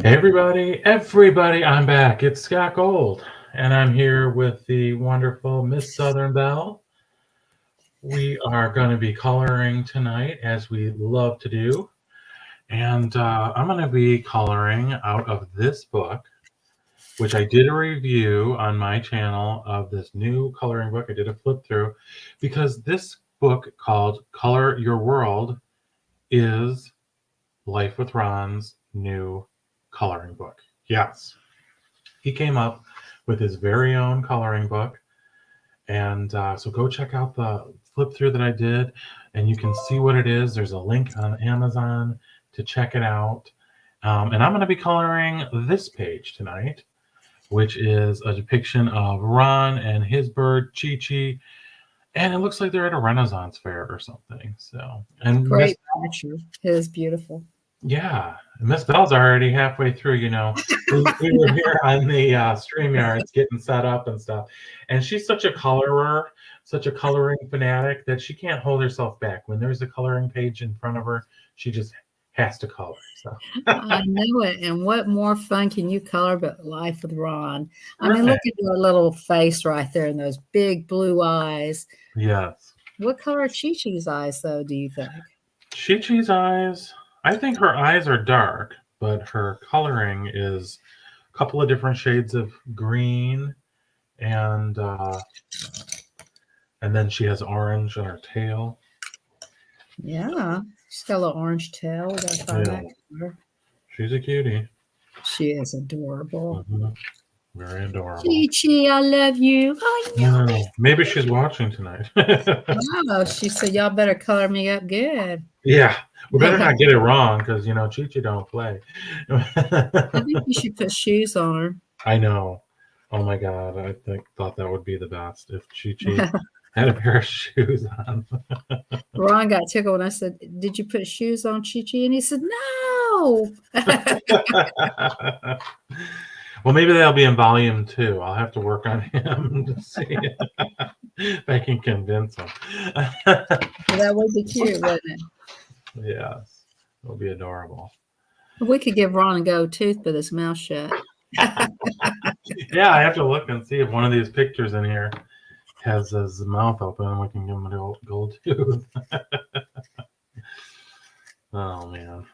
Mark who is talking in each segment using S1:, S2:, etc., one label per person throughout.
S1: Everybody, I'm back. It's Scott Gold, and I'm here with the wonderful Miss Southern Belle. We are going to be coloring tonight, as we love to do, and I'm going to be coloring out of this book, which I did a review on my channel of this new coloring book. I did a flip through, because this book called Color Your World is Life with Ron's new coloring book. Yes. He came up with his very own coloring book. And so go check out the flip through that I did, and you can see what it is. There's a link on Amazon to check it out. And I'm going to be coloring this page tonight, which is a depiction of Ron and his bird, Chi-Chi. And it looks like they're at a Renaissance fair or something. So, and
S2: great picture. It is beautiful.
S1: Yeah, Miss Belle's already halfway through. We were here on the StreamYards getting set up and stuff, and she's such a colorer, such a coloring fanatic that she can't hold herself back. When there's a coloring page in front of her, she just has to color. So
S2: I know it. And what more fun can you color but Life with Ron? I mean, look at your little face right there and those big blue eyes.
S1: Yes.
S2: What color are Chi-Chi's eyes, though, do you think?
S1: Chi-Chi's eyes, I think her eyes are dark, but her coloring is a couple of different shades of green, and then she has orange on her tail.
S2: Yeah, she's got a little orange tail. We gotta find that color.
S1: She's a cutie.
S2: She is adorable.
S1: Mm-hmm. Very adorable.
S2: Chi-Chi, I love you. Oh,
S1: no. Maybe she's watching tonight.
S2: Oh, she said, y'all better color me up good.
S1: Yeah, we better not get it wrong, because Chi-Chi don't play.
S2: I think you should put shoes on her.
S1: I know. Oh my God, I thought that would be the best if Chi-Chi had a pair of shoes on.
S2: Ron got tickled when I said, "Did you put shoes on Chi-Chi?" And he said, "No."
S1: Well, maybe that'll be in volume 2. I'll have to work on him to see if I can convince him.
S2: That would be cute, wouldn't it?
S1: Yes, it'll be adorable.
S2: We could give Ron a gold tooth, but his mouth shut.
S1: Yeah, I have to look and see if one of these pictures in here has his mouth open, and we can give him a gold tooth. Oh man.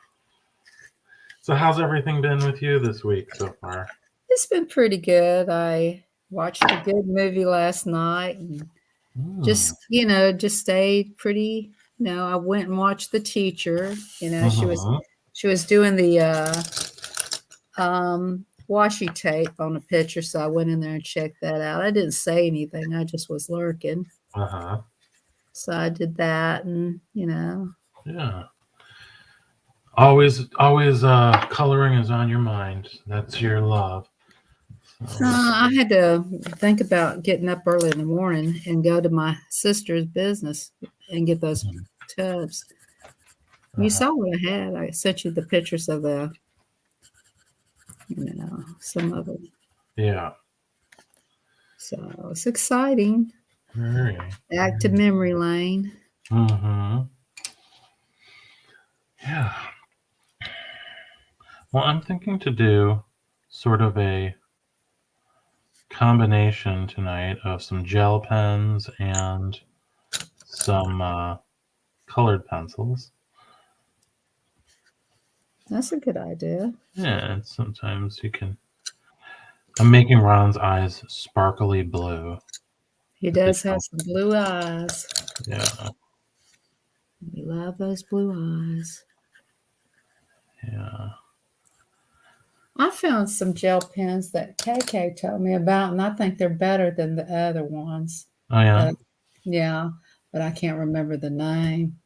S1: So how's everything been with you this week so far?
S2: It's been pretty good. I watched a good movie last night and just stayed pretty, I went and watched The Teacher. She was doing the washi tape on the picture, so I went in there and checked that out. I didn't say anything. I just was lurking. So I did that, and
S1: Yeah. Always coloring is on your mind. That's your love.
S2: So I had to think about getting up early in the morning and go to my sister's business and get those tubs. You saw what I had. I sent you the pictures of some of them.
S1: Yeah.
S2: So it's exciting.
S1: Very.
S2: Back to memory lane.
S1: Yeah. Well, I'm thinking to do sort of a combination tonight of some gel pens and some colored pencils.
S2: That's a good idea.
S1: Yeah, and sometimes I'm making Ron's eyes sparkly blue.
S2: He does have some blue eyes.
S1: Yeah.
S2: We love those blue eyes.
S1: Yeah.
S2: I found some gel pens that KK told me about, and I think they're better than the other ones.
S1: Oh, yeah?
S2: Yeah, but I can't remember the name.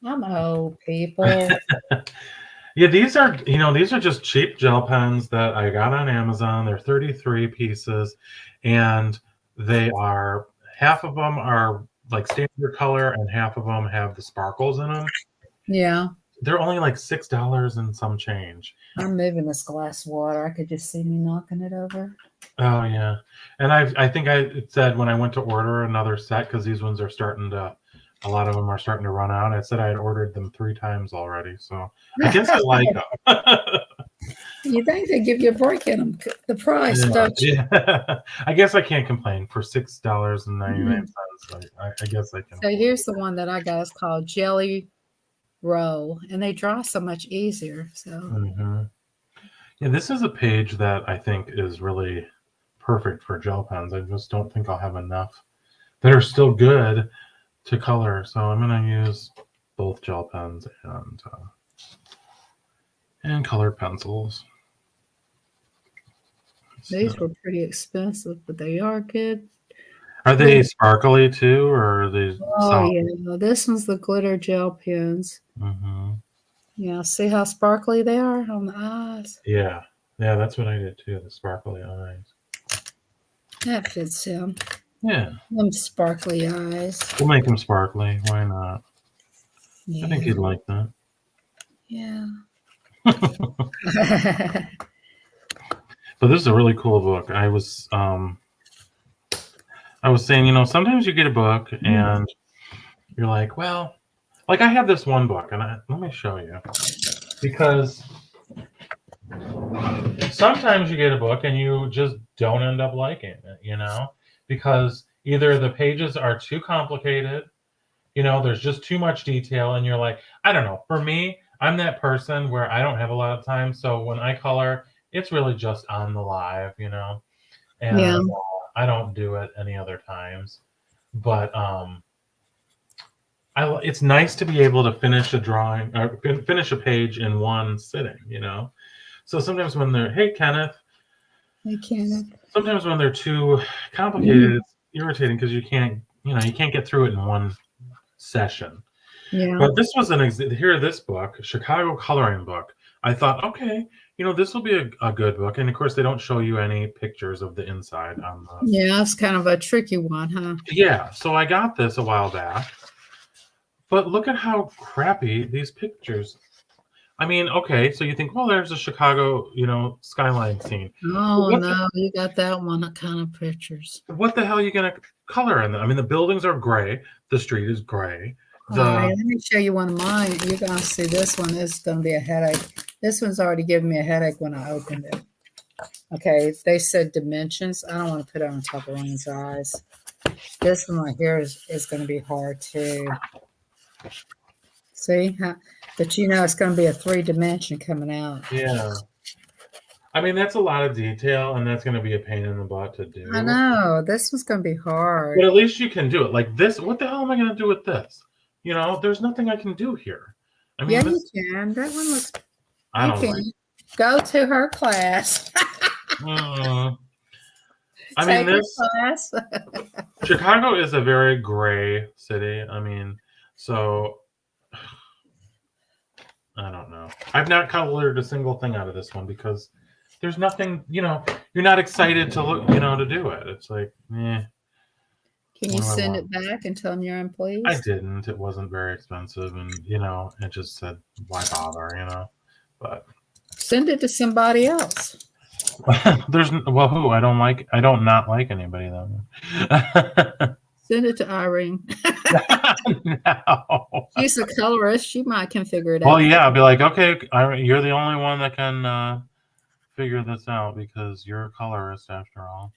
S2: I'm old, people.
S1: Yeah, these are just cheap gel pens that I got on Amazon. They're 33 pieces, and they are, half of them are like standard color, and half of them have the sparkles in them.
S2: Yeah.
S1: They're only like $6 and some change.
S2: I'm moving this glass of water. I could just see me knocking it over.
S1: Oh, yeah. And I think it said when I went to order another set, because these ones are a lot of them are starting to run out. I said I had ordered them 3 times already, so I guess I like them.
S2: You think they give you a break in them, the price, don't you?
S1: Yeah. I guess I can't complain for $6.99. I guess I can.
S2: So here's the one that I got. It's called Jelly Roll, and they dry so much easier. So
S1: Mm-hmm. Yeah, this is a page that I think is really perfect for gel pens. I just don't think I'll have enough that are still good to color. So I'm going to use both gel pens and colored pencils.
S2: these were pretty expensive, but they are good.
S1: Are they sparkly too, or are they
S2: Oh
S1: soft?
S2: yeah, this one's the glitter gel pens.
S1: Mm-hmm.
S2: Yeah, see how sparkly they are on the eyes?
S1: Yeah, that's what I did too. The sparkly eyes.
S2: That fits him.
S1: Yeah,
S2: Them sparkly eyes.
S1: we'll make them sparkly. Why not?
S2: Yeah.
S1: I think you'd like that.
S2: Yeah.
S1: But this is a really cool book. I was saying, sometimes you get a book and you're like, well, like I have this one book, and let me show you, because sometimes you get a book and you just don't end up liking it, because either the pages are too complicated, there's just too much detail, and you're like, I don't know. For me, I'm that person where I don't have a lot of time, so when I color, it's really just on the live, and
S2: Yeah.
S1: I don't do it any other times. But it's nice to be able to finish a drawing or finish a page in one sitting, So sometimes when they're, hey Kenneth,
S2: They can't.
S1: sometimes when they're too complicated, it's irritating because you can't get through it in one session.
S2: Yeah.
S1: But this was here, this book, Chicago coloring book. I thought, okay, this will be a good book. And of course, they don't show you any pictures of the inside on the.
S2: Yeah, it's kind of a tricky one, huh?
S1: Yeah, so I got this a while back. But look at how crappy these pictures. I mean, okay, so you think, well, there's a Chicago, skyline scene.
S2: Oh no, you got that one kind of pictures.
S1: What the hell are you going to color in them? I mean, the buildings are gray. The street is gray.
S2: All right, let me show you one of mine. You're going to see this one is going to be a headache. This one's already given me a headache when I opened it. Okay, they said dimensions. I don't want to put it on top of Ryan's eyes. This one right here is going to be hard too. See? But it's going to be a 3-dimension coming out.
S1: Yeah. I mean, that's a lot of detail, and that's going to be a pain in the butt to do.
S2: I know. This one's going to be hard.
S1: But at least you can do it. Like this, what the hell am I going to do with this? There's nothing I can do here. I mean,
S2: yeah, you can. That one looks...
S1: I don't know.
S2: Go to her class.
S1: I mean, this
S2: class.
S1: Chicago is a very gray city. I mean, so I don't know. I've not colored a single thing out of this one because there's nothing, you're not excited to look, to do it. It's like, eh.
S2: Can you send it back and tell them you're unpleased?
S1: I didn't. It wasn't very expensive, and it just said, why bother, but
S2: send it to somebody else.
S1: There's who? I don't not like anybody though.
S2: Send it to Irene.
S1: No.
S2: She's a colorist. She can figure it out.
S1: Well, yeah, I'll be like, okay, you're the only one that can figure this out because you're a colorist after all.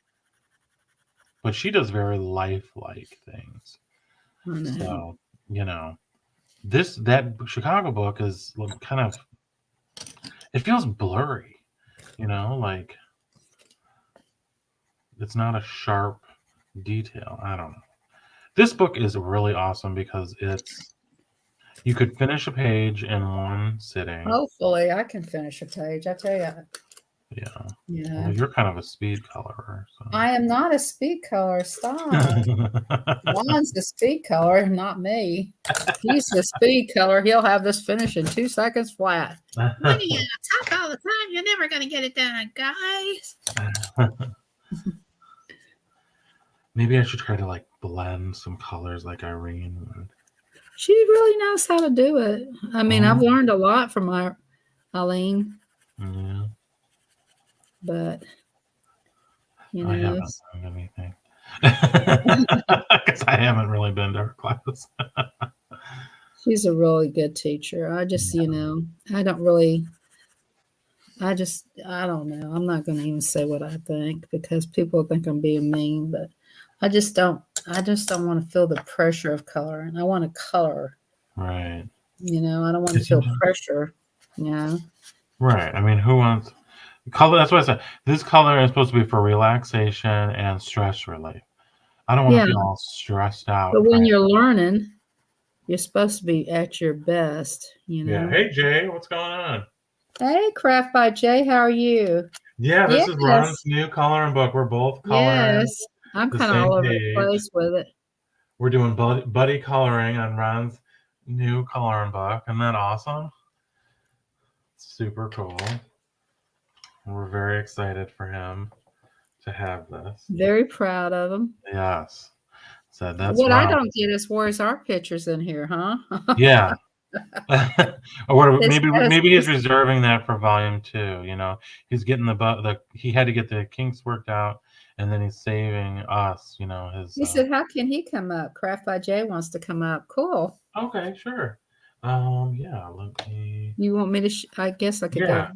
S1: But she does very lifelike things. So, that Chicago book is kind of, it feels blurry, like it's not a sharp detail. I don't know. This book is really awesome because you could finish a page in one sitting.
S2: Hopefully I can finish a page. I tell you.
S1: Yeah.
S2: Yeah.
S1: Well, you're kind of a speed colorer. So.
S2: I am not a speed color. Stop. Juan's the speed color, not me. He's the speed color. He'll have this finished in 2 seconds flat.
S3: When are you gonna talk all the time? You're never gonna get it done, guys.
S1: Maybe I should try to blend some colors like Irene would.
S2: She really knows how to do it. I mean, I've learned a lot from Eileen.
S1: Yeah.
S2: But
S1: I haven't done anything because I haven't really been to her class.
S2: She's a really good teacher. I just, I don't really I don't know. I'm not going to even say what I think because people think I'm being mean, but I just don't want to feel the pressure of coloring. I want to color,
S1: Right.
S2: I don't want to feel pressure,
S1: Right. I mean, who wants color? That's what I said. This color is supposed to be for relaxation and stress relief. I don't want
S2: Yeah.
S1: to feel all stressed out.
S2: But when you're learning, you're supposed to be at your best,
S1: Yeah. Hey, Jay, what's going on?
S2: Hey, Craft by Jay, how are you?
S1: Yeah, this is Ron's new coloring book. We're both coloring
S2: Yes. I'm
S1: the
S2: kind of
S1: same
S2: all over the
S1: page.
S2: place with it.
S1: We're doing buddy coloring on Ron's new coloring book. Isn't that awesome? Super cool. We're very excited for him to have this.
S2: Very proud of him.
S1: Yes. So that's
S2: What I
S1: Ron.
S2: don't get is where's our pictures in here, huh?
S1: Yeah. Or
S2: This
S1: maybe he's reserving that for volume 2. He's getting he had to get the kinks worked out, and then he's saving us. His.
S2: He said, "How can he come up?" Craft by Jay wants to come up. Cool.
S1: Okay, sure. Yeah. Let me.
S2: You want me to? I guess I could
S1: Yeah.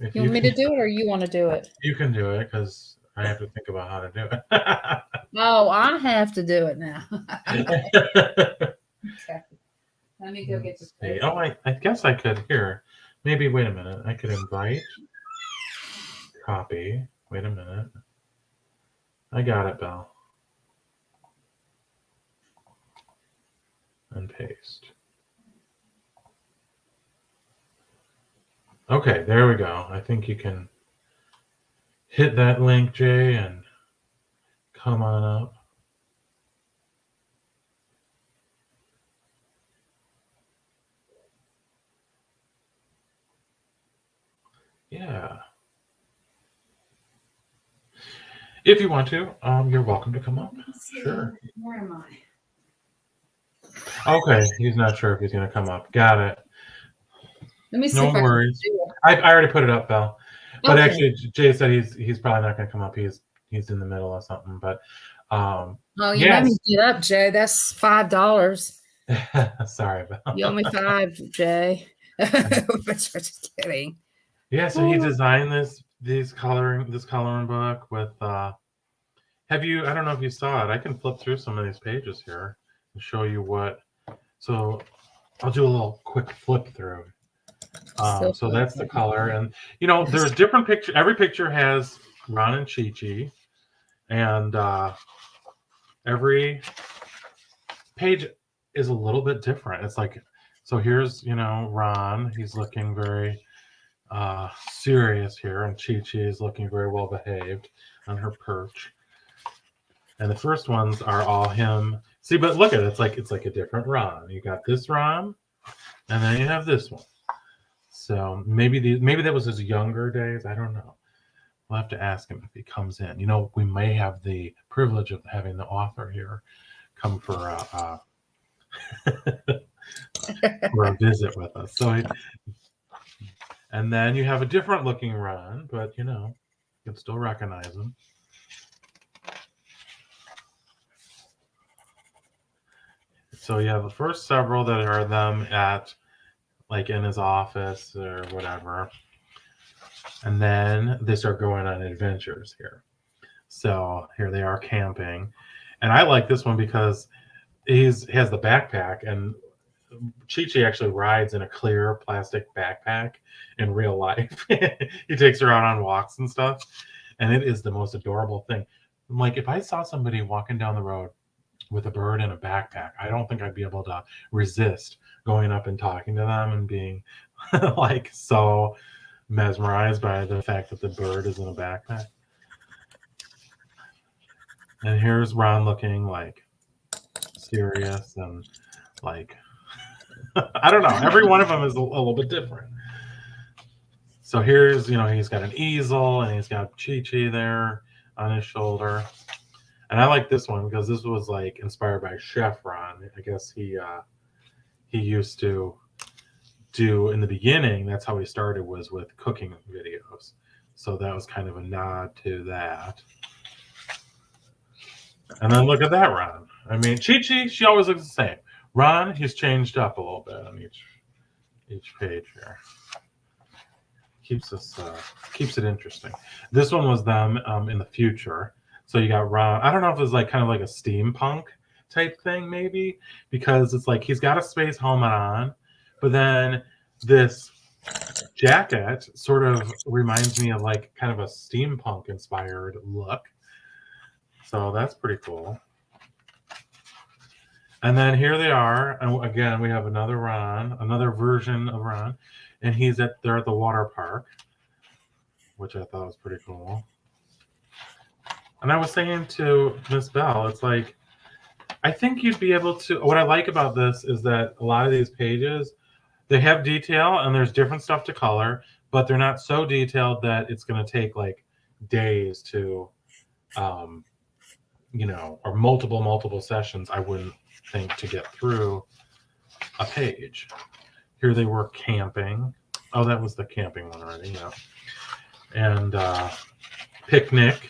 S2: do. You want me to do it, or you want to do it?
S1: You can do it because I have to think about how to do it.
S2: Oh, I have to do it now. Okay. Let me go get the paper.
S1: Oh, I guess I could here. Maybe wait a minute. I could invite. Copy. Wait a minute. I got it, Belle. And paste. Okay, there we go. I think you can hit that link, Jay, and come on up. Yeah. If you want to, you're welcome to come up. Sure.
S2: Where am I?
S1: Okay, he's not sure if he's going to come up. Got it.
S2: Let me see
S1: No
S2: if I
S1: worries.
S2: can do
S1: I already put it up, Belle. But
S2: Okay.
S1: actually, Jay said he's probably not going to come up. He's in the middle of something. But
S2: Oh, you made me get up, Jay. That's $5.
S1: Sorry, Belle.
S2: You owe me $5, Jay. Just kidding.
S1: Yeah, so he designed this coloring book with. I don't know if you saw it. I can flip through some of these pages here and show you what. So I'll do a little quick flip through. So that's the color, and there's different pictures. Every picture has Ron and Chi-Chi, and every page is a little bit different. It's like, so here's Ron. He's looking very serious here, and Chi-Chi is looking very well behaved on her perch. And the first ones are all him. See, but look at it. It's like a different Ron. You got this Ron, and then you have this one. So maybe that was his younger days. I don't know. We'll have to ask him if he comes in. We may have the privilege of having the author here come for for a visit with us. So, and then you have a different looking Ron, but you can still recognize him. So you have the first several that are them at like in his office or whatever. And then they start going on adventures here. So here they are camping. And I like this one because he has the backpack, and Chi-Chi actually rides in a clear plastic backpack in real life. He takes her out on walks and stuff. And it is the most adorable thing. I'm like, if I saw somebody walking down the road with a bird in a backpack, I don't think I'd be able to resist going up and talking to them and being like so mesmerized by the fact that the bird is in a backpack. And here's Ron looking like serious and like I don't know. Every one of them is a little bit different. So here's he's got an easel and he's got Chi-Chi there on his shoulder. And I like this one because this was like inspired by Chef Ron. I guess he used to do in the beginning. That's how he started, was with cooking videos. So that was kind of a nod to that. And then look at that Ron. I mean, Chi-Chi, she always looks the same. Ron, he's changed up a little bit on each page here. keeps it interesting. This one was them in the future. So you got Ron. I don't know if it's like kind of like a steampunk type thing, maybe, because it's like he's got a space helmet on, but then this jacket sort of reminds me of like kind of a steampunk inspired look. So that's pretty cool. And then here they are, and again we have another Ron, another version of Ron, and they're at the water park, which I thought was pretty cool. And I was saying to Miss Bell, it's like, I think you'd be able to. What I like about this is that a lot of these pages, they have detail and there's different stuff to color, but they're not so detailed that it's going to take like days to, or multiple sessions. I wouldn't think to get through a page. Here they were camping. Oh, that was the camping one already. Yeah, and picnic.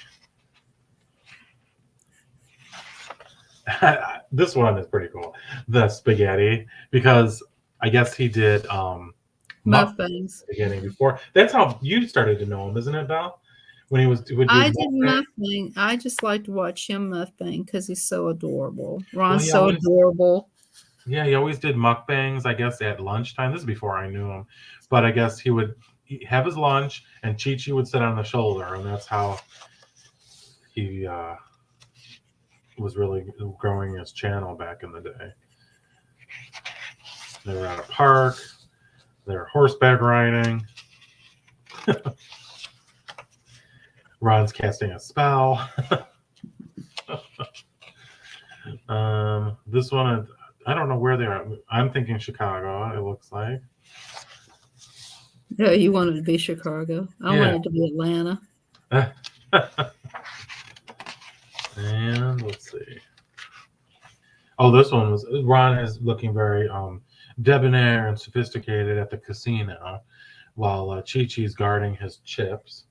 S1: This one is pretty cool. The spaghetti, because I guess he did
S2: Muffins.
S1: beginning before. That's how you started to know him, isn't it, Val? When he would do
S2: I did muffin. I just like to watch him muffin because he's so adorable. Ron's so adorable.
S1: Yeah, he always did mukbangs, I guess, at lunchtime. This is before I knew him. But I guess he would have his lunch and Chi-Chi would sit on the shoulder, and that's how he was really growing his channel back in the day. They were at a park. They were horseback riding. Ron's casting a spell. This one, I don't know where they are. I'm thinking Chicago, it looks like.
S2: Yeah, you wanted to be Chicago. I wanted to be Atlanta.
S1: And let's see. Oh, this one was Ron is looking very debonair and sophisticated at the casino, while Chi-Chi's guarding his chips.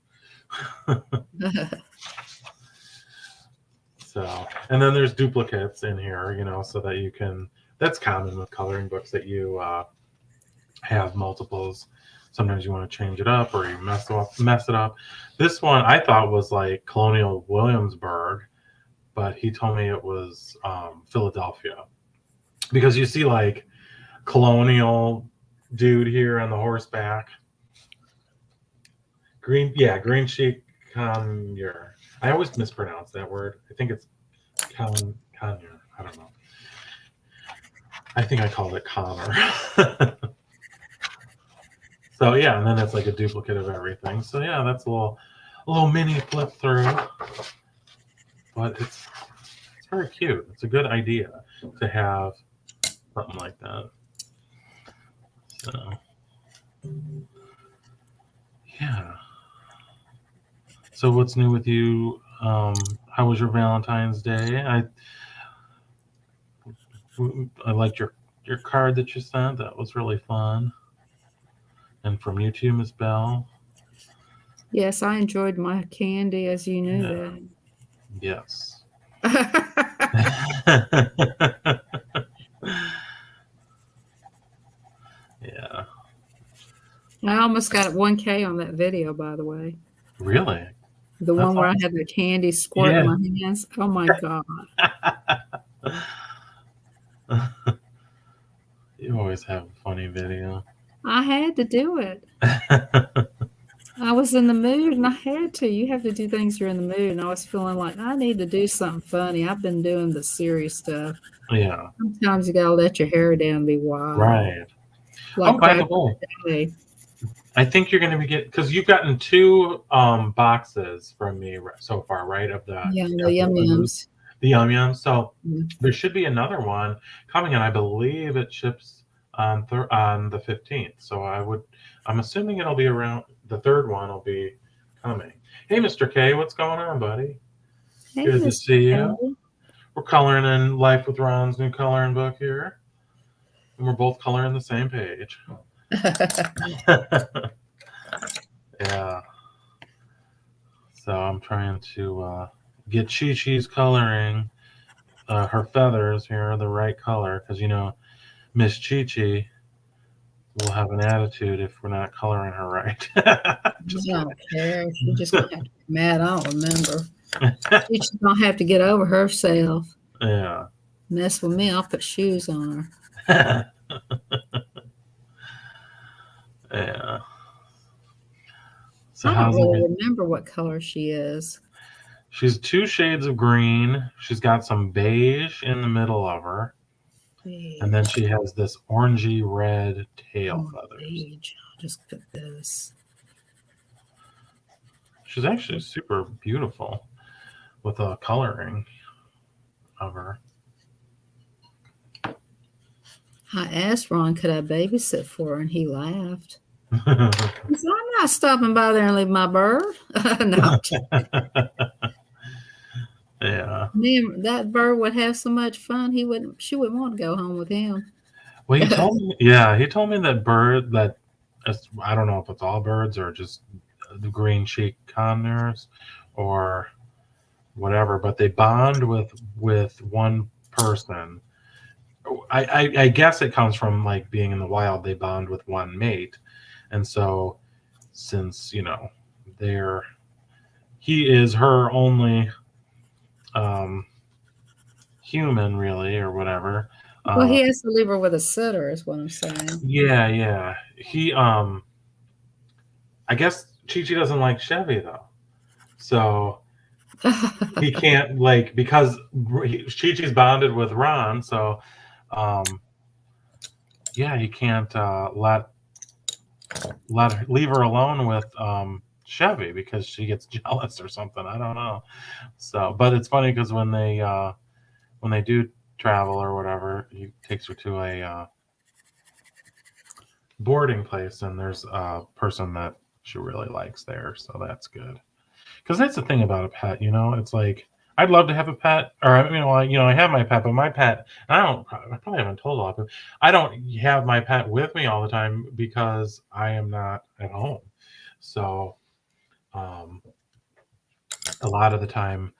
S1: So, and then there's duplicates in here, so that you can. That's common with coloring books that you have multiples. Sometimes you want to change it up or you mess it up. This one I thought was like Colonial Williamsburg, but he told me it was Philadelphia, because you see like colonial dude here on the horseback. Green sheet conure. I always mispronounce that word. I think it's conure. I don't know. I think I called it Connor. So yeah, and then it's like a duplicate of everything. So yeah, that's a little mini flip through. But it's very cute. It's a good idea to have something like that. So yeah. So what's new with you? How was your Valentine's Day? I liked your card that you sent. That was really fun. And from you too, Miss Bell.
S2: Yes, I enjoyed my candy, as you knew that.
S1: Yes. Yeah.
S2: I almost got 1K on that video, by the way.
S1: Really?
S2: The one where I had the candy squirt in my hands. Oh my God.
S1: You always have a funny video.
S2: I had to do it. I was in the mood and I had to. You have to do things you're in the mood. And I was feeling like I need to do something funny. I've been doing the serious stuff.
S1: Yeah.
S2: Sometimes you got to let your hair down and be wild.
S1: Right.
S2: Like
S1: by the way, I think you're going to be because you've gotten 2 boxes from me so far, right? Of the
S2: yum-yums.
S1: The yum-yums. So there should be another one coming, and I believe it ships on the 15th. So I'm assuming it'll be around the 3rd one will be coming. Hey, Mr. K, what's going on, buddy?
S2: Hey,
S1: Good to see you. We're coloring in Life with Ron's new coloring book here, and we're both coloring the same page. Yeah. So I'm trying to get Chi-Chi's coloring her feathers here the right color, because Miss Chi-Chi will have an attitude if we're not coloring her right. Just
S2: I don't care. She's just gonna have to be mad. I don't remember. She's just gonna have to get over herself.
S1: Yeah.
S2: Mess with me, I'll put shoes on her.
S1: Yeah. So
S2: I don't
S1: how's
S2: really
S1: everything?
S2: remember what color she is.
S1: She's 2 shades of green. She's got some beige in the middle of her. And then she has this orangey red tail feathers.
S2: Beige. I'll just put this.
S1: She's actually super beautiful with a coloring of her.
S2: I asked Ron, could I babysit for her, and he laughed. He said, I'm not stopping by there and leave my bird. No.
S1: Yeah.
S2: Man, that bird would have so much fun. She wouldn't want to go home with him.
S1: Well, he told me that I don't know if it's all birds or just the green cheek condors or whatever, but they bond with one person. I guess it comes from like being in the wild. They bond with one mate, and so since he is her only human really or whatever.
S2: Well, he has to leave her with a sitter, is what I'm saying.
S1: Yeah. He I guess Chi-Chi doesn't like Chevy though, so he can't because Chi-Chi's bonded with Ron, so he can't leave her alone with Chevy because she gets jealous or something. I don't know. So, but it's funny because when they do travel or whatever, he takes her to a boarding place, and there's a person that she really likes there, so that's good. Because that's the thing about a pet, it's like I'd love to have a pet, or I have my pet, but my pet, I probably haven't told a lot of people, I don't have my pet with me all the time because I am not at home. So, a lot of the time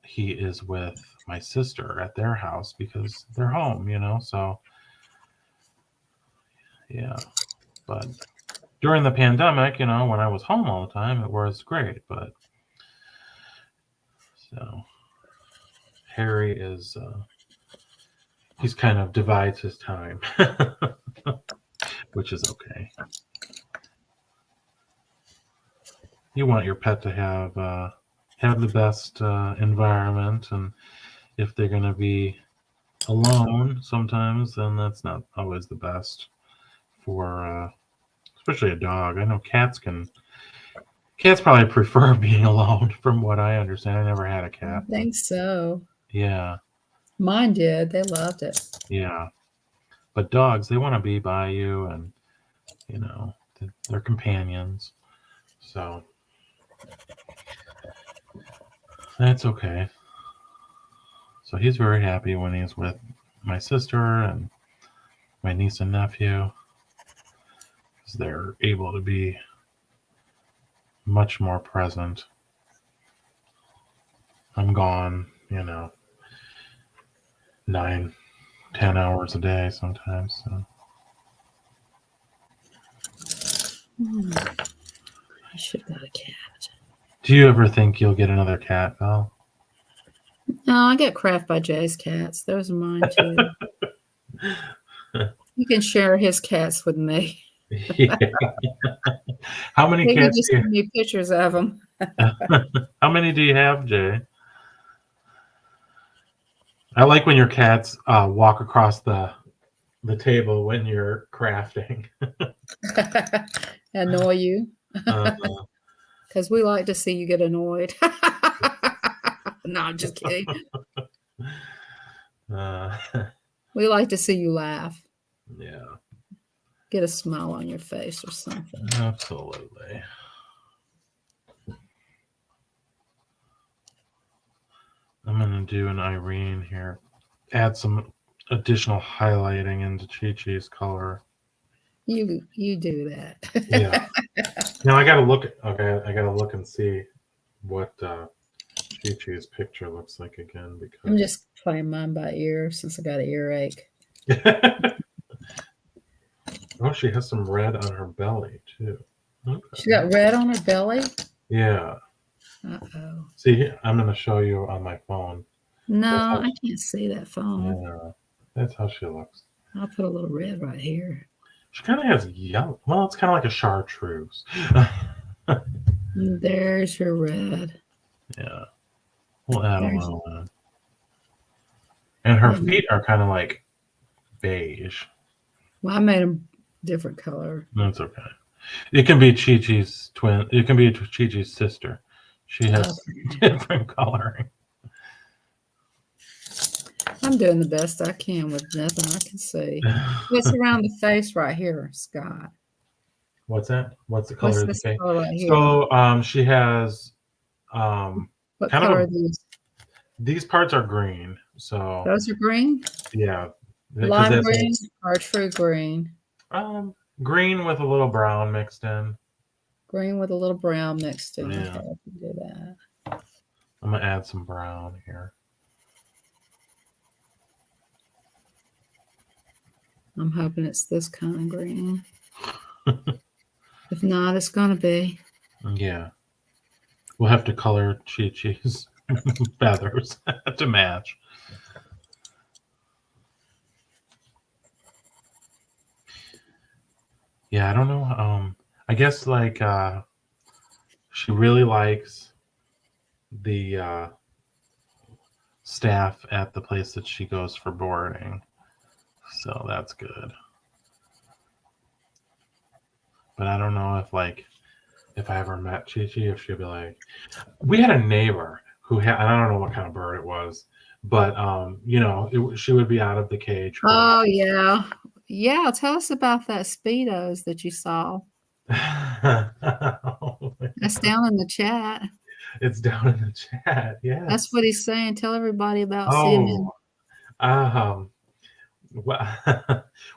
S1: he is with my sister at their house because they're home, so yeah. But during the pandemic, when I was home all the time, it was great. But so Harry is, he's kind of divides his time, which is okay. You want your pet to have the best environment, and if they're going to be alone sometimes, then that's not always the best for, especially a dog. I know cats probably prefer being alone, from what I understand. I never had a cat.
S2: I think so.
S1: Yeah.
S2: Mine did. They loved it.
S1: Yeah. But dogs, they want to be by you, and they're companions. So that's okay. So he's very happy when he's with my sister and my niece and nephew, because they're able to be much more present. I'm gone, 9-10 hours a day sometimes. So.
S2: I should have got a cat.
S1: Do you ever think you'll get another cat, Val?
S2: No, I got Craft by Jay's cats. Those are mine too. You can share his cats with me.
S1: Yeah. How many
S2: Maybe
S1: cats
S2: just
S1: do
S2: send me pictures of them.
S1: How many do you have, Jay? I like when your cats walk across the table when you're crafting.
S2: Annoy you.
S1: Uh,
S2: Because we like to see you get annoyed. No, I'm just kidding. We like to see you laugh.
S1: Yeah.
S2: Get a smile on your face or something.
S1: Absolutely. I'm going to do an Irene here. Add some additional highlighting into Chi-Chi's color.
S2: You do that.
S1: Yeah. Now I got to look. Okay, I got to look and see what Chi-Chi's picture looks like again, because
S2: I'm just playing mine by ear since I got an earache.
S1: Oh, she has some red on her belly too. Okay.
S2: She got red on her belly.
S1: Yeah.
S2: Uh-oh.
S1: See, I'm going to show you on my phone. That's
S2: No,
S1: how
S2: I can't see that phone.
S1: yeah, that's how she looks.
S2: I'll put a little red right here.
S1: She kind of has yellow. Well, it's kind of like a chartreuse.
S2: And there's her red.
S1: Yeah, we'll add a
S2: There's
S1: little in. And her
S2: and,
S1: feet are kind of like beige.
S2: well, I made them different color.
S1: That's okay. It can be Chi Chi's twin. It can be Chi Chi's sister. She has different coloring.
S2: I'm doing the best I can with nothing I can see. What's around the face right here, Scott?
S1: What's that? What's the color
S2: What's
S1: of the
S2: this
S1: face?
S2: color right here?
S1: So she has
S2: What
S1: kind
S2: color
S1: of
S2: are these?
S1: these parts are green. So
S2: Those are green?
S1: yeah, because
S2: Lime
S1: that's
S2: green or true green?
S1: green with a little brown mixed in.
S2: Green with a little brown mixed in.
S1: Yeah.
S2: Okay, I can do that.
S1: I'm gonna add some brown here.
S2: I'm hoping it's this kind of green. If not, it's going to be.
S1: Yeah, we'll have to color Chi Chi's feathers to match. Yeah, I don't know. I guess like she really likes the staff at the place that she goes for boarding, so that's good. But I don't know if I ever met Chi Chi, if she'd be like, we had a neighbor who had, and I don't know what kind of bird it was, but she would be out of the cage for a
S2: Oh, yeah. Yeah, tell us about that Speedos that you saw.
S1: while.
S2: That's down in the chat.
S1: It's down in the chat. Yes.
S2: That's what he's saying. Tell everybody about seeing him.
S1: Oh,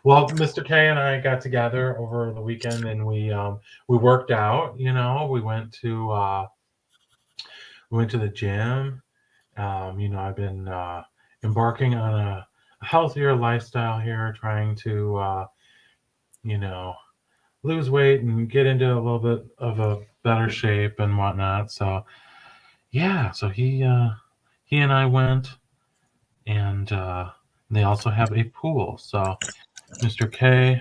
S1: well, Mr. K and I got together over the weekend, and we worked out. We went to the gym. I've been embarking on a healthier lifestyle here, trying to lose weight and get into a little bit of a better shape and whatnot. So yeah, so he and I went, and they also have a pool. So Mr. K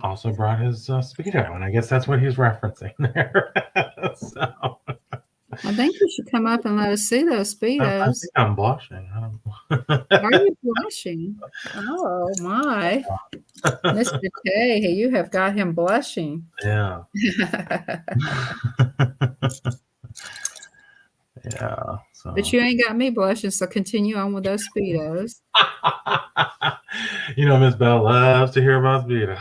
S1: also brought his Speedo, and I guess that's what he's referencing there. So
S2: I think you should come up and let us see those
S1: I
S2: Speedos.
S1: think I'm blushing. I don't
S2: Are you blushing? Oh, my. Mr. K, you have got him blushing.
S1: Yeah. Yeah. So.
S2: But you ain't got me blushing, so continue on with those Speedos.
S1: Miss Bell loves to hear about Speedo.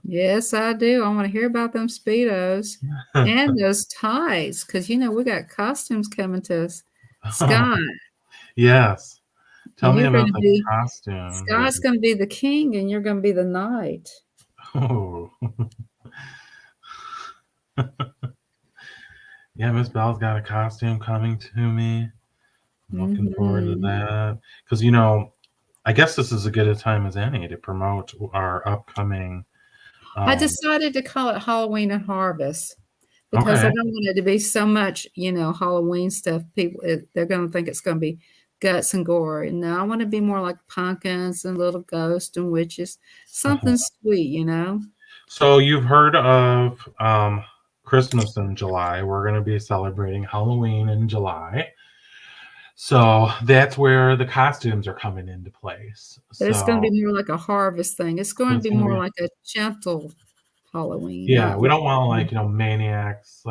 S2: Yes, I do. I want to hear about them Speedos and those ties, because we got costumes coming to us. Scott,
S1: Yes. Tell me
S2: you're
S1: about
S2: going to
S1: the
S2: be
S1: costume.
S2: Scott's going to be the king, and you're going to be the knight.
S1: Oh. Yeah, Miss Bell's got a costume coming to me. I'm looking forward to that. Because, I guess this is as good a time as any to promote our upcoming.
S2: I decided to call it Halloween and Harvest because
S1: Okay.
S2: I don't want it to be so much, Halloween stuff. People, they're going to think it's going to be guts and gore. And no, I want to be more like pumpkins and little ghosts and witches, something sweet,
S1: So you've heard of Christmas in July. We're going to be celebrating Halloween in July. So that's where the costumes are coming into place.
S2: But it's going to be more like a harvest thing. It's going to be more like a gentle Halloween.
S1: Yeah, we don't want maniacs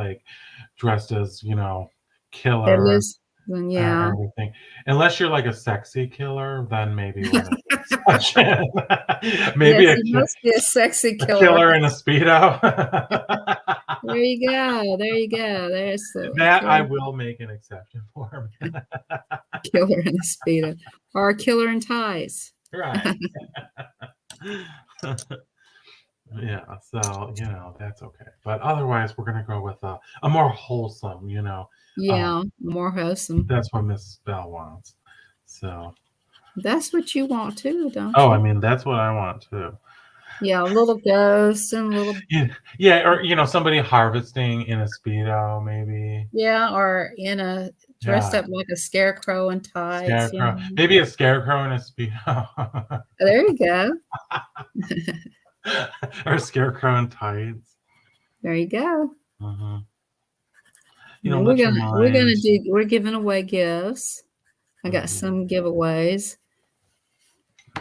S1: dressed as killer.
S2: Yeah.
S1: Everything. Unless you're like a sexy killer, then maybe we're in a discussion. Maybe
S2: yes, he must be a sexy killer.
S1: Killer in a Speedo.
S2: There you go. There you go. There's the
S1: that I will make an exception for.
S2: Killer in a Speedo. Or a killer in ties.
S1: Right. Yeah, so that's okay. But otherwise we're gonna go with a more wholesome,
S2: Yeah, more wholesome.
S1: That's what Miss Bell wants. So
S2: That's what you want too, don't
S1: Oh,
S2: you?
S1: I mean, that's what I want too.
S2: Yeah, little ghosts and little
S1: Yeah, or somebody harvesting in a Speedo, maybe.
S2: or in a dressed
S1: Yeah,
S2: up like a scarecrow and tights.
S1: scarecrow. Maybe a scarecrow in a Speedo.
S2: There you go.
S1: Or a scarecrow in tights.
S2: There you go.
S1: Mm-hmm.
S2: And
S1: Let your mind.
S2: we're giving away gifts. I got some giveaways.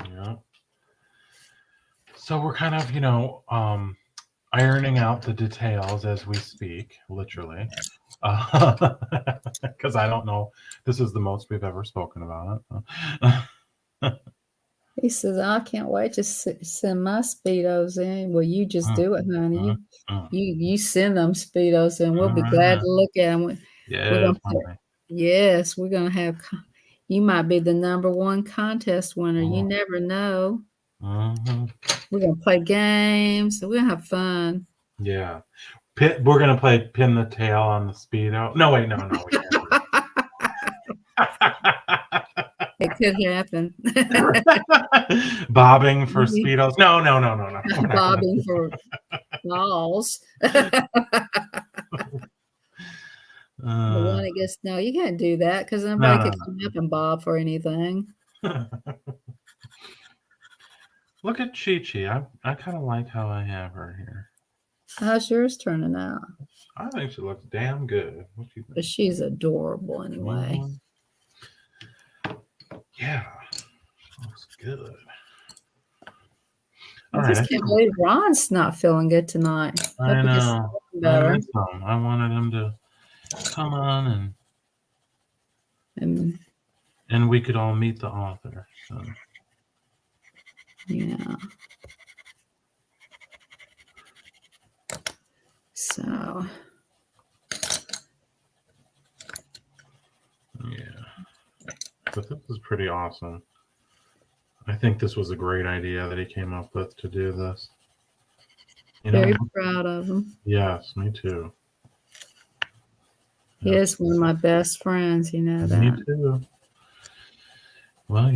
S1: Yeah. So we're kind of, ironing out the details as we speak, literally. Because I don't know. This is the most we've ever spoken about it.
S2: He says, I can't wait to send my Speedos in. Well, you just do it, honey. You send them Speedos in. We'll be glad to look at them. We're
S1: Yeah,
S2: gonna yes, we're going to have, you might be the #1 contest winner. You never know.
S1: Mm-hmm.
S2: We're going to play games. We're going to have fun.
S1: Yeah. We're going to play pin the tail on the Speedo. No, wait, no, we can't do that.
S2: It could happen.
S1: Bobbing for Speedos. No.
S2: Bobbing for balls. The one that gets, no, you can't do that because nobody could come up and bob for anything.
S1: Look at Chi-Chi. I kind of like how I have her here.
S2: How's yours turning out?
S1: I think she looks damn good. What do you think?
S2: But she's adorable anyway.
S1: Mm-hmm. Yeah. Looks good.
S2: I just can't believe Ron's not feeling good tonight.
S1: I know. I miss him. I wanted him to come on and we could all meet the author. So.
S2: Yeah. So.
S1: Yeah. But this is pretty awesome. I think this was a great idea that he came up with to do this.
S2: Very proud of him.
S1: Yes, me too.
S2: He is one of my best friends, you know that.
S1: Me too. Well,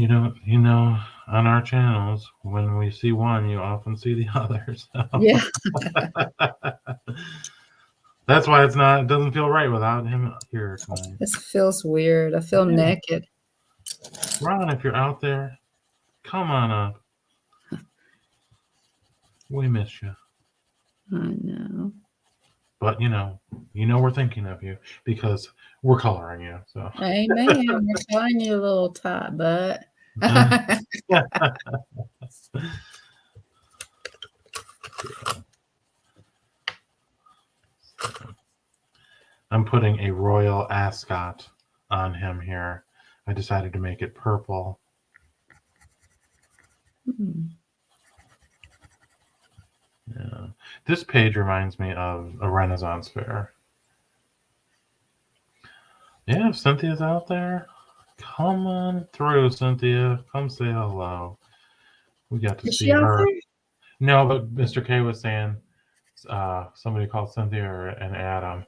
S1: on our channels, when we see one, you often see the others. So.
S2: Yeah.
S1: That's why it doesn't feel right without him here tonight.
S2: This feels weird. I feel naked.
S1: Ron, if you're out there, come on up. We miss you.
S2: I know.
S1: But we're thinking of you because we're coloring you. So
S2: amen. We're showing you a little tight butt.
S1: I'm putting a royal ascot on him here. I decided to make it purple. Yeah. This page reminds me of a Renaissance fair. Yeah, if Cynthia's out there, come on through, Cynthia. Come say hello. We got to see her. No, but Mr. K was saying somebody called Cynthia and Adam.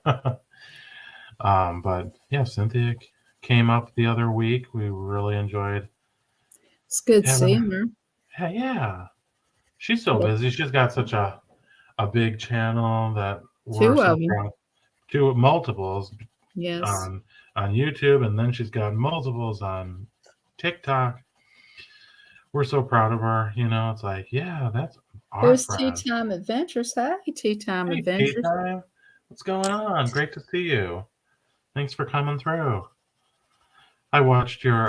S1: But yeah, Cynthia came up the other week. We really enjoyed.
S2: It's good seeing her.
S1: Yeah. She's so busy. She's got such a big channel that
S2: two of them.
S1: Two multiples.
S2: Yes.
S1: On YouTube, and then she's got multiples on TikTok. We're so proud of her. It's like, yeah, that's our
S2: There's
S1: friend.
S2: Tea Time Adventures. Hey, Tea Time Adventures.
S1: Tea Time. What's going on? Great to see you. Thanks for coming through. I watched your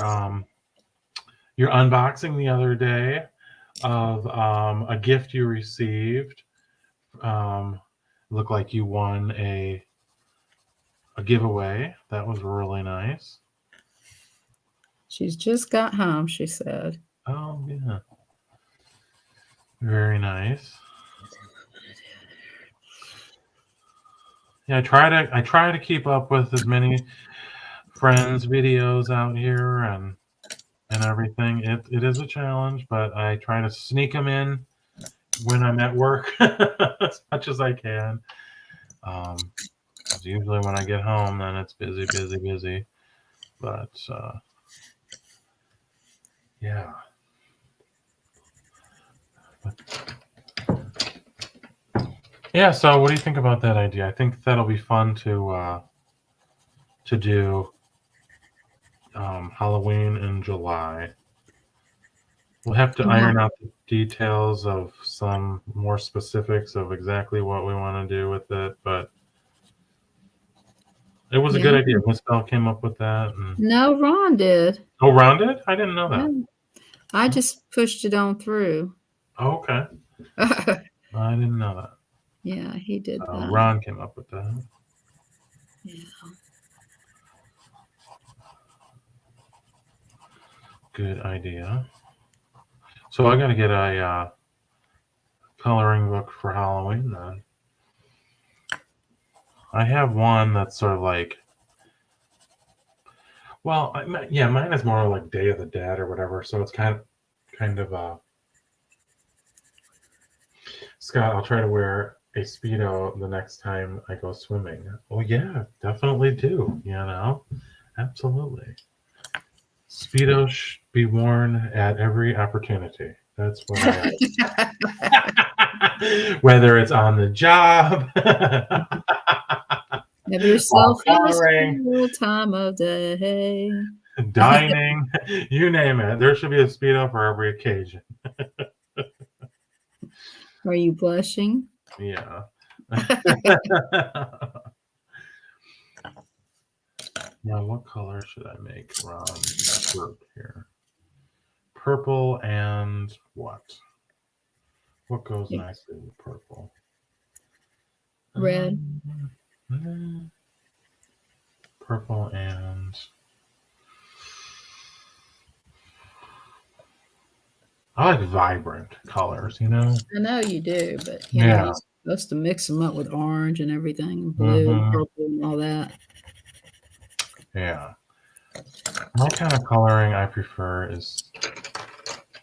S1: unboxing the other day of a gift you received. Looked like you won a giveaway. That was really nice.
S2: She's just got home, she said.
S1: Oh, yeah. Very nice. Yeah, I try to keep up with as many friends' videos out here and everything. It is a challenge, but I try to sneak them in when I'm at work as much as I can. Usually when I get home, then it's busy. But Yeah. Yeah, so what do you think about that idea? I think that'll be fun to do Halloween in July. We'll have to iron out the details of some more specifics of exactly what we want to do with it, but it was a good idea. Miss Bell came up with that.
S2: No, Ron did.
S1: Oh, Ron did? I didn't know that.
S2: Yeah. I just pushed it on through.
S1: Oh, okay. I didn't know that.
S2: Yeah, he did that.
S1: Ron came up with that.
S2: Yeah.
S1: Good idea. So I got to get a coloring book for Halloween then. I have one that's sort of like, well, yeah, mine is more like Day of the Dead or whatever. So it's kind of Scott, I'll try to wear a Speedo the next time I go swimming. Oh yeah, definitely do. Absolutely. Speedo should be worn at every opportunity. That's what I like. Whether it's on the job,
S2: have yourself a time of day,
S1: dining, you name it. There should be a Speedo for every occasion.
S2: Are you blushing?
S1: Yeah. Now, what color should I make from shirt here? Purple and what? What goes nicely with purple?
S2: Red.
S1: Purple and I like vibrant colors,
S2: I know you do, but you're supposed to mix them up with orange and everything, and blue and purple and all that.
S1: Yeah. My kind of coloring I prefer is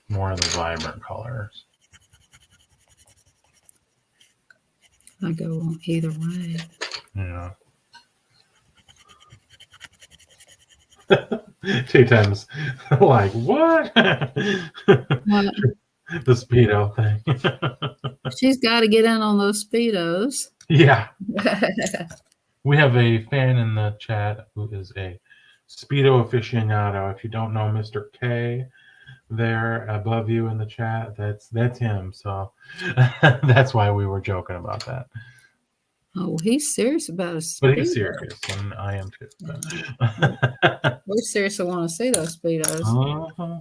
S1: more of the vibrant colors.
S2: I go either way.
S1: Yeah. 2 times. Like, what? The Speedo thing.
S2: She's got to get in on those Speedos.
S1: Yeah. We have a fan in the chat who is a Speedo aficionado. If you don't know Mr. K there above you in the chat, that's him. So that's why we were joking about that.
S2: Oh, he's serious about his Speedo.
S1: But he's serious, and I am too.
S2: Yeah. We're seriously want to see those Speedos.
S1: Uh-huh.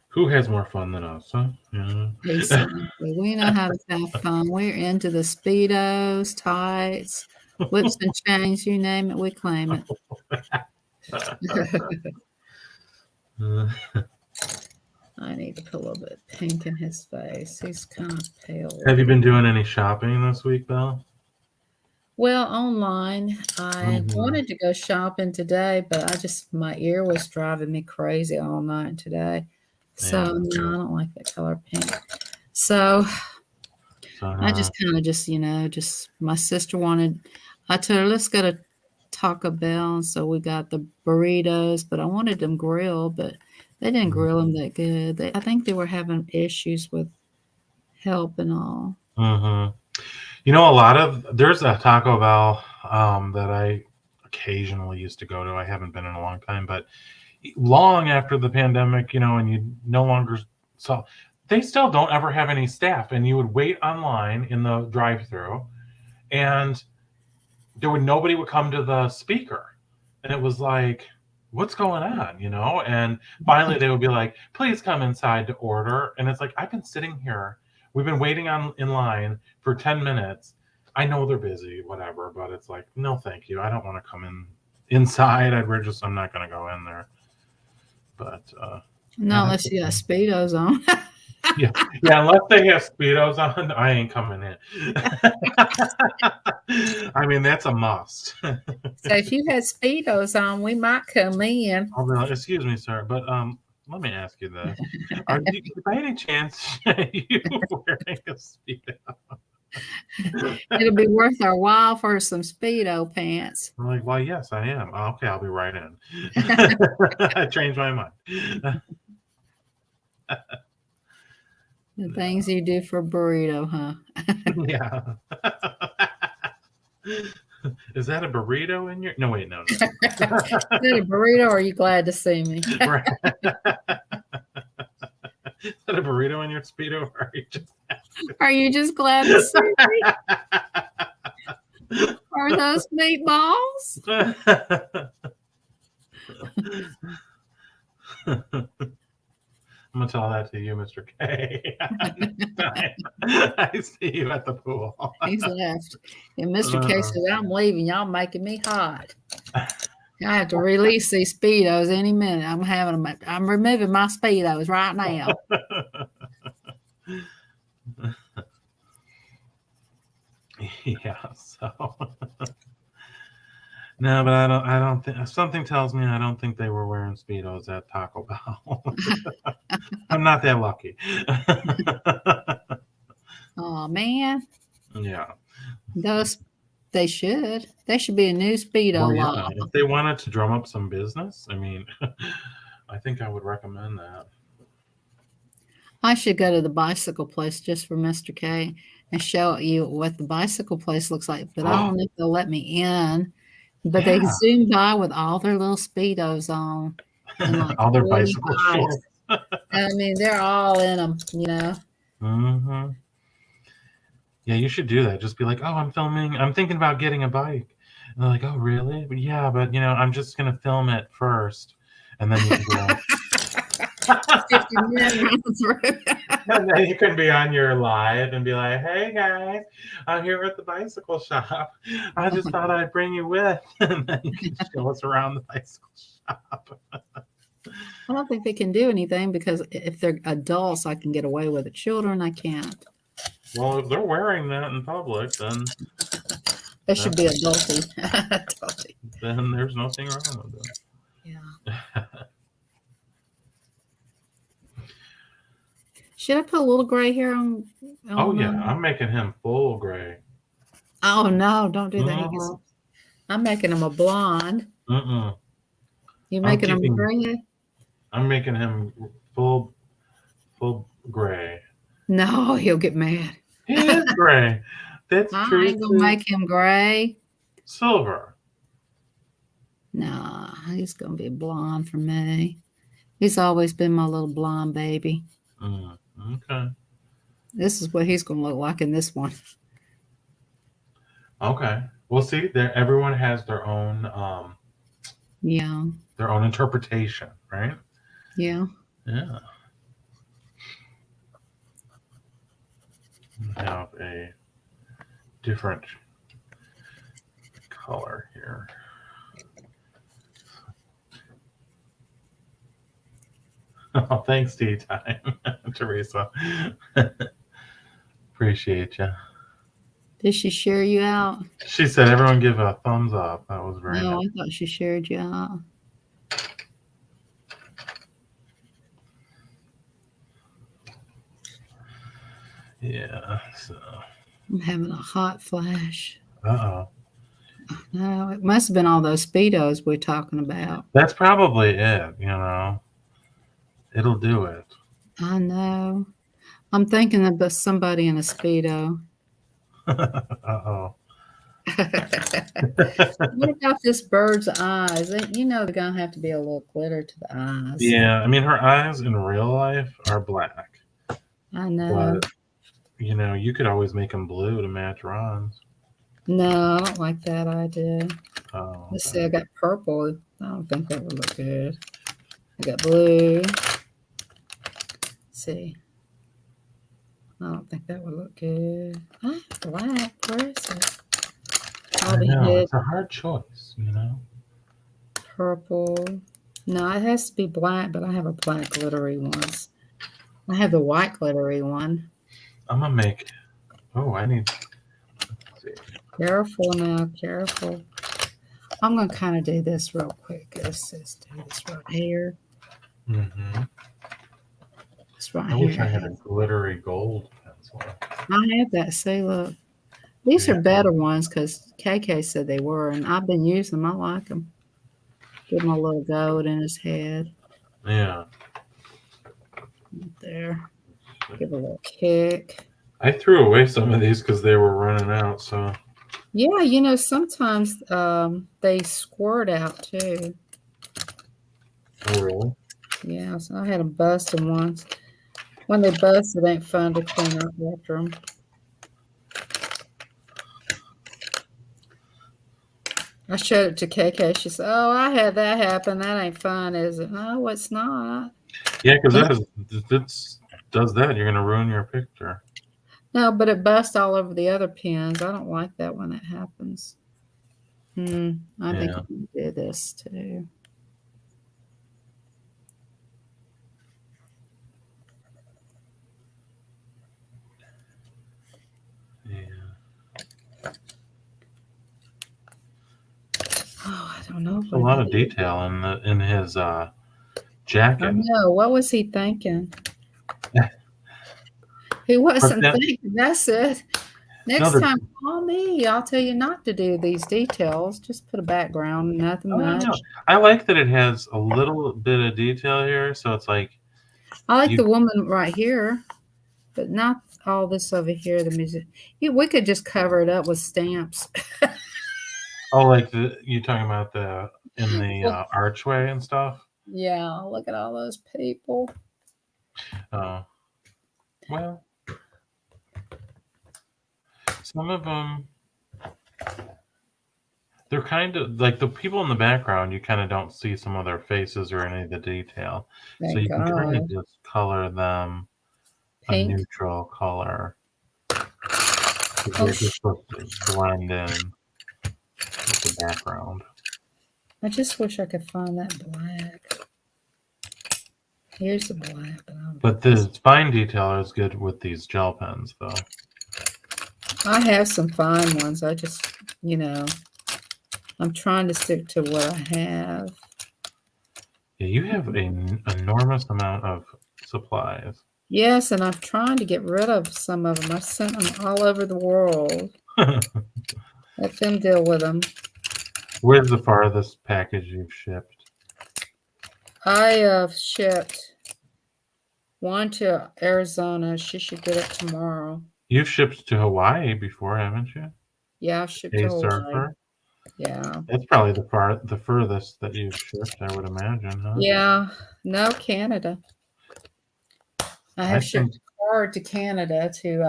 S1: Who has more fun than us, huh? Yeah.
S2: Exactly. We know how to have fun. We're into the Speedos, tights, whips and chains, you name it, we claim it. I need to put a little bit of pink in his face. He's kind of pale.
S1: Have you been doing any shopping this week, Belle?
S2: Well, online. I wanted to go shopping today, but my ear was driving me crazy all night today. So no, I don't like that color pink. So I just kind of just my sister wanted. I told her let's go to Taco Bell, and so we got the burritos. But I wanted them grilled, but they didn't grill them that good. I think they were having issues with help and all.
S1: There's a Taco Bell that I occasionally used to go to. I haven't been in a long time, but long after the pandemic, and you no longer saw, they still don't ever have any staff, and you would wait online in the drive-thru, and nobody would come to the speaker, and it was like, what's going on, and finally they would be like, please come inside to order, and it's like, I've been sitting here, we've been waiting in line for 10 minutes. I know they're busy, whatever, but it's like, no, thank you. I don't want to come inside. I'm not going to go in there. But
S2: no, unless you got Speedos on.
S1: yeah, unless they have Speedos on, I ain't coming in. I mean, that's a must.
S2: So if you had Speedos on, we might come in.
S1: I'll be like, excuse me, sir, but let me ask you this: by any chance you wearing a Speedo?
S2: It'll be worth our while for some Speedo pants.
S1: I'm like, well, yes, I am. Okay, I'll be right in. I changed my mind.
S2: The things you do for a burrito, huh?
S1: Yeah. Is that a burrito in your? No, wait, no.
S2: Is that a burrito, or are you glad to see me?
S1: Right. Is that a burrito in your Speedo? Or
S2: Are you just glad to see me? Are those meatballs?
S1: I'm gonna tell that to you, Mr. K. I see you at the pool.
S2: He's left. And Mr. K says, I'm leaving. Y'all making me hot. I have to release these Speedos any minute. I'm removing my Speedos right now.
S1: Yeah, so no, but I don't think, something tells me I don't think they were wearing Speedos at Taco Bell. I'm not that lucky.
S2: Oh man.
S1: Yeah.
S2: They should be a new Speedo law.
S1: If they wanted to drum up some business, I mean, I think I would recommend that.
S2: I should go to the bicycle place just for Mr. K and show you what the bicycle place looks like. But I don't know if they'll let me in. But they zoom by with all their little Speedos on. And like
S1: all their bicycle shorts.
S2: I mean, they're all in them, you know.
S1: Mm-hmm. Yeah, you should do that. Just be like, oh, I'm filming. I'm thinking about getting a bike. And they're like, oh, really? But yeah, but, you know, I'm just going to film it first. And then you can go.
S2: 50 minutes through.
S1: And then you can be on your live and be like, hey, guys, I'm here at the bicycle shop. I just thought I'd bring you with. And then you can show us around the bicycle shop.
S2: I don't think they can do anything because if they're adults, I can get away with it. Children, I can't.
S1: Well, if they're wearing that in public, then
S2: That should be adulty.
S1: Then there's nothing wrong with it.
S2: Yeah. Should I put a little gray hair on?
S1: Oh, yeah. I'm making him full gray.
S2: Oh, no. Don't do that. I'm making him a blonde.
S1: Mm-mm.
S2: You making him gray?
S1: I'm making him full gray.
S2: No, he'll get mad.
S1: He is gray. That's true.
S2: I ain't going to make him gray.
S1: Silver.
S2: No, he's going to be blonde for me. He's always been my little blonde baby.
S1: Okay.
S2: This is what he's going to look like in this one.
S1: Okay. Well, see, everyone has their own their own interpretation, right?
S2: Yeah.
S1: Yeah. We have a different color here. Oh, thanks, Tea Time, Teresa. Appreciate you.
S2: Did she share you out?
S1: She said, everyone give a thumbs up. That was very nice.
S2: I thought she shared you out.
S1: Yeah, so.
S2: I'm having a hot flash.
S1: Uh-oh.
S2: No, it must have been all those Speedos we're talking about.
S1: That's probably it, you know. It'll do it.
S2: I know. I'm thinking about somebody in a Speedo.
S1: Uh-oh.
S2: What about this bird's eyes? You know they're going to have to be a little glitter to the eyes.
S1: Yeah, I mean, her eyes in real life are black.
S2: I know.
S1: But, you know, you could always make them blue to match Ron's.
S2: No, I don't like that idea.
S1: Oh, okay.
S2: Let's see, I got purple. I don't think that would look good. I got blue. Let's see. I don't think that would look good. Ah, black. Where is it?
S1: I know, it's a hard choice, you know.
S2: Purple. No, it has to be black, but I have a black glittery one. I have the white glittery one.
S1: I'm going to make... Oh, I need... Let's see.
S2: Careful now, careful. I'm going to kind of do this real quick. Let's just do this right here.
S1: Mm-hmm.
S2: This right
S1: I wish
S2: here.
S1: I had a glittery gold pencil.
S2: I have that. See, look. These
S1: Yeah.
S2: are better ones because KK said they were, and I've been using them. I like them. Give him a little gold in his head.
S1: Yeah.
S2: Right there. Give a little kick.
S1: I threw away some of these because they were running out. So.
S2: Yeah, sometimes they squirt out too.
S1: Oh, really?
S2: Yeah, so I had them busted once. When they bust, it ain't fun to clean up after them. I showed it to KK. She said, "Oh, I had that happen. That ain't fun, is it?" No, it's not.
S1: Yeah, because it does that. You're gonna ruin your picture.
S2: No, but it busts all over the other pins. I don't like that when it happens. I think
S1: Yeah.
S2: we can do this too.
S1: Yeah.
S2: Oh, I don't know.
S1: There's a lot of detail in his
S2: I
S1: jacket.
S2: know. What was he thinking? He wasn't thinking. That's it. Next time, call me. I'll tell you not to do these details. Just put a background, nothing much.
S1: No. I like that it has a little bit of detail here, so it's like.
S2: I like the woman right here, but not all this over here. The music. We could just cover it up with stamps.
S1: Oh, like you talking about in the archway and stuff?
S2: Yeah, look at all those people.
S1: Oh, well, some of them, they're kind of like the people in the background. You kind of don't see some of their faces or any of the detail, so you can kind of just color them
S2: pink.
S1: a neutral color. They're just supposed to blend in with the background.
S2: I just wish I could find that black. Here's the black.
S1: But the fine detail is good with these gel pens, though.
S2: I have some fine ones. I just, I'm trying to stick to what I have.
S1: Yeah, you have an enormous amount of supplies.
S2: Yes, and I'm trying to get rid of some of them. I've sent them all over the world. Let them deal with them.
S1: Where's the farthest package you've shipped?
S2: I have shipped one to Arizona. She should get it tomorrow.
S1: You've shipped to Hawaii before, haven't you?
S2: Yeah, I've shipped to Hawaii.
S1: Surfer?
S2: Yeah.
S1: That's probably the furthest that you've shipped, I would imagine, huh?
S2: Yeah. No, Canada. I have shipped a card to Canada to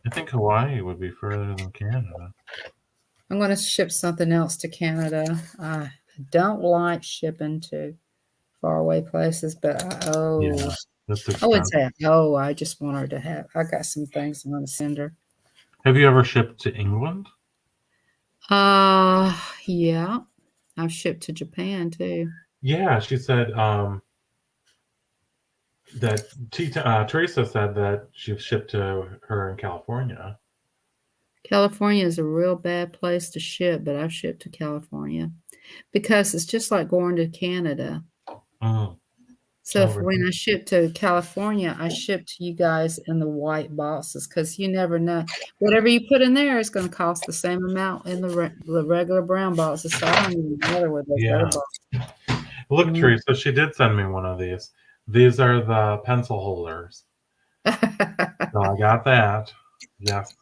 S1: I think Hawaii would be further than Canada.
S2: I'm going to ship something else to Canada. I don't like shipping to faraway places, but I would say, I just want her to have. I got some things I'm going to send her.
S1: Have you ever shipped to England?
S2: Yeah. I've shipped to Japan too.
S1: Yeah, she said that Teresa said that she shipped to her in California.
S2: California is a real bad place to ship, but I've shipped to California because it's just like going to Canada.
S1: Mm.
S2: So when I ship to California, I ship to you guys in the white boxes because you never know. Whatever you put in there is going to cost the same amount in the regular brown boxes. So I don't even bother with those other boxes.
S1: Look, Teresa, she did send me one of these. These are the pencil holders. So I got that. Yes.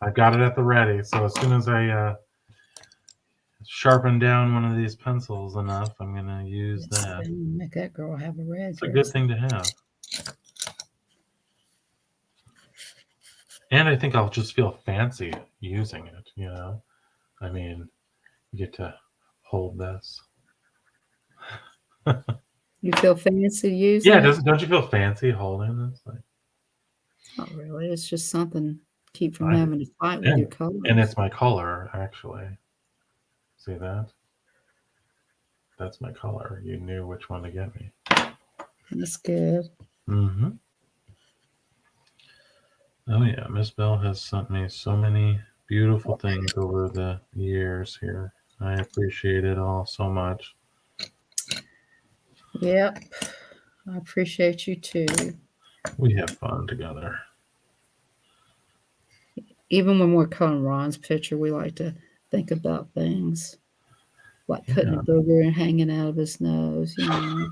S1: I got it at the ready. So as soon as I sharpen down one of these pencils enough, I'm going to use that.
S2: Make that girl have a red.
S1: It's a good thing to have. And I think I'll just feel fancy using it, I mean, you get to hold this.
S2: You feel fancy using it?
S1: Yeah, don't you feel fancy holding this?
S2: Not really. It's just something to keep from having to fight with your colors.
S1: And it's my color, actually. See that? That's my color. You knew which one to get me.
S2: That's good.
S1: Mm-hmm. Oh, yeah. Miss Bell has sent me so many beautiful things over the years here. I appreciate it all so much.
S2: Yep. I appreciate you too.
S1: We have fun together.
S2: even when we're coloring Ron's picture, we like to think about things like putting a booger and hanging out of his nose, you know.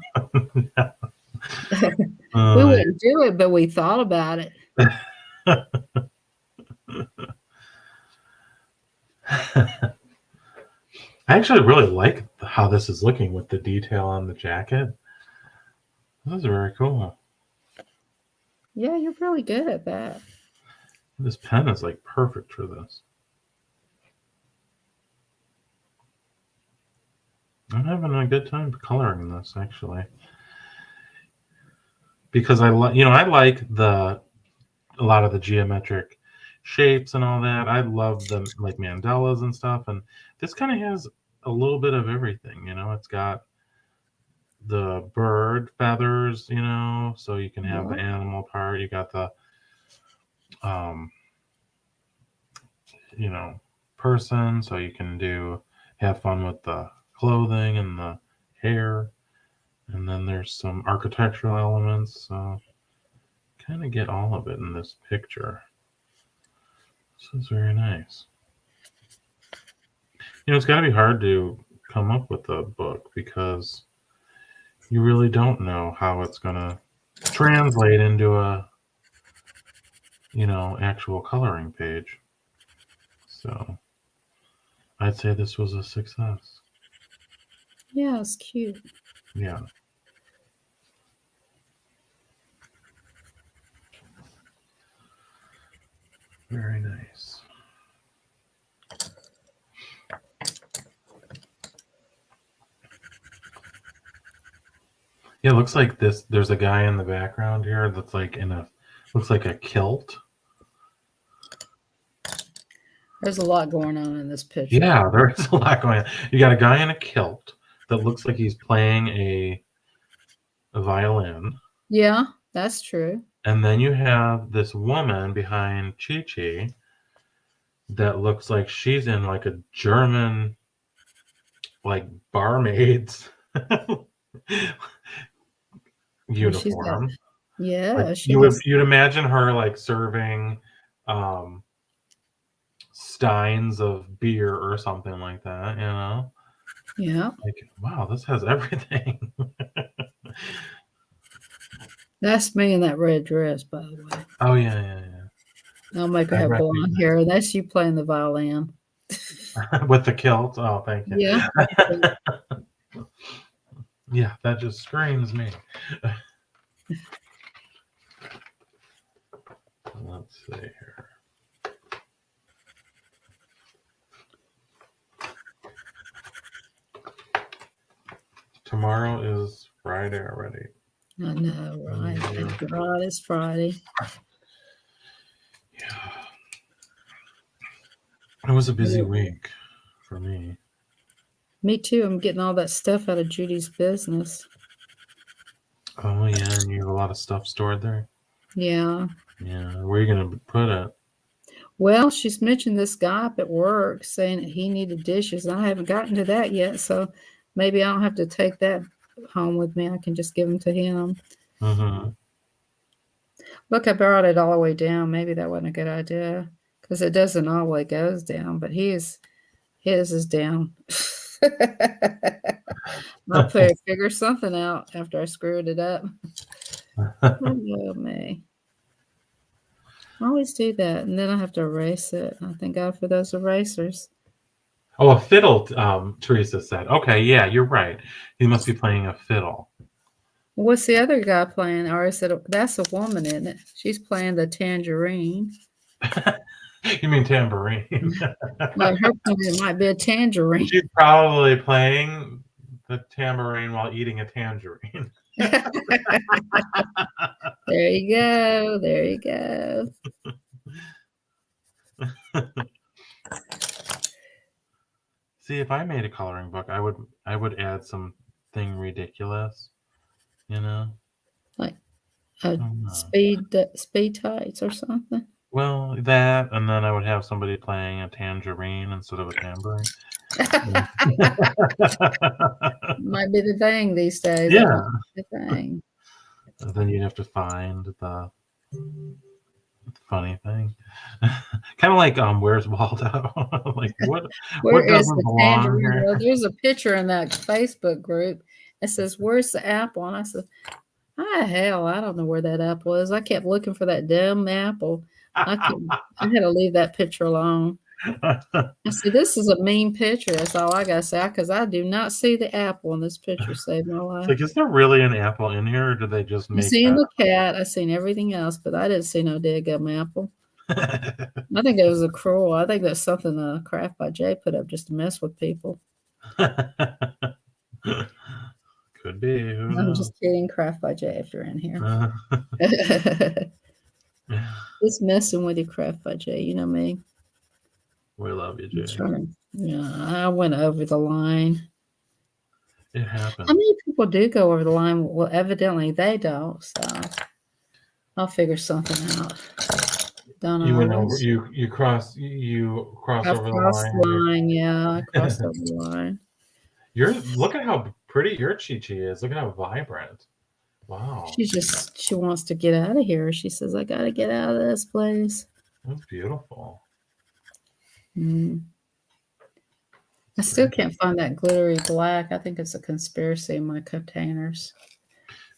S2: We wouldn't do it, but we thought about it.
S1: I actually really like how this is looking with the detail on the jacket. This is very cool.
S2: Yeah, you're really good at that.
S1: This pen is like perfect for this. I'm having a good time coloring this actually, because I like a lot of the geometric shapes and all that. I love the like mandalas and stuff, and this kind of has a little bit of everything. You know, it's got the bird feathers, you know, so you can have the animal part. You got the you know, person, so you can have fun with the clothing and the hair. And then there's some architectural elements, so kind of get all of it in this picture. This is very nice. You know, it's got to be hard to come up with a book because you really don't know how it's going to translate into a, you know, actual coloring page. So I'd say this was a success.
S2: Yeah, it's cute.
S1: Yeah. Very nice. Yeah, it looks like there's a guy in the background here that's like looks like a kilt.
S2: There's a lot going on in this picture.
S1: Yeah, there's a lot going on. You got a guy in a kilt that looks like he's playing a violin.
S2: Yeah, that's true.
S1: And then you have this woman behind Chi-Chi that looks like she's in like a German like barmaid's uniform. Like you'd imagine her like serving steins of beer or something like that, you know?
S2: Yeah.
S1: Like, wow, this has everything.
S2: That's me in that red dress, by the way.
S1: Oh, yeah.
S2: I'll make her have blonde hair. That's you playing the violin.
S1: With the kilt? Oh, thank you.
S2: Yeah.
S1: Yeah, that just screams me. Let's see here. Tomorrow is Friday already.
S2: I know, right? Thank God it's Friday.
S1: Yeah. It was a busy week for me.
S2: Me too. I'm getting all that stuff out of Judy's business.
S1: Oh, yeah. And you have a lot of stuff stored there?
S2: Yeah.
S1: Yeah. Where are you going to put it?
S2: Well, she's mentioned this guy up at work saying that he needed dishes. I haven't gotten to that yet, so maybe I don't have to take that home with me. I can just give them to him.
S1: Mm-hmm. Look,
S2: I brought it all the way down. Maybe that wasn't a good idea because it doesn't all the way goes down, but his is down. I'll figure something out after I screwed it up. Oh, me. I always do that, and then I have to erase it. I thank God for those erasers.
S1: Oh, a fiddle, Teresa said. Okay, yeah, you're right. He must be playing a fiddle.
S2: What's the other guy playing? Or is it that's a woman, isn't it? She's playing the tangerine.
S1: You mean tambourine?
S2: Well, her it might be a tangerine.
S1: She's probably playing the tambourine while eating a tangerine.
S2: There you go. There you go.
S1: See, if I made a coloring book, I would add something ridiculous, you know,
S2: like speed tights or something.
S1: Well, that, and then I would have somebody playing a tangerine instead of a tambourine.
S2: Might be the thing these days.
S1: Yeah,
S2: the thing.
S1: And then you'd have to find Funny thing. Kind of like Where's Waldo? Like
S2: Where
S1: what
S2: is
S1: doesn't
S2: the
S1: belong
S2: tangerine?
S1: here?
S2: Well, there's a picture in that Facebook group. It says, "Where's the apple?" And I said, "Ah, hell, I don't know where that apple is. I kept looking for that damn apple. I had to leave that picture alone." I said, "This is a mean picture. That's all I gotta say, because I do not see the apple in this picture. Saved my
S1: It's
S2: life.
S1: like, is there really an apple in here, or did they just
S2: I
S1: make
S2: seen
S1: that
S2: the cat. I seen everything else, but I didn't see no daggum apple.
S1: up?
S2: I think it was a cruel. I think that's something Craft by Jay put up just to mess with people.
S1: Could be. Who
S2: I'm
S1: knows?
S2: just kidding, Craft by Jay, if you're in here.
S1: We
S2: Just messing with you, Craft by Jay. You know me.
S1: love you,
S2: I'm
S1: Jay.
S2: trying to, yeah, I went over the line.
S1: It
S2: How
S1: happens.
S2: many people do go over the line? Well, evidently they don't. So I'll figure something out. Don't
S1: You went over.
S2: always.
S1: You cross. You cross
S2: I've
S1: over the
S2: crossed
S1: line.
S2: the line. Yeah, I crossed over the line.
S1: Look at how pretty your Chi-Chi is. Look at how vibrant. Wow,
S2: She wants to get out of here. She says, "I got to get out of this place."
S1: that's beautiful.
S2: Mm. I still can't find that glittery black. I think it's a conspiracy in my containers.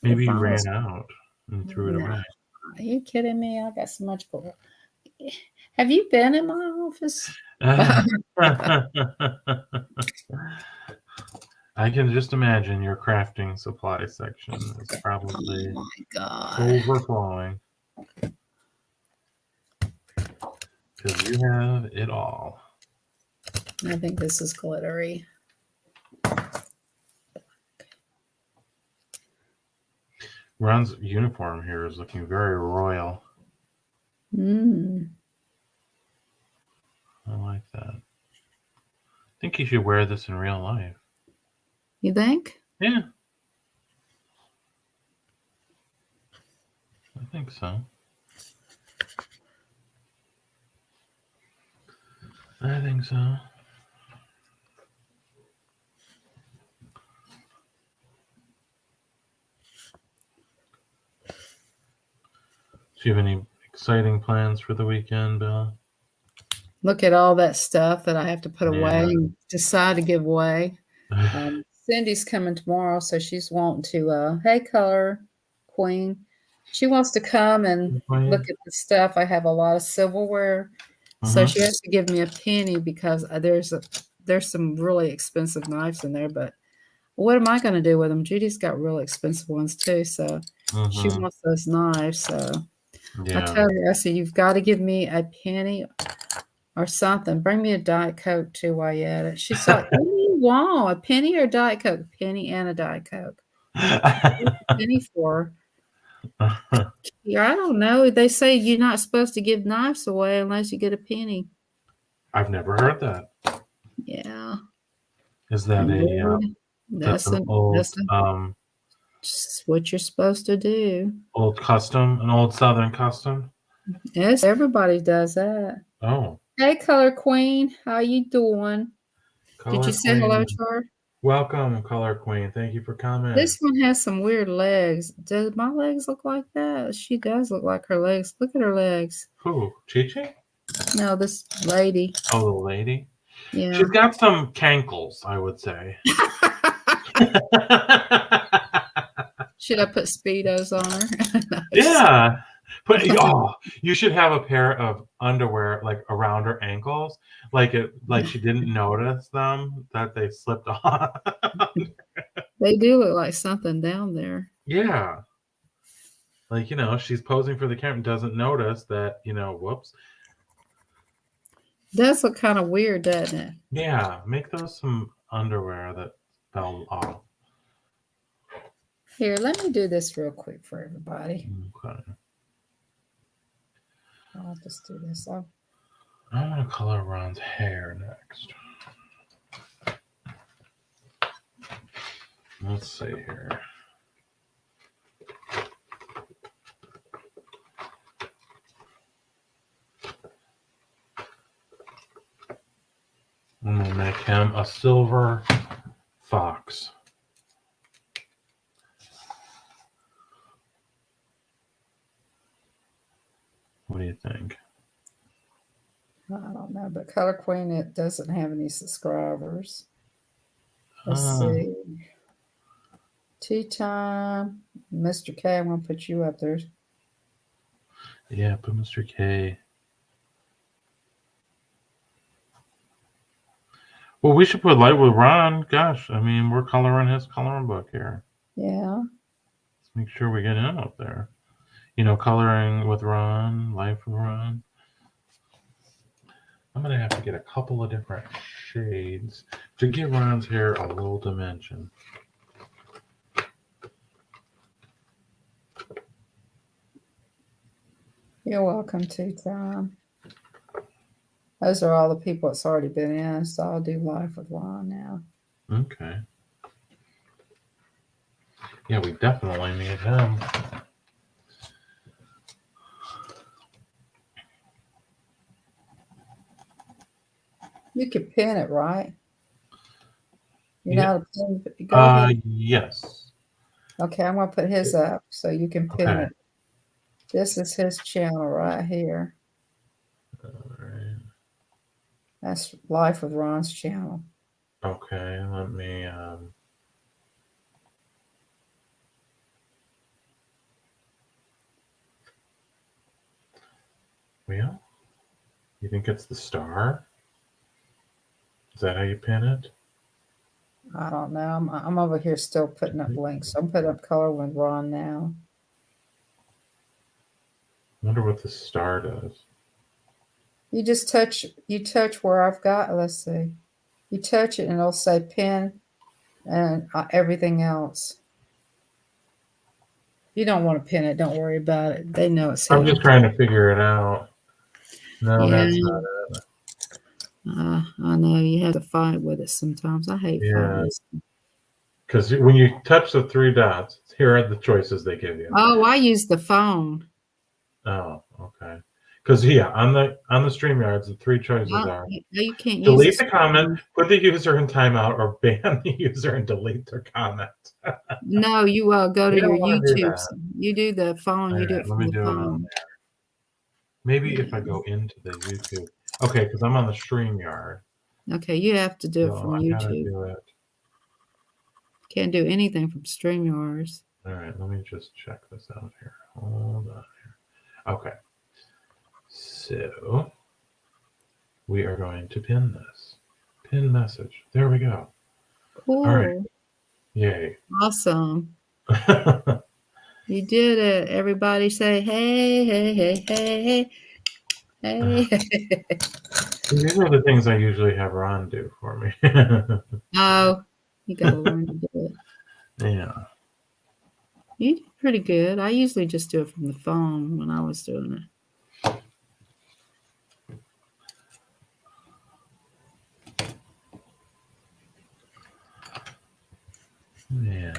S1: Maybe
S2: If
S1: you
S2: I was,
S1: ran out and threw it
S2: no,
S1: away.
S2: are you kidding me? I got so much gold. Have you been in my office?
S1: I can just imagine your crafting supply section is
S2: Oh
S1: probably
S2: my God.
S1: overflowing because you have it all.
S2: I think this is glittery.
S1: Ron's uniform here is looking very royal.
S2: Mm.
S1: I like that. I think you should wear this in real life.
S2: You think?
S1: Yeah. I think so. I think so. Do you have any exciting plans for the weekend, Bill?
S2: Look at all that stuff that I have to put away
S1: Yeah.
S2: and decide to give away. Cindy's coming tomorrow, so she's wanting to, hey, Color Queen. She wants to come and look at the stuff. I have a lot of silverware, so she has to give me a penny because there's some really expensive knives in there. But what am I going to do with them? Judy's got really expensive ones too, so she wants those knives. So I told her, I said, you've got to give me a penny or something. Bring me a Diet Coke too while you're at it. She's like, what do you want? A penny or a Diet Coke? A penny and a Diet Coke. What's a penny for? Yeah, I don't know. They say you're not supposed to give knives away unless you get a penny.
S1: I've never heard that.
S2: Yeah.
S1: Is that that's an old
S2: just what you're supposed to do.
S1: old custom, an old Southern custom?
S2: Yes, everybody does that.
S1: Oh.
S2: Hey, Color Queen, how you doing?
S1: Color
S2: Did you say hello to her?
S1: Welcome, Color Queen. Thank you for coming.
S2: This one has some weird legs. Does my legs look like that? She does look like her legs. Look at her legs.
S1: Who? Chi-Chi?
S2: No, this lady.
S1: Oh, the lady?
S2: Yeah.
S1: She's got some cankles, I would say.
S2: Should I put Speedos on her?
S1: Yeah. You should have a pair of underwear like around her ankles, like she didn't notice them that they slipped on.
S2: They do look like something down there.
S1: Yeah. Like, she's posing for the camera and doesn't notice that, whoops.
S2: Does look kind of weird, doesn't it?
S1: Yeah, make those some underwear that fell off.
S2: Here, let me do this real quick for everybody.
S1: Okay.
S2: I'll just do this.
S1: I want to color Ron's hair next. Let's see here. I'm going to make him a silver fox. What do you think?
S2: I don't know, but Color Queen, it doesn't have any subscribers. Let's see. Tea Time, Mr. K. I'm gonna put you up there.
S1: Yeah, put Mr. K. Well, we should put Light with Ron. Gosh, I mean, we're coloring his coloring book here.
S2: Yeah.
S1: Let's make sure we get him up there. You know, coloring with Ron, Life with Ron. I'm going to have to get a couple of different shades to give Ron's hair a little dimension.
S2: You're welcome, Tea Time. Those are all the people that's already been in, so I'll do Life with Ron now.
S1: Okay. Yeah, we definitely need him.
S2: You could pin it, right? You know
S1: Yeah.
S2: how to pin? Go ahead.
S1: Yes.
S2: Okay, I'm going to put his up so you can pin
S1: Okay.
S2: it. This is his channel right here.
S1: All right.
S2: That's Life with Ron's channel.
S1: Okay, let me well, you think it's the star? Is that how you pin it?
S2: I don't know. I'm over here still putting up links. I'm putting up Color with Ron now.
S1: I wonder what the star does.
S2: You just touch where I've got, let's see. You touch it and it'll say pin and everything else. You don't want to pin it. Don't worry about it. They know it's
S1: I'm just trying to figure it out. No,
S2: Yeah.
S1: that's not it.
S2: I know you have to fight with it sometimes. I hate fighting.
S1: Because when you touch the three dots, here are the choices they give you.
S2: Oh, I use the phone.
S1: Oh, okay. Because on the StreamYards, the three choices are
S2: You can't
S1: delete
S2: use
S1: the comment, put the user in timeout, or ban the user and delete their comment.
S2: No, you go to
S1: You don't
S2: your
S1: wanna do
S2: YouTube.
S1: that.
S2: You do the phone. You do it
S1: Let
S2: from
S1: me
S2: the
S1: do it on
S2: phone.
S1: there. Maybe if I go into the YouTube. Okay, because I'm on the StreamYard.
S2: Okay, you have to do it from
S1: I gotta
S2: YouTube.
S1: do it.
S2: Can't do anything from StreamYards.
S1: All right, let me just check this out here. Hold on here. Okay. So we are going to pin this. Pin message. There we go.
S2: Cool.
S1: All right. Yay.
S2: Awesome. You did it. Everybody say, hey, hey, hey, hey, hey, hey.
S1: These are the things I usually have Ron do for me.
S2: Oh, you got to learn to do it.
S1: Yeah.
S2: You did pretty good. I usually just do it from the phone when I was doing it.
S1: Yeah.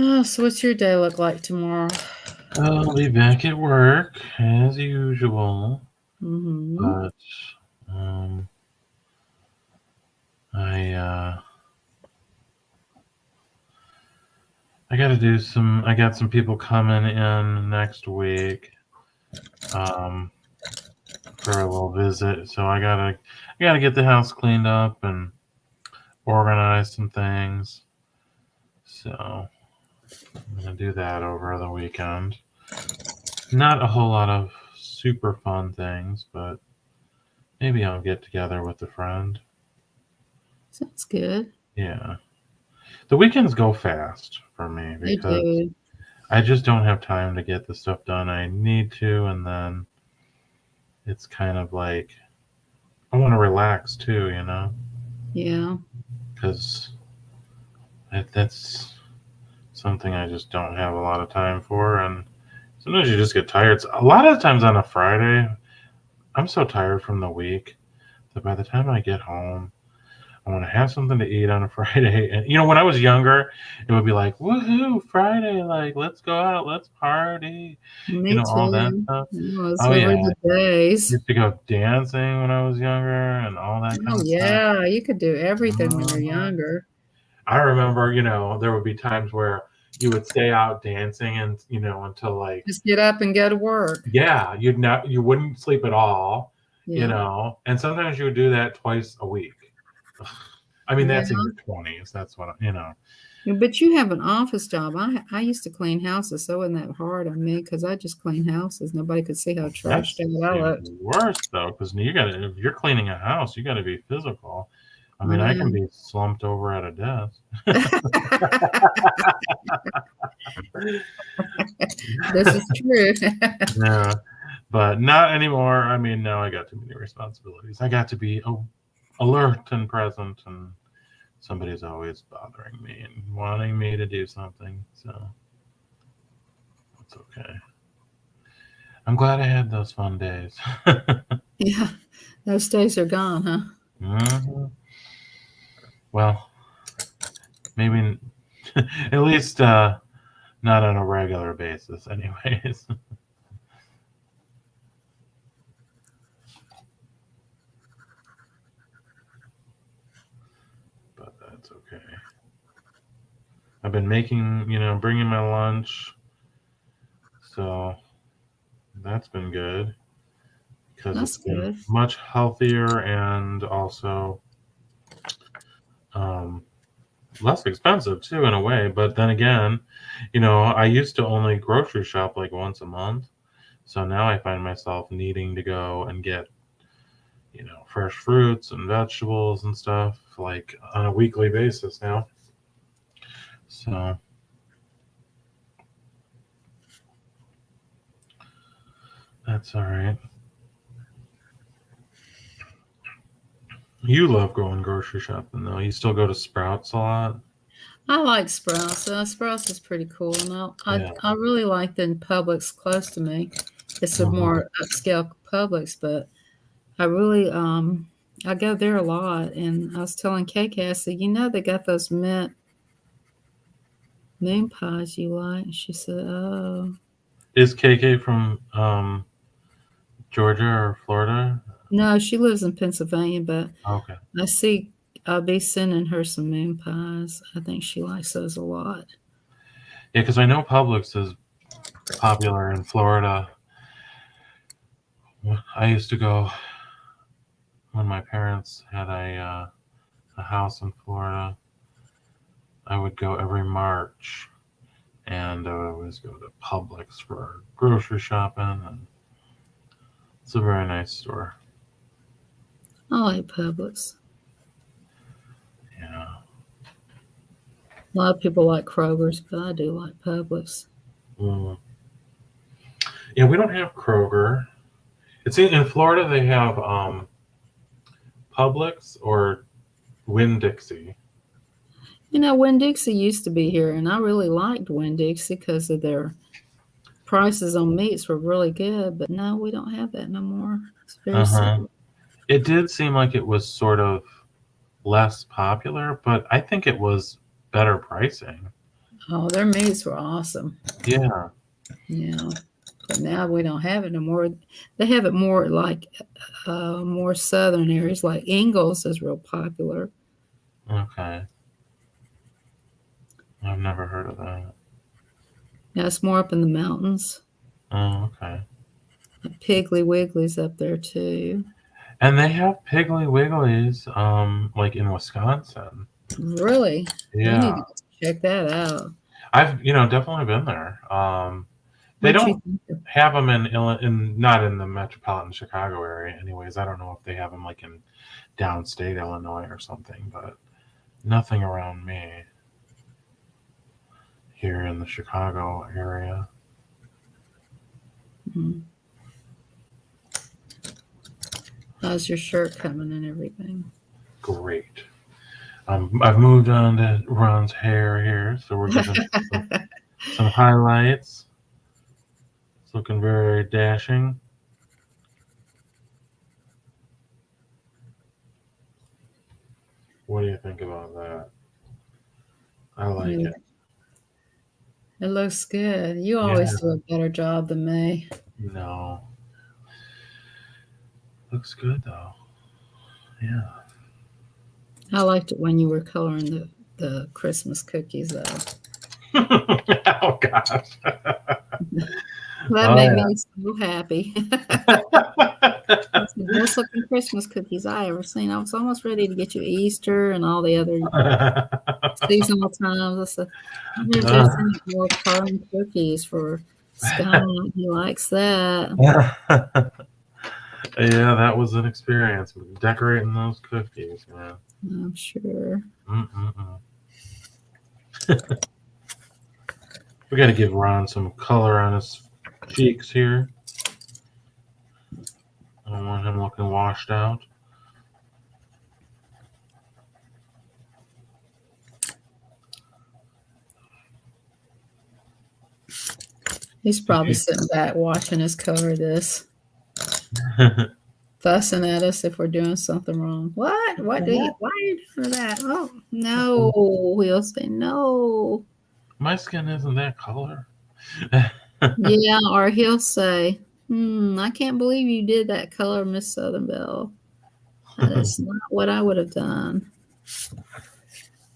S2: Oh, so what's your day look like tomorrow?
S1: I'll be back at work as usual.
S2: Mm-hmm.
S1: But I got to do some. I got some people coming in next week for a little visit, so I gotta get the house cleaned up and organize some things. So I'm gonna do that over the weekend. Not a whole lot of super fun things, but maybe I'll get together with a friend.
S2: Sounds good.
S1: Yeah. The weekends go fast for me
S2: They
S1: because
S2: do.
S1: I just don't have time to get the stuff done I need to, and then it's kind of like I want to relax too, you know?
S2: Yeah.
S1: Because that's something I just don't have a lot of time for, and sometimes you just get tired. A lot of times on a Friday, I'm so tired from the week that by the time I get home, I want to have something to eat on a Friday. And, when I was younger, it would be like, woohoo, Friday, like, let's go out, let's party,
S2: Me
S1: all that
S2: too.
S1: stuff.
S2: Those
S1: Oh,
S2: were
S1: yeah.
S2: the days.
S1: Used to go dancing when I was younger and all that kind
S2: Oh
S1: of stuff.
S2: yeah, you could do everything when you're
S1: Mhm.
S2: younger.
S1: I remember, there would be times where you would stay out dancing and, until like,
S2: Just get up and go to work.
S1: yeah, you wouldn't sleep at all,
S2: Yeah.
S1: and sometimes you would do that twice a week. I mean,
S2: Yeah.
S1: that's in your 20s. That's what,
S2: But you have an office job. I used to clean houses, so it wasn't that hard on me because I just clean houses. Nobody could see how trashed
S1: That's
S2: out I
S1: even
S2: looked.
S1: worse though, because if you're cleaning a house, you got to be physical. I
S2: I
S1: mean, I can
S2: know.
S1: be slumped over at a desk.
S2: This is true.
S1: Yeah, but not anymore. I mean, now I got too many responsibilities. I got to be alert and present, and somebody's always bothering me and wanting me to do something. So it's okay. I'm glad I had those fun days.
S2: Yeah, those days are gone, huh?
S1: Mhm. Well, maybe at least not on a regular basis, anyways. But that's okay. I've been making, bringing my lunch, so that's been good because
S2: That's
S1: it's been
S2: good.
S1: much healthier and also um, less expensive too, in a way. But then again, I used to only grocery shop like once a month, so now I find myself needing to go and get fresh fruits and vegetables and stuff like on a weekly basis now. So that's all right. You love going grocery shopping though. You still go to Sprouts a lot.
S2: I like Sprouts. Sprouts is pretty cool. And
S1: Yeah.
S2: I really like the Publix close to me. It's a
S1: Mhm.
S2: more upscale Publix, but I really I go there a lot. And I was telling KK, I said, they got those mint moon pies you like. And she said, oh.
S1: Is KK from Georgia or Florida?
S2: No, she lives in Pennsylvania, but
S1: Okay.
S2: I see I'll be sending her some moon pies. I think she likes those a lot.
S1: Yeah, because I know Publix is popular in Florida. I used to go when my parents had a house in Florida. I would go every March, and I would always go to Publix for grocery shopping, and it's a very nice store.
S2: I like Publix.
S1: Yeah.
S2: A lot of people like Kroger's, but I do like Publix.
S1: Mm. Yeah, we don't have Kroger. It's in Florida. They have Publix or Winn-Dixie.
S2: Winn-Dixie used to be here, and I really liked Winn-Dixie because of their prices on meats were really good. But no, we don't have that no more. It's very
S1: Uh-huh.
S2: sad.
S1: It did seem like it was sort of less popular, but I think it was better pricing.
S2: Oh, their meats were awesome.
S1: Yeah.
S2: Yeah. But now we don't have it no more. They have it more like more southern areas, like Ingles is real popular.
S1: Okay. I've never heard of that.
S2: Yeah, it's more up in the mountains.
S1: Oh, okay.
S2: Piggly Wiggly's up there too.
S1: And they have Piggly Wigglies, like in Wisconsin.
S2: Really? We need
S1: Yeah.
S2: to check that out.
S1: I've, definitely been there. They
S2: What you
S1: don't
S2: think?
S1: have them in not in the metropolitan Chicago area, anyways. I don't know if they have them like in downstate Illinois or something, but nothing around me here in the Chicago area.
S2: Mm-hmm. How's your shirt coming and everything?
S1: Great. I've moved on to Ron's hair here, so we're giving some highlights. It's looking very dashing. What do you think about that? I like it.
S2: It looks good. You
S1: Yeah.
S2: always do a better job than me.
S1: No. Looks good though. Yeah.
S2: I liked it when you were coloring the Christmas cookies, though.
S1: Oh gosh.
S2: That
S1: Oh,
S2: made
S1: yeah.
S2: me so happy. It's the best looking Christmas cookies I ever seen. I was almost ready to get you Easter and all the other seasonal times. I said, I'm going to just send you more coloring cookies for Scott. He likes that.
S1: Yeah, that was an experience decorating those cookies, man.
S2: I'm sure.
S1: We got to give Ron some color on his cheeks here. I don't want him looking washed out.
S2: He's probably sitting back watching us color this, fussing at us if we're doing something wrong. What? Why are you doing that? Oh, no. He'll say no.
S1: My skin isn't that color.
S2: Yeah, or he'll say, I can't believe you did that color, Miss Southern Belle. That is not what I would have done.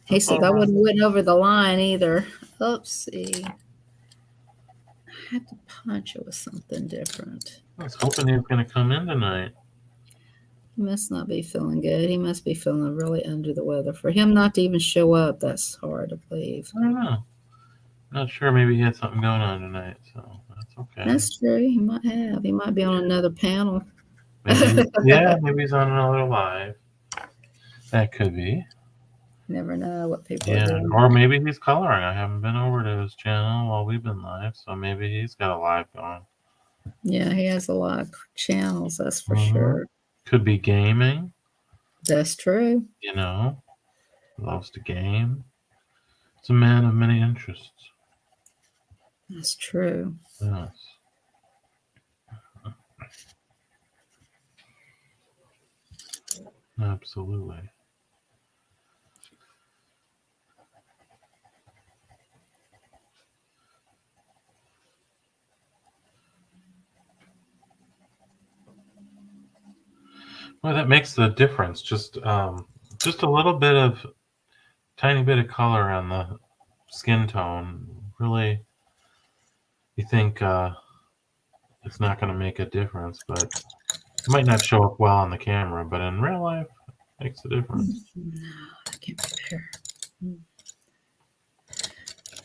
S2: He said, I wouldn't have went over the line either. Oopsie. I had to punch it with something different.
S1: I was hoping he was going to come in tonight.
S2: He must not be feeling good. He must be feeling really under the weather. For him not to even show up, that's hard to believe.
S1: I don't know. Not sure. Maybe he had something going on tonight, so that's okay.
S2: That's true. He might have. He might be on another panel.
S1: Maybe, yeah, maybe he's on another live. That could be.
S2: Never know what people are doing.
S1: Or maybe he's coloring. I haven't been over to his channel while we've been live, so maybe he's got a live going.
S2: Yeah, he has a lot of channels, that's for sure.
S1: Could be gaming.
S2: That's true.
S1: You know, loves to game. It's a man of many interests.
S2: That's true.
S1: Yes. Absolutely. Well, that makes the difference. Just a little bit of, tiny bit of color on the skin tone. Really, you think it's not going to make a difference, but it might not show up well on the camera, but in real life, it makes a difference.
S2: No, I can't be there.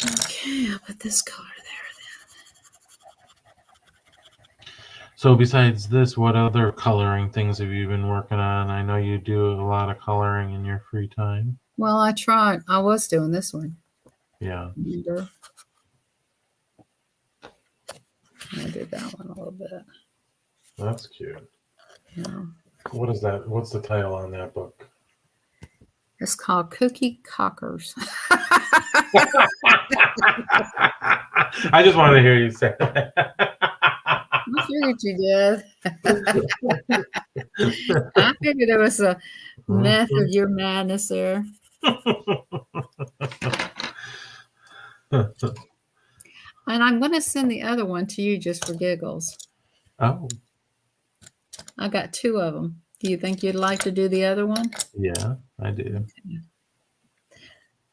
S2: Okay, I'll put this color there then.
S1: So besides this, what other coloring things have you been working on? I know you do a lot of coloring in your free time.
S2: Well, I tried. I was doing this one.
S1: Yeah.
S2: Remember? I did that one a little bit.
S1: That's cute.
S2: Yeah.
S1: What is that? What's the title on that book?
S2: It's called Cookie Cockers.
S1: I just wanted to hear you say that.
S2: I figured you did. I figured there was a method of your madness there. And I'm going to send the other one to you just for giggles.
S1: Oh.
S2: I got 2 of them. Do you think you'd like to do the other one?
S1: Yeah, I do.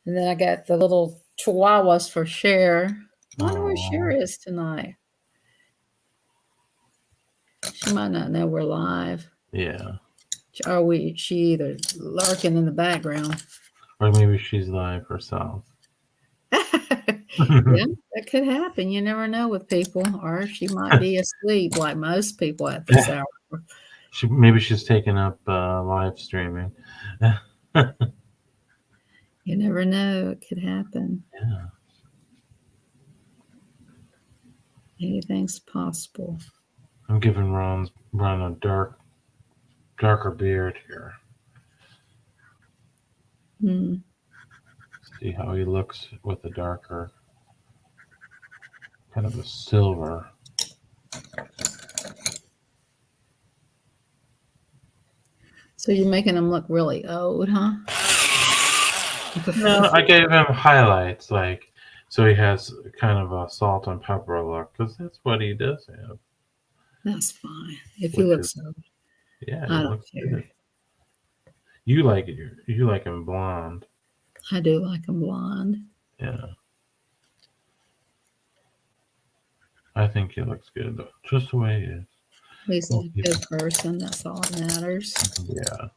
S2: And then I got the little chihuahuas for Cher. I wonder where Cher is tonight. She might not know we're live.
S1: Yeah.
S2: Or she either lurking in the background.
S1: Or maybe she's live herself.
S2: Yeah, that could happen. You never know with people. Or she might be asleep like most people at this hour.
S1: Maybe she's taking up live streaming.
S2: You never know. It could happen.
S1: Yeah.
S2: Anything's possible.
S1: I'm giving Ron a darker beard here. See how he looks with a darker, kind of a silver.
S2: So you're making him look really old, huh?
S1: No, I gave him highlights, like, so he has kind of a salt and pepper look, because that's what he does have.
S2: That's fine. If he
S1: Which is,
S2: looks so,
S1: yeah, he
S2: I don't
S1: looks
S2: care.
S1: good. You like it. You like him blonde.
S2: I do like him blonde.
S1: Yeah. I think he looks good, though, just the way he is.
S2: He's a good person. That's all that matters.
S1: Yeah.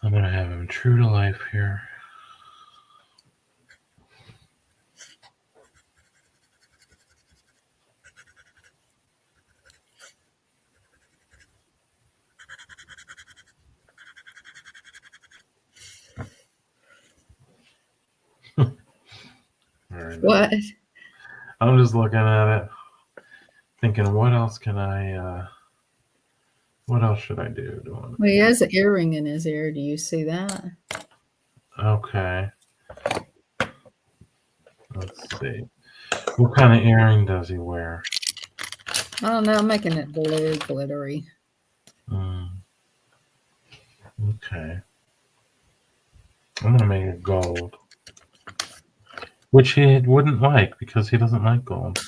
S1: I'm going to have him true to life here. All right,
S2: What?
S1: I'm just looking at it, thinking, what else can I, what else should I do?
S2: Well, he has an earring in his ear. Do you see that?
S1: Okay. Let's see. What kind of earring does he wear?
S2: I don't know. I'm making it blue glittery.
S1: Okay. I'm going to make it gold. Which he wouldn't like, because he doesn't like gold.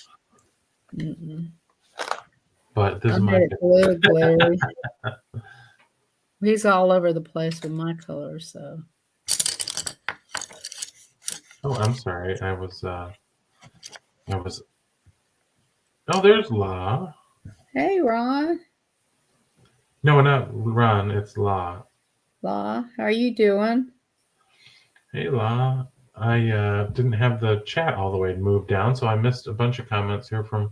S2: Mm-mm.
S1: But this
S2: I
S1: is my...
S2: made it blue glittery. He's all over the place with my color, so.
S1: Oh, I'm sorry. I was... Oh, there's La.
S2: Hey, Ron.
S1: No, not Ron. It's La.
S2: La, how are you doing?
S1: Hey, La. I didn't have the chat all the way moved down, so I missed a bunch of comments here from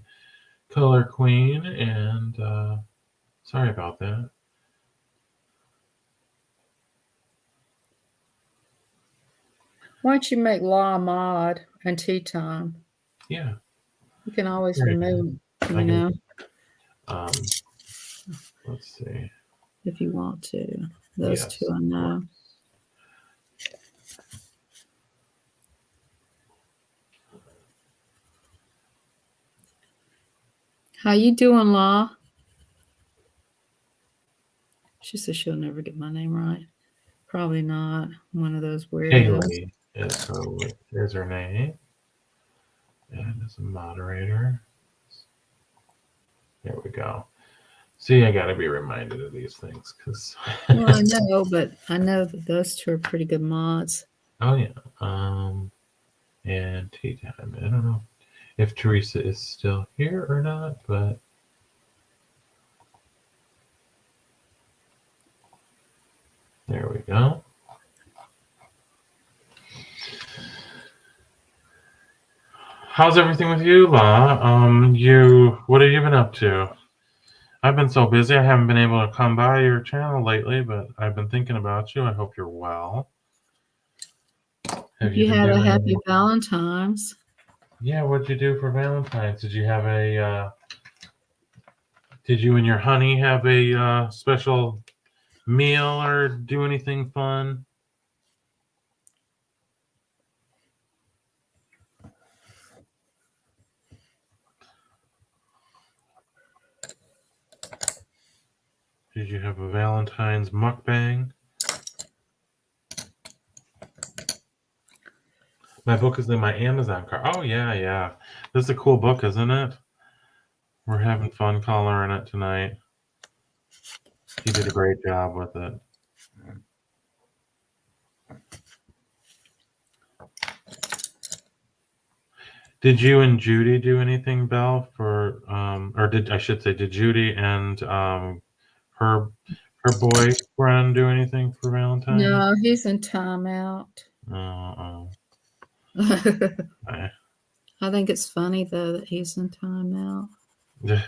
S1: Color Queen, and sorry about that.
S2: Why don't you make La mod and tea time?
S1: Yeah.
S2: You can always
S1: Very
S2: remove,
S1: I
S2: you
S1: can,
S2: know,
S1: let's see.
S2: if you want to. Those
S1: Yes.
S2: two I know. How you doing, La? She says she'll never get my name right. Probably not. One of those weirdos.
S1: Haley is her name. And as a moderator. There we go. See, I got to be reminded of these things, because...
S2: Well, I know, but I know that those two are pretty good mods.
S1: Oh, yeah. And tea time. I don't know if Teresa is still here or not, but... There we go. How's everything with you, La? What have you been up to? I've been so busy, I haven't been able to come by your channel lately, but I've been thinking about you. I hope you're well.
S2: Have you had a happy Valentine's?
S1: Yeah, what'd you do for Valentine's? Did you have did you and your honey have a special meal or do anything fun? Did you have a Valentine's mukbang? My book is in my Amazon cart. Oh, yeah, yeah. This is a cool book, isn't it? We're having fun coloring it tonight. He did a great job with it. Did you and Judy do anything, Belle, for did Judy and her boyfriend do anything for Valentine's?
S2: No, he's in timeout. I think it's funny though that he's in timeout. I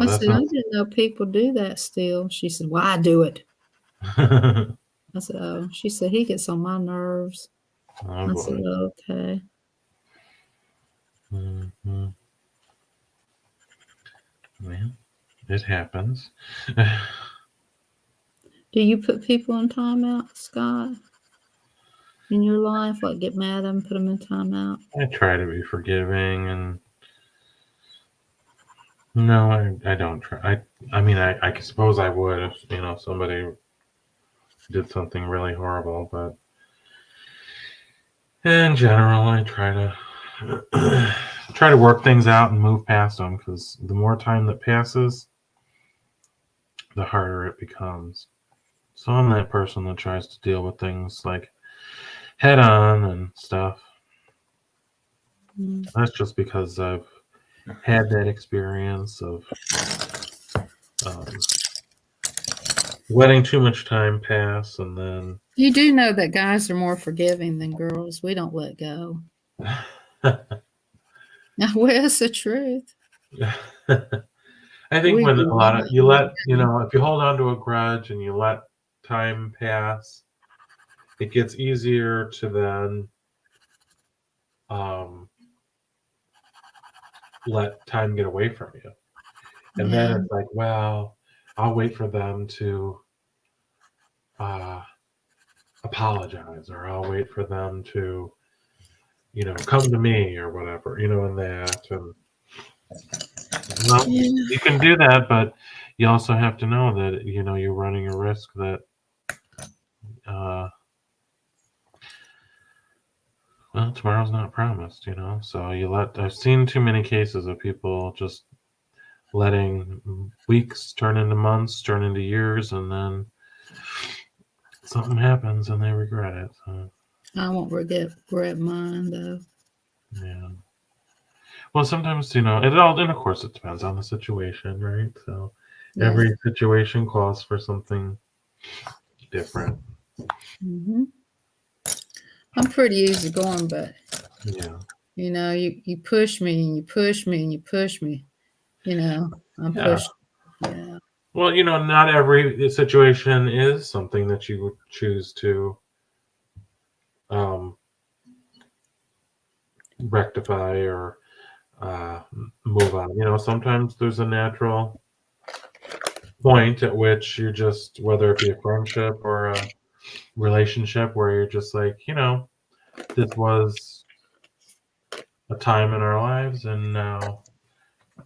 S2: said, I didn't know people do that still. She said, well, I do it. I said, oh. She said, he gets on my nerves. I said, okay.
S1: Mm-hmm. Well, it happens.
S2: Do you put people in timeout, Scott? In your life, like get mad at them, put them in timeout?
S1: I try to be forgiving, and no, I don't try. I mean, I suppose I would if somebody did something really horrible, but in general, I try to work things out and move past them, because the more time that passes, the harder it becomes. So I'm that person that tries to deal with things like head on and stuff. That's just because I've had that experience of letting too much time pass, and then
S2: You do know that guys are more forgiving than girls. We don't let go. Now, where's the truth?
S1: I think
S2: We
S1: when
S2: do
S1: a lot of
S2: not
S1: you
S2: let
S1: let if you hold on to a grudge and you let time pass, it gets easier to then let time get away from you. And then
S2: Yeah.
S1: it's like, well, I'll wait for them to apologize, or I'll wait for them to, come to me or whatever, and that. And well,
S2: Yeah.
S1: you can do that, but you also have to know that, you're running a risk that, well, tomorrow's not promised, So I've seen too many cases of people just letting weeks turn into months, turn into years, and then something happens and they regret it. So,
S2: I won't regret mine, though.
S1: yeah. Well, sometimes, it all, and of course it depends on the situation, right? So
S2: Yeah.
S1: every situation calls for something different.
S2: Mm-hmm. I'm pretty easygoing, but
S1: Yeah.
S2: you push me and you push me and you push me. I'm
S1: Yeah.
S2: pushed. Yeah.
S1: Well, not every situation is something that you would choose to rectify or move on. Sometimes there's a natural point at which you just, whether it be a friendship or a relationship, where you're just like, this was a time in our lives, and now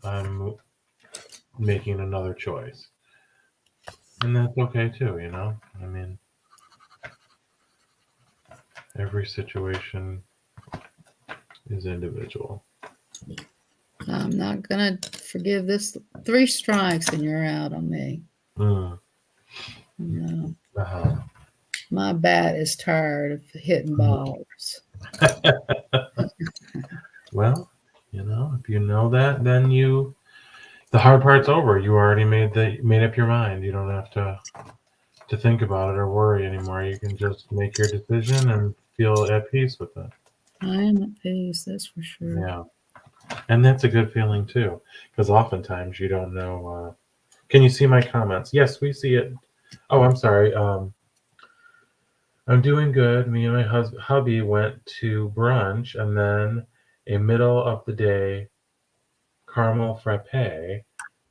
S1: I'm making another choice. And that's okay too, I mean, every situation is individual.
S2: I'm not gonna forgive this. 3 strikes and you're out on me.
S1: Mm.
S2: No.
S1: Uh-huh.
S2: My bat is tired of hitting balls.
S1: Well, if you know that, then the hard part's over. You already made up your mind. You don't have to think about it or worry anymore. You can just make your decision and feel at peace with it.
S2: I am at peace, that's for sure.
S1: Yeah. And that's a good feeling too, because oftentimes you don't know. Can you see my comments? Yes, we see it. Oh, I'm sorry. I'm doing good. Me and my hubby went to brunch, and then a middle of the day caramel frappe,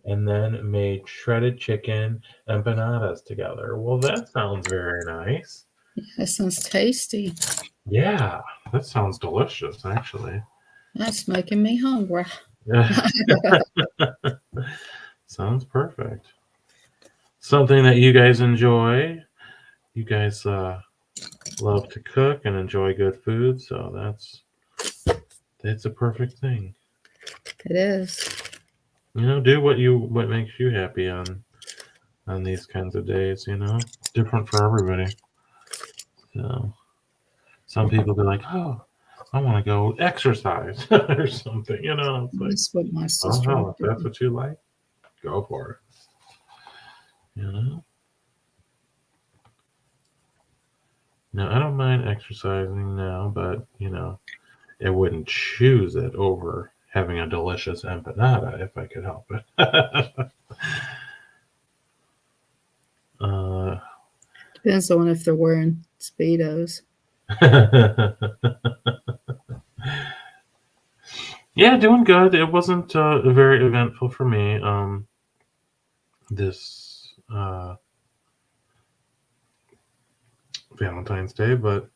S1: and then made shredded chicken empanadas together. Well, that sounds very nice.
S2: Yeah, that sounds tasty.
S1: Yeah, that sounds delicious, actually.
S2: That's making me hungry.
S1: Sounds perfect. Something that you guys enjoy. You guys love to cook and enjoy good food, so that's a perfect thing.
S2: It is.
S1: Do what makes you happy on these kinds of days. Different for everybody. So some people be like, "Oh, I want to go exercise or something." It's like,
S2: That's what my
S1: oh
S2: sister
S1: hell,
S2: would
S1: if that's
S2: do.
S1: what you like, go for it. No, I don't mind exercising now, but I wouldn't choose it over having a delicious empanada if I could help it.
S2: Depends on if they're wearing Speedos.
S1: Yeah, doing good. It wasn't very eventful for me this Valentine's Day, but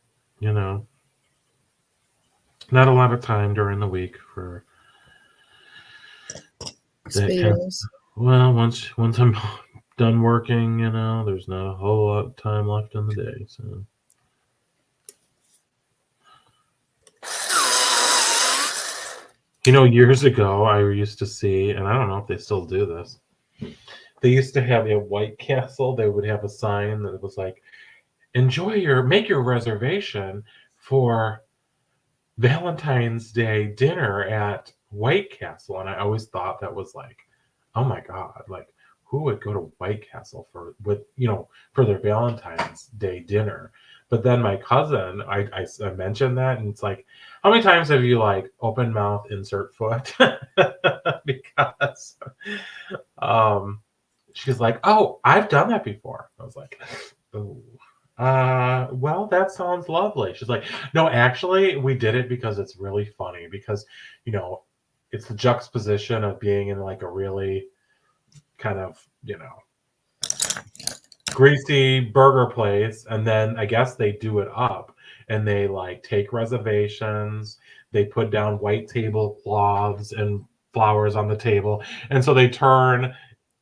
S1: not a lot of time during the week for that kind of,
S2: Speedos.
S1: well, once I'm done working, there's not a whole lot of time left in the day. So years ago I used to see, and I don't know if they still do this, they used to have a White Castle. They would have a sign that was like, make your reservation for Valentine's Day dinner at White Castle. And I always thought that was like, oh my God, like who would go to White Castle for their Valentine's Day dinner? But then my cousin, I mentioned that, and it's like, how many times have you like open mouth, insert foot? Because she's like, oh, I've done that before. I was like, oh. Well, that sounds lovely. She's like, no, actually, we did it because it's really funny because, it's the juxtaposition of being in like a really kind of, greasy burger place. And then I guess they do it up and they like take reservations. They put down white tablecloths and flowers on the table. And so they turn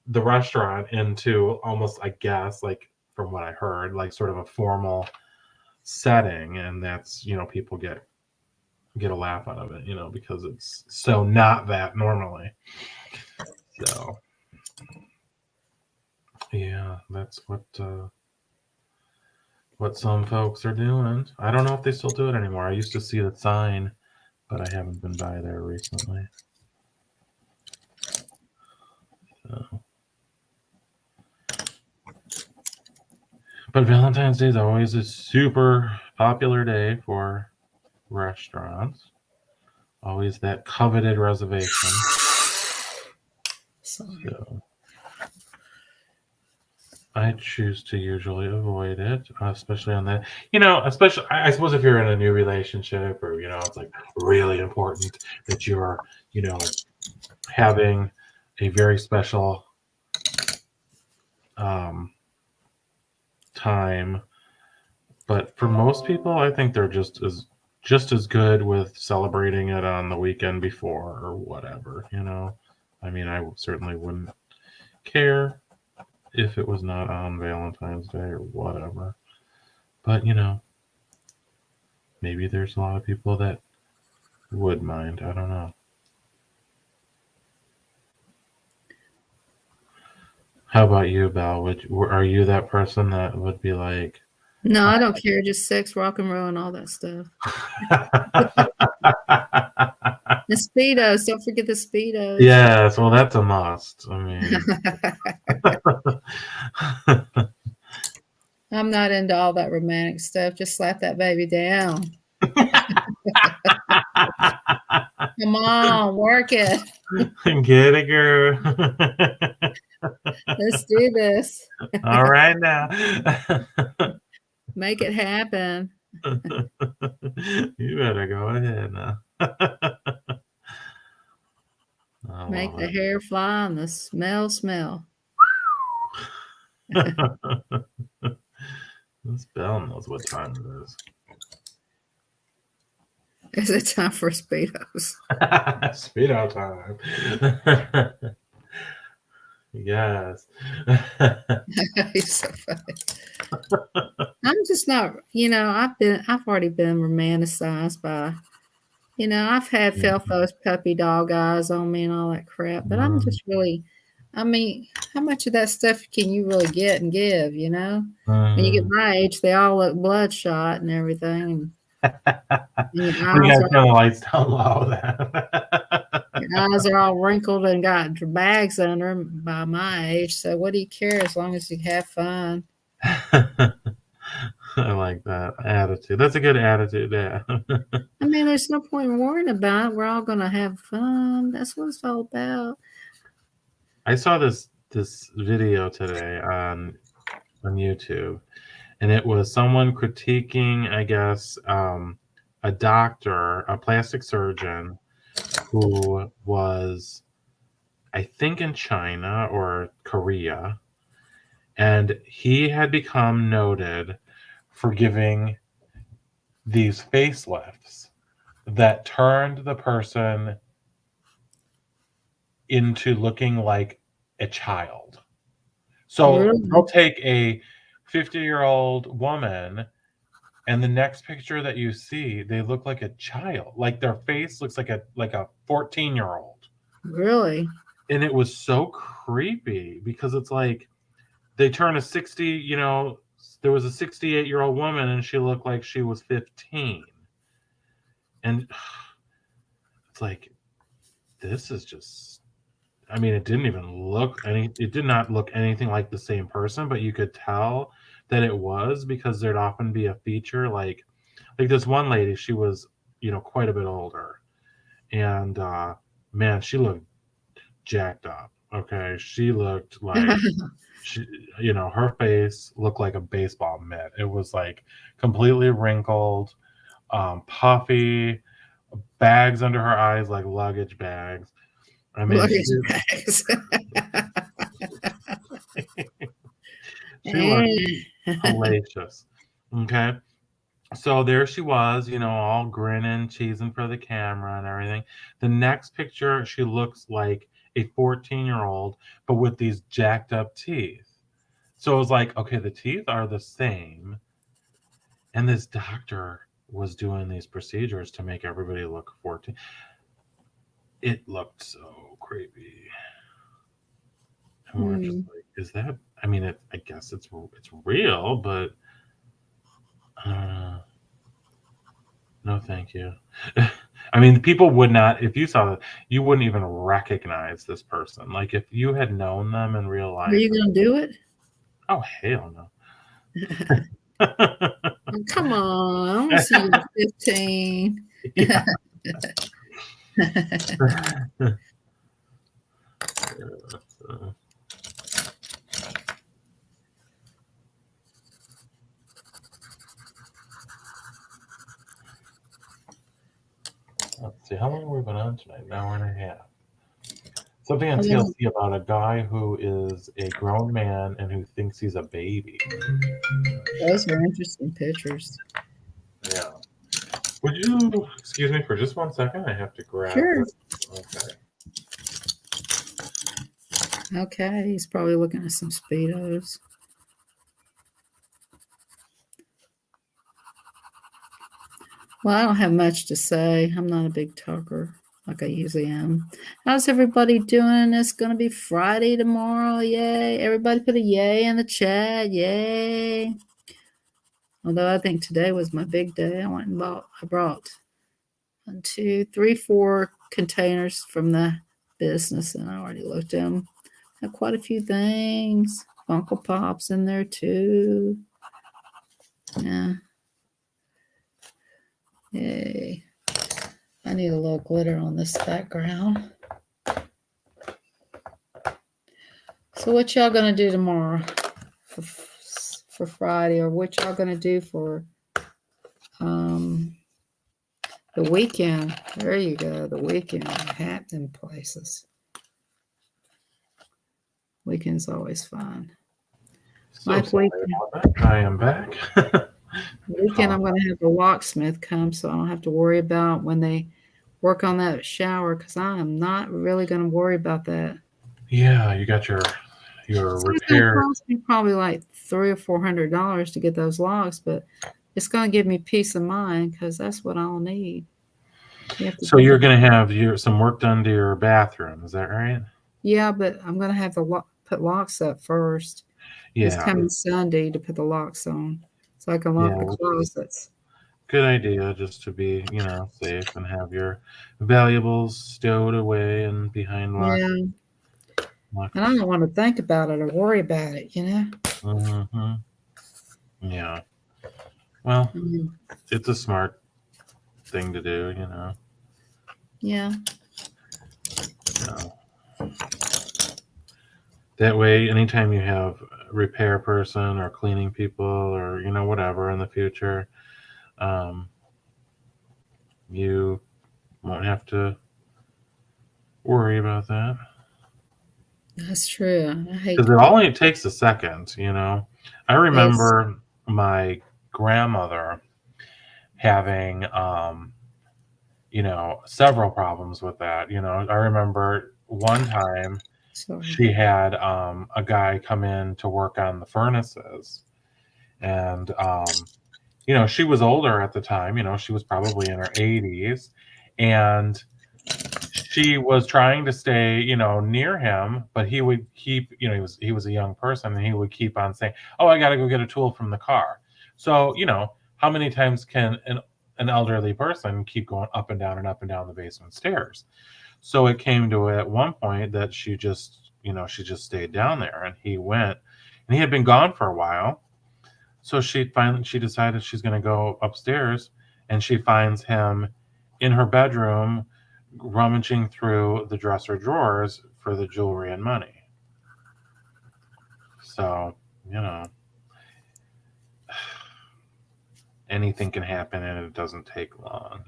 S1: the restaurant into almost, I guess, like, from what I heard, like sort of a formal setting, and that's people get a laugh out of it, because it's so not that normally. So yeah, that's what some folks are doing. I don't know if they still do it anymore. I used to see the sign, but I haven't been by there recently. So. But Valentine's Day is always a super popular day for restaurants. Always that coveted reservation. So I choose to usually avoid it, especially on that. Especially I suppose if you're in a new relationship or it's like really important that you're having a very special time. But for most people, I think they're just as good with celebrating it on the weekend before or whatever. I mean, I certainly wouldn't care if it was not on Valentine's Day or whatever. But maybe there's a lot of people that would mind. I don't know. How about you, Belle? Are you that person that would be like,
S2: no, I don't care. Just sex, rock and roll, and all that stuff. The Speedos. Don't forget the Speedos.
S1: Yes, well, that's a must. I mean,
S2: I'm not into all that romantic stuff. Just slap that baby down. Come on, work it.
S1: Get it, girl.
S2: Let's do this.
S1: All right now.
S2: Make it happen.
S1: You better go ahead now.
S2: Make the hair fly and the smell.
S1: This Belle knows what time it is.
S2: Is it time for Speedos?
S1: Speedo time. Yes.
S2: You're so funny. I'm just not, I've already been romanticized by, I've felt those puppy dog eyes on me and all that crap, but I'm just really, how much of that stuff can you really get and give, When you get my age, they all look bloodshot and everything. And your eyes
S1: turn the lights down low.
S2: Your eyes are all wrinkled and got bags under them by my age. So what do you care as long as you have fun?
S1: I like that attitude. That's a good attitude. Yeah.
S2: There's no point in worrying about it. We're all going to have fun. That's what it's all about.
S1: I saw this video today on YouTube, and it was someone critiquing, I guess, a doctor, a plastic surgeon, who was, I think, in China or Korea, and he had become noted for giving these facelifts that turned the person into looking like a child, So
S2: Really?
S1: they'll take a 50-year-old woman, and the next picture that you see, they look like a child. Like their face looks like a 14-year-old.
S2: Really?
S1: And it was so creepy because it's like they turn a 60, there was a 68-year-old woman and she looked like she was 15. And it's like, this is just, I mean, it did not look anything like the same person, but you could tell that it was, because there'd often be a feature like this one lady, she was, quite a bit older. And man, she looked jacked up. Okay. She looked like her face looked like a baseball mitt. It was like completely wrinkled, puffy, bags under her eyes like luggage bags. I mean,
S2: Luggage bags.
S1: she looked hellacious. Okay. So there she was, all grinning, cheesing for the camera and everything. The next picture, she looks like a 14-year-old, but with these jacked up teeth. So it was like, okay, the teeth are the same. And this doctor was doing these procedures to make everybody look 14. It looked so creepy. And we're just like, is that, I mean, I guess it's real, but no, thank you. I mean, people would not, if you saw that, you wouldn't even recognize this person. Like, if you had known them in real life.
S2: Are you going to do it?
S1: Oh, hell no.
S2: Oh, come on. I want to see you at 15.
S1: Yeah. Let's see, how long have we been on tonight? An hour and a half. Something on TLC about a guy who is a grown man and who thinks he's a baby.
S2: Those are interesting pictures.
S1: Yeah. Would you excuse me for just 1 second? I have to grab
S2: Sure.
S1: Okay.
S2: Okay, he's probably looking at some Speedos. Well, I don't have much to say. I'm not a big talker like I usually am. How's everybody doing? It's going to be Friday tomorrow. Yay. Everybody put a yay in the chat. Yay. Although I think today was my big day. I brought 1, 2, 3, 4 containers from the business, and I already looked at them. Have quite a few things. Funko Pops in there too. Yeah. Yay. I need a little glitter on this background. So what y'all gonna do tomorrow for Friday, or what y'all gonna do for the weekend? There you go, the weekend happening places. Weekend's always fun. Weekend.
S1: I am back.
S2: Weekend I'm gonna have the locksmith come, so I don't have to worry about when they work on that shower, because I am not really gonna worry about that.
S1: Yeah, you got your repair.
S2: It cost me probably like $300 or $400 to get those locks, but it's going to give me peace of mind, because that's what I'll need.
S1: So you're going to have some work done to your bathroom, is that right?
S2: Yeah, but I'm going to have to put locks up first.
S1: Yeah.
S2: It's coming Sunday to put the locks on, so I can lock the closets.
S1: Good idea, just to be, safe and have your valuables stowed away and behind locked.
S2: Yeah. And I don't want to think about it or worry about it,
S1: Mm-hmm. Yeah. Well, it's a smart thing to do,
S2: Yeah.
S1: That way, anytime you have a repair person or cleaning people or, whatever in the future, you won't have to worry about that.
S2: That's true.
S1: Because it only takes a second, I remember my grandmother having, several problems with that. I remember one time
S2: Sorry.
S1: she had a guy come in to work on the furnaces, and she was older at the time. She was probably in her 80s, and she was trying to stay, near him, but he would keep, he was a young person, and he would keep on saying, "Oh, I got to go get a tool from the car." So, how many times can an elderly person keep going up and down and up and down the basement stairs? So it came to at one point that she just stayed down there, and he went, and he had been gone for a while. So she decided she's going to go upstairs, and she finds him in her bedroom rummaging through the dresser drawers for the jewelry and money. So, anything can happen, and it doesn't take long.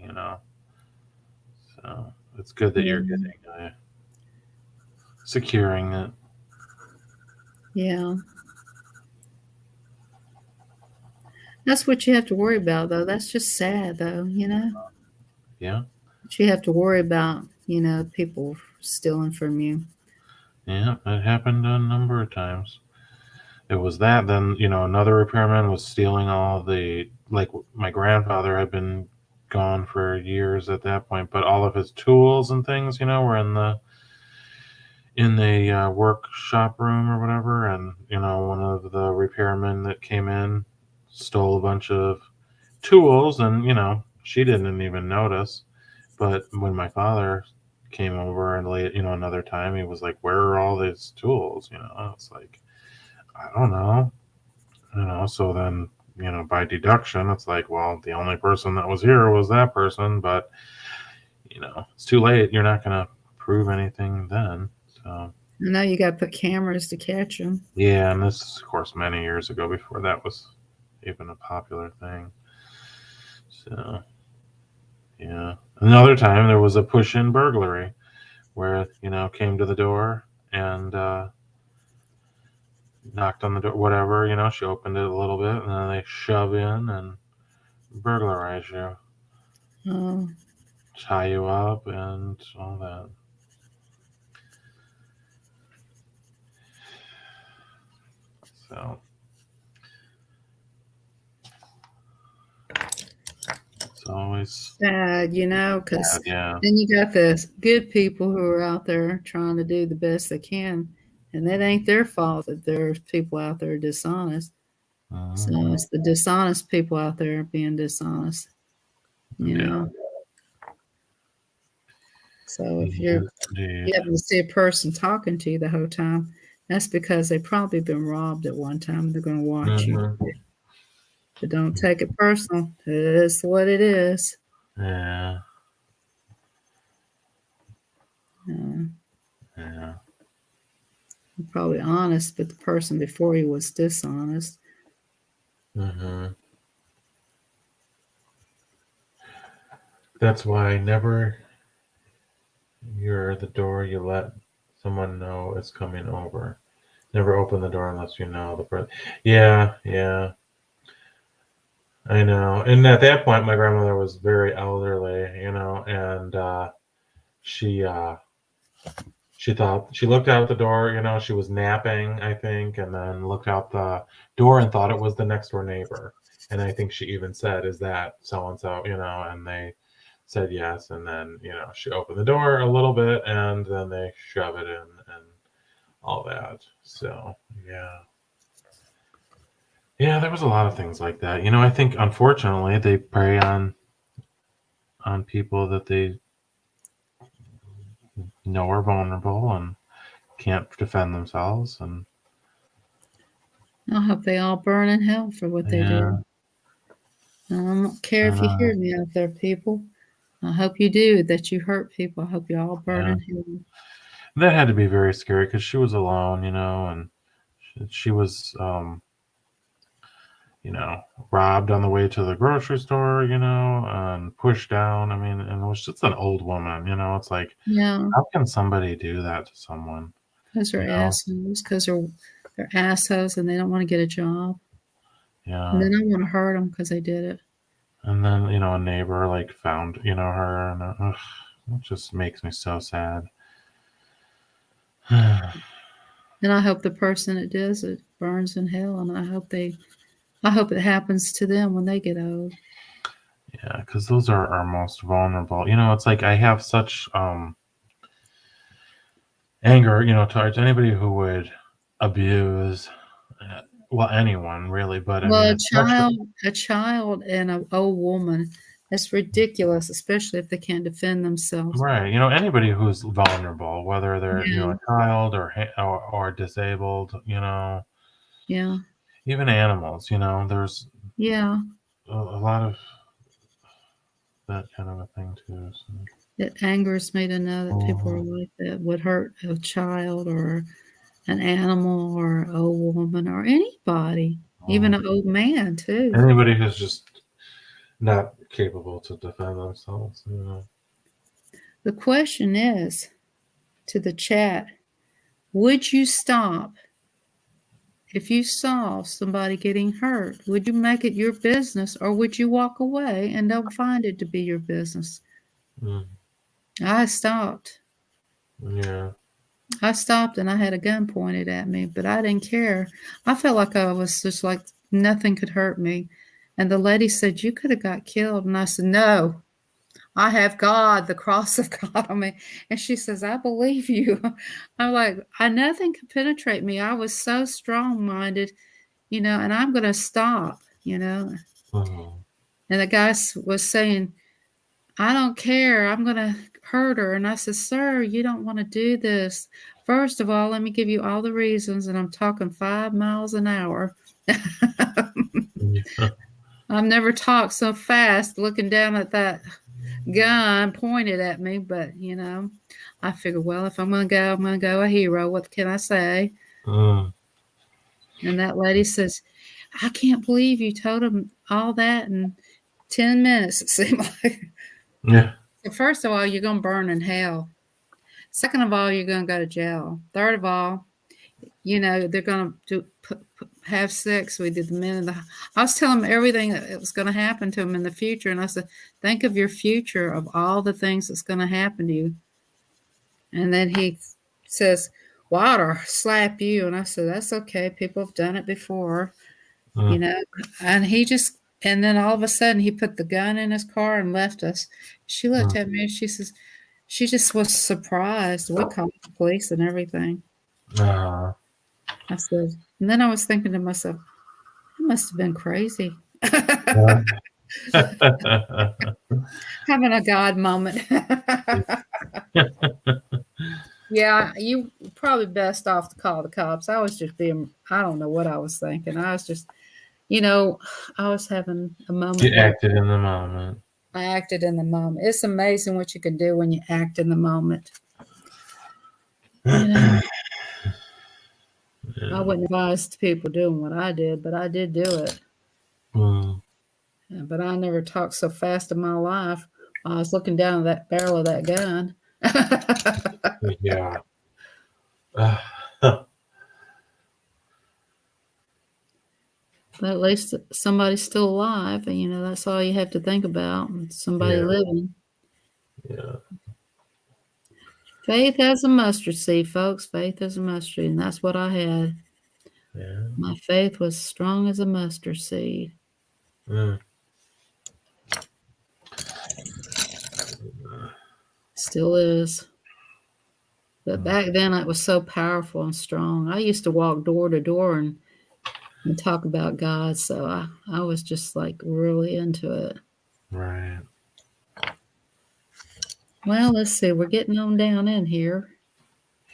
S1: So it's good that you're getting securing it.
S2: Yeah. That's what you have to worry about, though. That's just sad, though,
S1: Yeah.
S2: But you have to worry about, people stealing from you.
S1: Yeah, it happened a number of times. It was that. Then, another repairman was stealing all the, like, my grandfather had been gone for years at that point, but all of his tools and things, were in the workshop room or whatever. And, one of the repairmen that came in stole a bunch of tools, and, she didn't even notice. But when my father came over and late, another time, he was like, "Where are all these tools?" It's like, I don't know. So then, by deduction, it's like, well, the only person that was here was that person, but it's too late. You're not going to prove anything then. So
S2: I know you got to put cameras to catch them.
S1: yeah, and this is, of course, many years ago, before that was even a popular thing. So yeah. Another time there was a push-in burglary where, came to the door and knocked on the door, whatever, she opened it a little bit, and then they shove in and burglarize you,
S2: Oh,
S1: tie you up, and all that. So it's always
S2: sad, because
S1: bad, yeah.
S2: then you got the good people who are out there trying to do the best they can, and that ain't their fault that there's people out there dishonest. So it's the dishonest people out there being dishonest,
S1: Yeah.
S2: So if
S1: Yes,
S2: you
S1: indeed.
S2: happen to see a person talking to you the whole time, that's because they've probably been robbed at one time. They're going to watch you. But don't take it personal. It is what it is.
S1: Yeah.
S2: You're
S1: Yeah.
S2: probably honest, but the person before you was dishonest.
S1: That's why never near the door you let someone know it's coming over. Never open the door unless you know the person. Yeah, yeah. I know. And at that point, my grandmother was very elderly, and she thought, she looked out the door, she was napping, I think, and then looked out the door and thought it was the next door neighbor. And I think she even said, "Is that so and so?" And they said yes. And then, she opened the door a little bit, and then they shove it in and all that. So, yeah. Yeah, there was a lot of things like that. I think, unfortunately, they prey on people that they know are vulnerable and can't defend themselves. And
S2: I hope they all burn in hell for what they do. I don't care if you hear me out there, people. I hope you do, that you hurt people. I hope you all burn in hell.
S1: that had to be very scary because she was alone, and she was, robbed on the way to the grocery store, and pushed down. I mean, and it was just an old woman, it's like,
S2: Yeah,
S1: how can somebody do that to someone?
S2: because they're assholes. Because they're assholes and they don't want to get a job.
S1: Yeah.
S2: And they don't want to hurt them because they did it.
S1: And then, a neighbor like found, her, and it just makes me so sad.
S2: And I hope the person that does it burns in hell, and I hope it happens to them when they get old.
S1: Yeah, because those are our most vulnerable. You know, it's like I have such anger, you know, towards anybody who would abuse, well, anyone really, but I mean,
S2: Well,
S1: especially
S2: a child and an old woman, that's ridiculous, especially if they can't defend themselves.
S1: right. You know, anybody who's vulnerable, whether they're you know
S2: Yeah,
S1: a child or disabled, you know,
S2: yeah,
S1: even animals. You know, there's
S2: yeah.
S1: a lot of that kind of a thing too. So.
S2: It angers me to know that people are
S1: Mhm.
S2: like that, would hurt a child or an animal or an old woman or anybody, even
S1: Mhm.
S2: an old man too.
S1: Anybody who's just not capable to defend themselves. You know.
S2: The question is to the chat, would you stop if you saw somebody getting hurt? Would you make it your business or would you walk away and don't find it to be your business?
S1: Mm.
S2: I stopped.
S1: Yeah.
S2: I stopped and I had a gun pointed at me, but I didn't care. I felt like I was just like nothing could hurt me. And the lady said, "You could have got killed." And I said, "No, I have God, the cross of God on me." And she says, "I believe you." I'm like, nothing could penetrate me. I was so strong minded, and I'm going to stop.
S1: Mhm.
S2: And the guy was saying, "I don't care. I'm going to hurt her." And I said, "Sir, you don't want to do this. First of all, let me give you all the reasons." And I'm talking 5 miles an hour.
S1: Yeah.
S2: I've never talked so fast looking down at that gun pointed at me, but I figured, well, if I'm gonna go a hero. What can I say?
S1: Mm.
S2: And that lady says, "I can't believe you told him all that in 10 minutes." It seemed like.
S1: Yeah.
S2: So first of all, you're gonna burn in hell. Second of all, you're gonna go to jail. Third of all, they're gonna have sex with you. The men in the. I was telling them everything that was going to happen to them in the future, and I said, "Think of your future of all the things that's going to happen to you." And then he says, "Well, I ought to slap you." And I said, "That's okay. People have done it before, you
S1: Mm.
S2: know." And then all of a sudden, he put the gun in his car and left us. She looked
S1: Mm.
S2: at me and she says, she just was surprised. We called the police and everything.
S1: Uh,
S2: I said, and then I was thinking to myself, I must have been crazy. Having a God moment. Yeah, you probably best off to call the cops. I was just I don't know what I was thinking. I was just, I was having a moment
S1: you
S2: where
S1: acted in the moment.
S2: I acted in the moment. It's amazing what you can do when you act in the moment. You know, I wouldn't advise people doing what I did, but I did do it.
S1: Mm.
S2: But I never talked so fast in my life. I was looking down at that barrel of that gun.
S1: Yeah.
S2: But at least somebody's still alive, and that's all you have to think about. Somebody
S1: Yeah.
S2: living.
S1: Yeah.
S2: Faith has a mustard seed, folks. Faith has a mustard, and that's what I had.
S1: Yeah.
S2: My faith was strong as a mustard seed.
S1: Mm.
S2: Still is. But
S1: Mm.
S2: back then, it was so powerful and strong. I used to walk door to door and talk about God, so I was just like really into it.
S1: Right.
S2: Well, let's see. We're getting on down in here.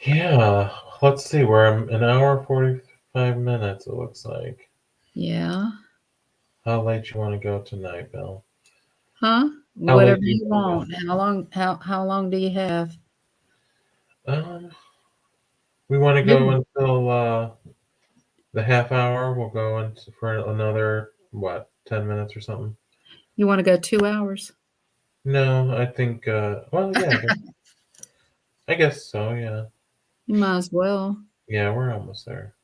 S1: Yeah. Let's see. We're an hour 45 minutes. It looks like.
S2: Yeah.
S1: How late you want to go tonight, Bill?
S2: Huh?
S1: How late
S2: Whatever
S1: do you
S2: you
S1: want
S2: want. How long do you have?
S1: to go? We want to go
S2: You
S1: until the half hour. We'll go for another 10 minutes or something.
S2: you want to go 2 hours?
S1: No, I think. Well, yeah. I guess so. Yeah.
S2: You might as well.
S1: Yeah, we're almost there.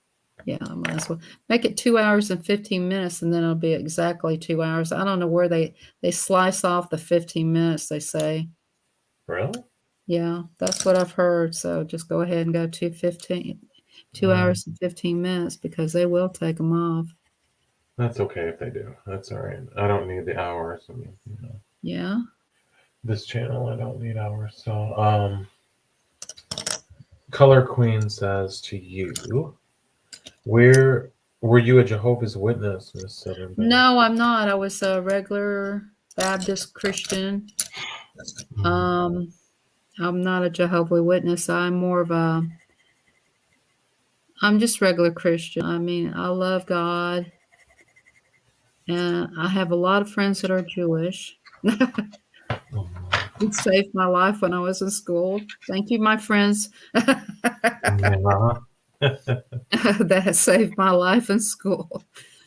S2: Yeah, I might as well make it 2 hours and 15 minutes, and then it'll be exactly 2 hours. I don't know where they slice off the 15 minutes. They say
S1: Really?
S2: Yeah, that's what I've heard. So just go ahead and go to 2 hours and 15 minutes because they will take them off.
S1: That's okay if they do. That's all right. I don't need the hours. I mean,
S2: Yeah.
S1: this channel, I don't need hours. So, Color Queen says to you, where were you a Jehovah's Witness, Miss Southern Belle?
S2: No, I'm not. I was a regular Baptist Christian. I'm not a Jehovah's Witness. I'm just regular Christian. I mean, I love God, and I have a lot of friends that are Jewish. It saved my life when I was in school. Thank you, my friends.
S1: Yeah.
S2: That has saved my life in school.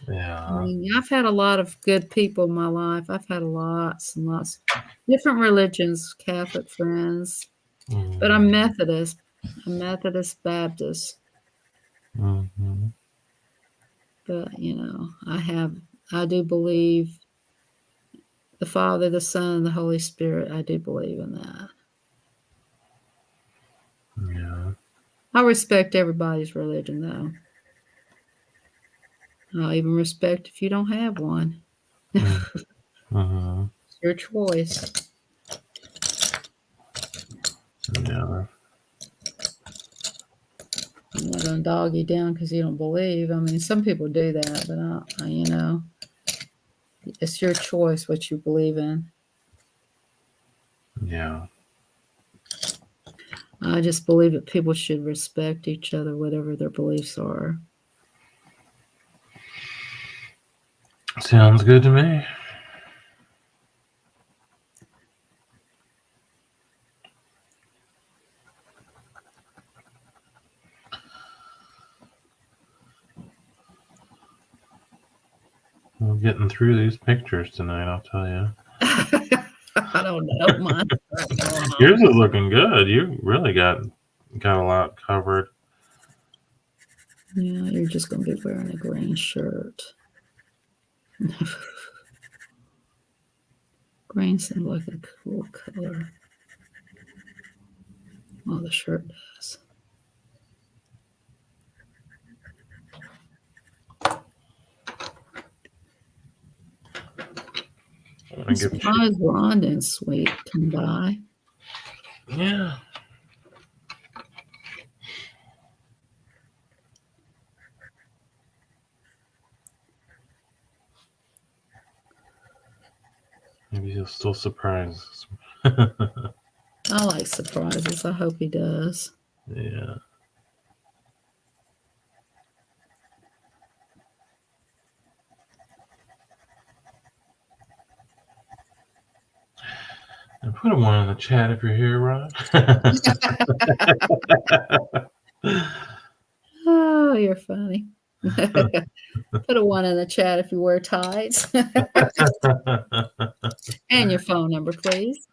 S2: I
S1: Yeah.
S2: mean, I've had a lot of good people in my life. I've had lots and lots different religions, Catholic friends, but I'm Methodist. I'm Methodist Baptist.
S1: Mm-hmm.
S2: But I do believe the Father, the Son, and the Holy Spirit. I do believe in that.
S1: Yeah.
S2: I respect everybody's religion, though. I'll even respect if you don't have one.
S1: Mm-hmm.
S2: It's your choice.
S1: Yeah.
S2: I'm not going to dog you down because you don't believe. I mean, some people do that, but it's your choice what you believe in.
S1: Yeah.
S2: I just believe that people should respect each other, whatever their beliefs are.
S1: Sounds good to me. We're getting through these pictures tonight, I'll tell you.
S2: I don't know. Mine.
S1: Yours is looking good. You really got a lot covered.
S2: Yeah, you're just going to be wearing a green shirt. Green seems like a cool color. Oh, the shirt does. I'm surprised Rhonda and Sweet come by.
S1: Yeah. Maybe he'll still surprise us.
S2: I like surprises. I hope he does.
S1: Yeah. And put a one in the chat if you're here, Ron.
S2: Oh, you're funny. Put a 1 in the chat if you wear tights. And your phone number, please.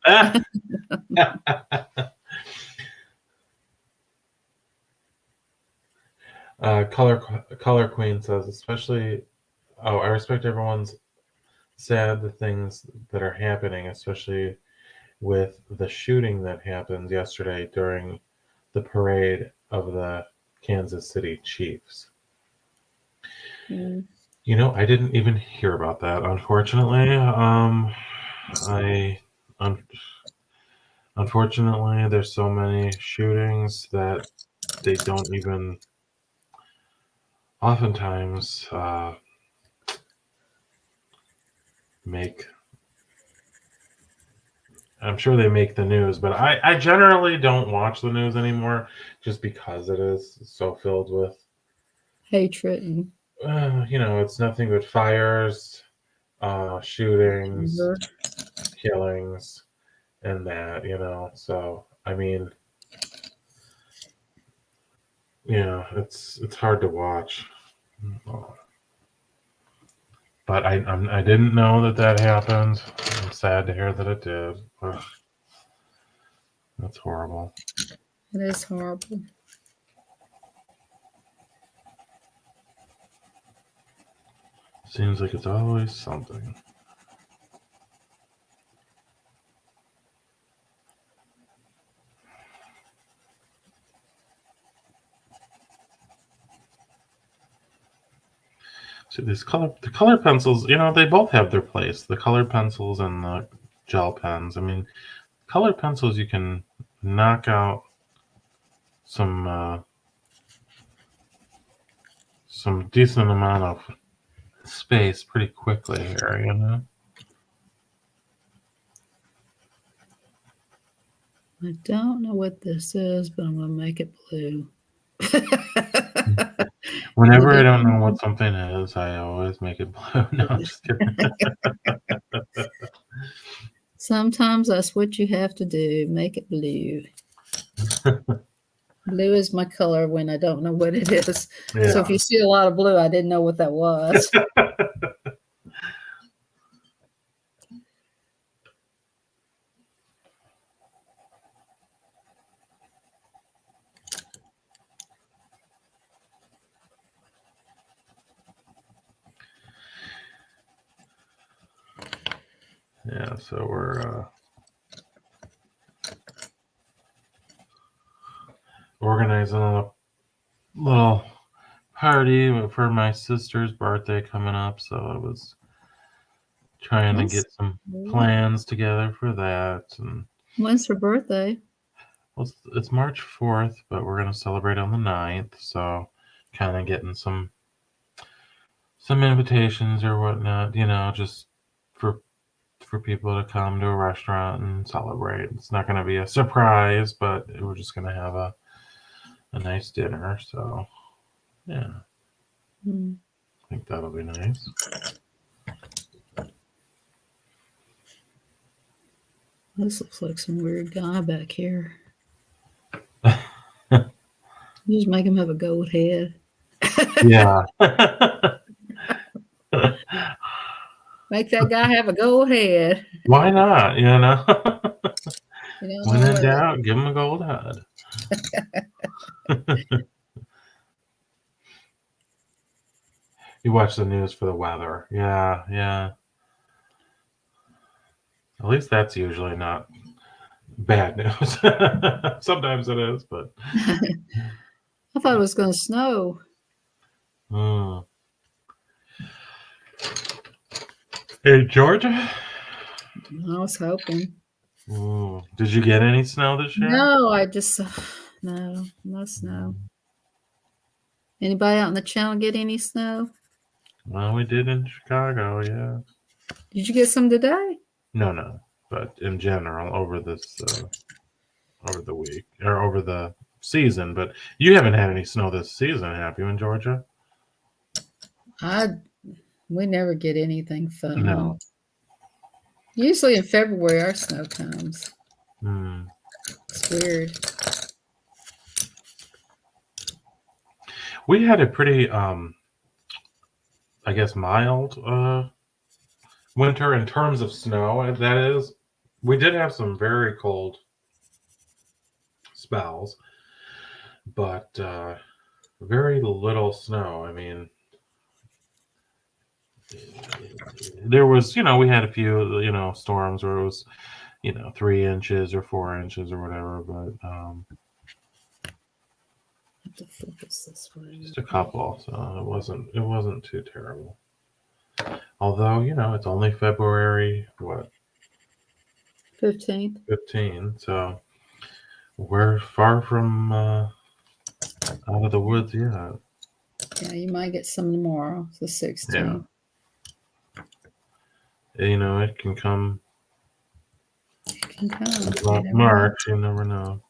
S1: Color Queen says, especially, I respect everyone's sad the things that are happening, especially with the shooting that happened yesterday during the parade of the Kansas City Chiefs.
S2: Mm.
S1: I didn't even hear about that, unfortunately. Unfortunately, there's so many shootings that they don't even oftentimes make. I'm sure they make the news, but I generally don't watch the news anymore just because it is so filled with,
S2: Hatred and
S1: it's nothing but fires, shootings,
S2: anger.
S1: killings, and that, So, I mean, it's hard to watch. But I didn't know that happened. I'm sad to hear that it did. Ugh, that's horrible.
S2: It is horrible.
S1: Seems like it's always something. So the color pencils, they both have their place. The colored pencils and the gel pens. I mean, colored pencils, you can knock out some decent amount of space pretty quickly here.
S2: I don't know what this is, but I'm going to make it blue.
S1: Whenever I don't know what something is, I always make it blue. No, I'm just kidding.
S2: Sometimes that's what you have to do. Make it blue. Blue is my color when I don't know what it is.
S1: Yeah.
S2: So if you see a lot of blue, I didn't know what that was.
S1: Yeah, so we're organizing a little party for my sister's birthday coming up, so I was trying to get some plans together for that. And
S2: when's her birthday?
S1: well, it's March 4th, but we're going to celebrate on the 9th, so kind of getting some invitations or whatnot, just for people to come to a restaurant and celebrate. It's not going to be a surprise, but we're just going to have a nice dinner. So, yeah, I think that'll be nice.
S2: This looks like some weird guy back here. You just make him have a gold head.
S1: Yeah.
S2: Make that guy have a gold head.
S1: Why not? When in
S2: what?
S1: doubt, give him a gold head. You watch the news for the weather. Yeah. At least that's usually not bad news. Sometimes it is, but
S2: I thought it was going to snow.
S1: Hey, Georgia.
S2: I was hoping.
S1: Did you get any snow this year?
S2: No, I just no snow. Anybody out in the channel get any snow?
S1: Well, we did in Chicago, yeah.
S2: Did you get some today?
S1: No, but in general over this over the week or over the season. But you haven't had any snow this season, have you, in Georgia?
S2: We never get anything fun.
S1: No.
S2: Usually in February our snow comes. It's weird.
S1: We had a pretty I guess mild winter in terms of snow. That is, we did have some very cold spells, but very little snow. I mean, there was, we had a few, storms where it was, 3 inches or 4 inches or whatever, but just a couple, so it wasn't too terrible. Although, it's only February, what?
S2: 15th.
S1: 15, so we're far from out of the woods yet.
S2: Yeah, you might get some tomorrow, the 16th.
S1: Yeah. It can come.
S2: It can come.
S1: About March, you never know.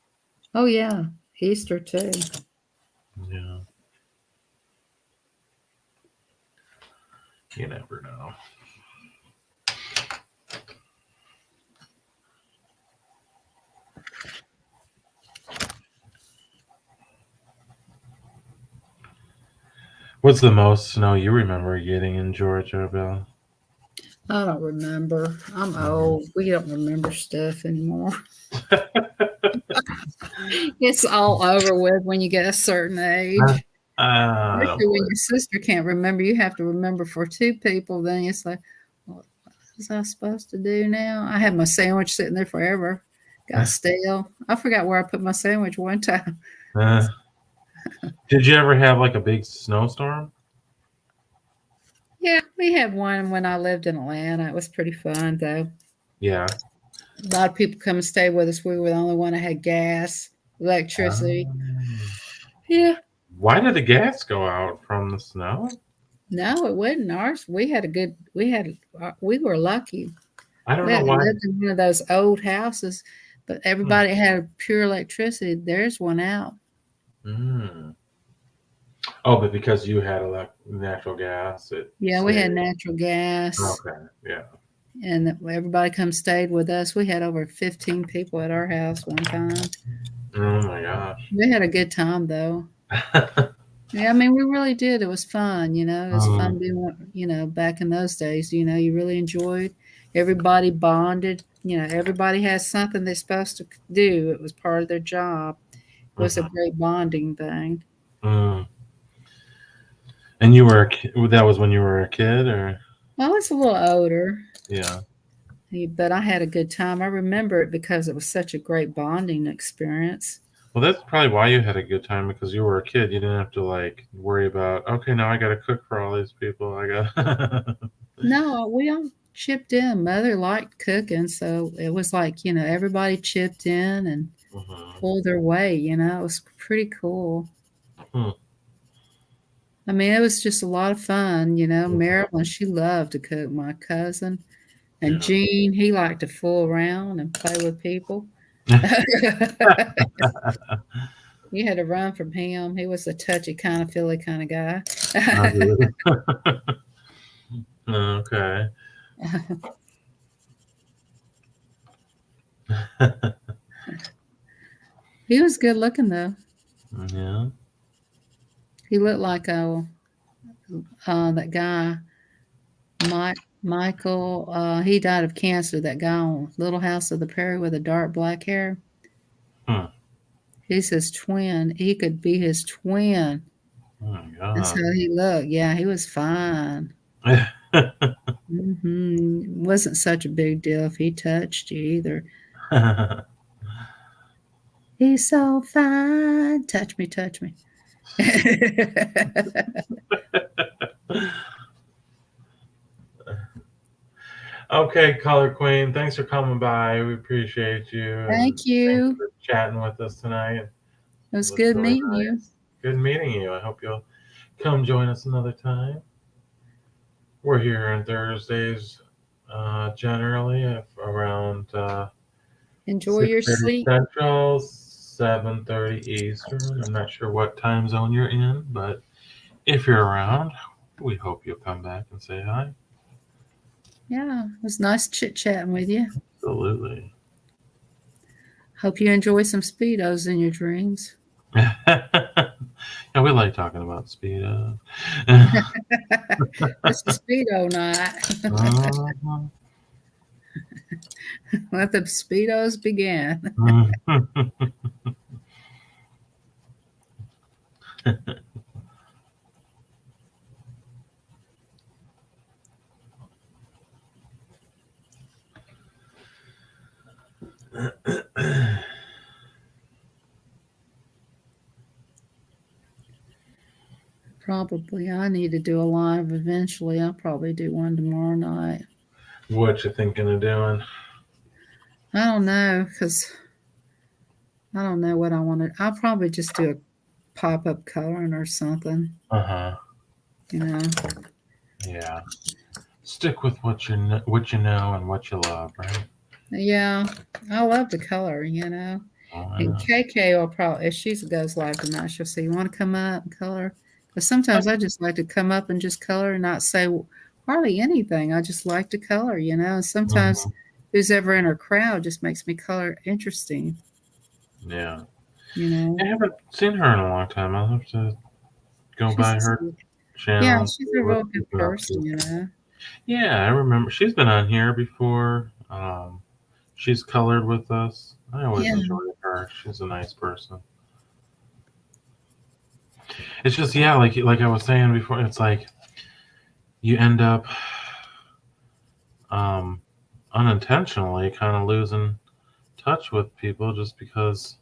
S2: Oh, yeah. Easter, too.
S1: Yeah. You never know. What's the most snow you remember getting in Georgia, Bill?
S2: I don't remember. I'm old. We don't remember stuff anymore. It's all over with when you get a certain age. Especially when your sister can't remember. You have to remember for 2 people. Then it's like, what was I supposed to do now? I had my sandwich sitting there forever. Got stale. I forgot where I put my sandwich one time.
S1: Did you ever have like a big snowstorm?
S2: Yeah, we had one when I lived in Atlanta. It was pretty fun, though.
S1: Yeah.
S2: A lot of people come and stay with us. We were the only one that had gas, electricity.
S1: Um,
S2: Yeah.
S1: why did the gas go out from the snow?
S2: No, it wasn't ours. We were lucky.
S1: I don't
S2: We
S1: know
S2: had
S1: why.
S2: lived in one of those old houses, but
S1: Hmm.
S2: everybody had pure electricity. Theirs went out.
S1: Mm. Oh, but because you had natural gas, it
S2: Yeah, we had
S1: stayed.
S2: natural gas,
S1: Okay. Yeah.
S2: and everybody come stayed with us. We had over 15 people at our house one time.
S1: Oh my gosh.
S2: We had a good time though. Yeah, I mean, we really did. It was fun, It was
S1: Mm,
S2: fun doing, back in those days, you really enjoyed. Everybody bonded. Everybody has something they're supposed to do. It was part of their job. It was a
S1: mhm,
S2: great bonding thing.
S1: mm. And you were that was when you were a kid, or
S2: I was a little older,
S1: yeah.
S2: but I had a good time. I remember it because it was such a great bonding experience.
S1: Well, that's probably why you had a good time because you were a kid. You didn't have to like worry about. Okay, now I got to cook for all these people. I got.
S2: No, we all chipped in. Mother liked cooking, so it was like, everybody chipped in and
S1: Mhm,
S2: pulled their weight. It was pretty cool.
S1: hmm,
S2: I mean, it was just a lot of fun.
S1: mhm.
S2: Marilyn, she loved to cook. My cousin and
S1: Yeah.
S2: Gene, he liked to fool around and play with people. You had to run from him. He was a touchy kind of Philly kind of
S1: Oh,
S2: guy.
S1: really? Okay.
S2: He was good looking though.
S1: Yeah.
S2: He looked like that guy, Michael. He died of cancer. That guy on Little House of the Prairie with the dark black hair.
S1: Hmm.
S2: He's his twin. He could be his twin.
S1: Oh my
S2: That's
S1: God.
S2: how he looked. Yeah, he was fine. Wasn't such a big deal if he touched you either. He's so fine. Touch me, touch me.
S1: Okay, Color Queen. Thanks for coming by. We appreciate you, and
S2: Thank
S1: thanks
S2: you.
S1: for chatting with us tonight.
S2: It
S1: It
S2: was
S1: was
S2: good
S1: really
S2: meeting you.
S1: nice. Good meeting you. I hope you'll come join us another time. We're here on Thursdays, generally around
S2: Enjoy your
S1: 6:30
S2: sleep.
S1: Central, 7:30 Eastern. I'm not sure what time zone you're in, but if you're around, we hope you'll come back and say hi.
S2: Yeah, it was nice chit chatting with you.
S1: Absolutely.
S2: Hope you enjoy some Speedos in your dreams.
S1: Yeah, we like talking about speed up.
S2: It's a Speedo night.
S1: Mhm.
S2: Let the Speedos begin. Probably. I need to do a live eventually. I'll probably do one tomorrow night.
S1: What you thinking of doing?
S2: I don't know because I don't know what I want to. I'll probably just do a pop up coloring or something.
S1: Uh huh.
S2: You know.
S1: Yeah. Stick with what you know and what you love, right?
S2: Yeah, I love to color.
S1: Oh, I
S2: And
S1: know.
S2: KK will probably, if she goes live tonight, she'll say, "You want to come up and color?" Because sometimes I just like to come up and just color and not say hardly anything. I just like to color. And sometimes
S1: Mhm.
S2: who's ever in her crowd just makes me color interesting.
S1: Yeah.
S2: You know,
S1: I haven't seen her in a long time. I'll have to go
S2: she's
S1: by her
S2: yeah,
S1: channel and
S2: she's
S1: see
S2: a
S1: what
S2: real
S1: she's
S2: good
S1: been up
S2: person.
S1: to.
S2: You know,
S1: Yeah, I remember she's been on here before. She's colored with us. I always
S2: yeah,
S1: enjoyed her. She's a nice person. It's just yeah, like I was saying before, it's like you end up um, unintentionally kind of losing touch with people just because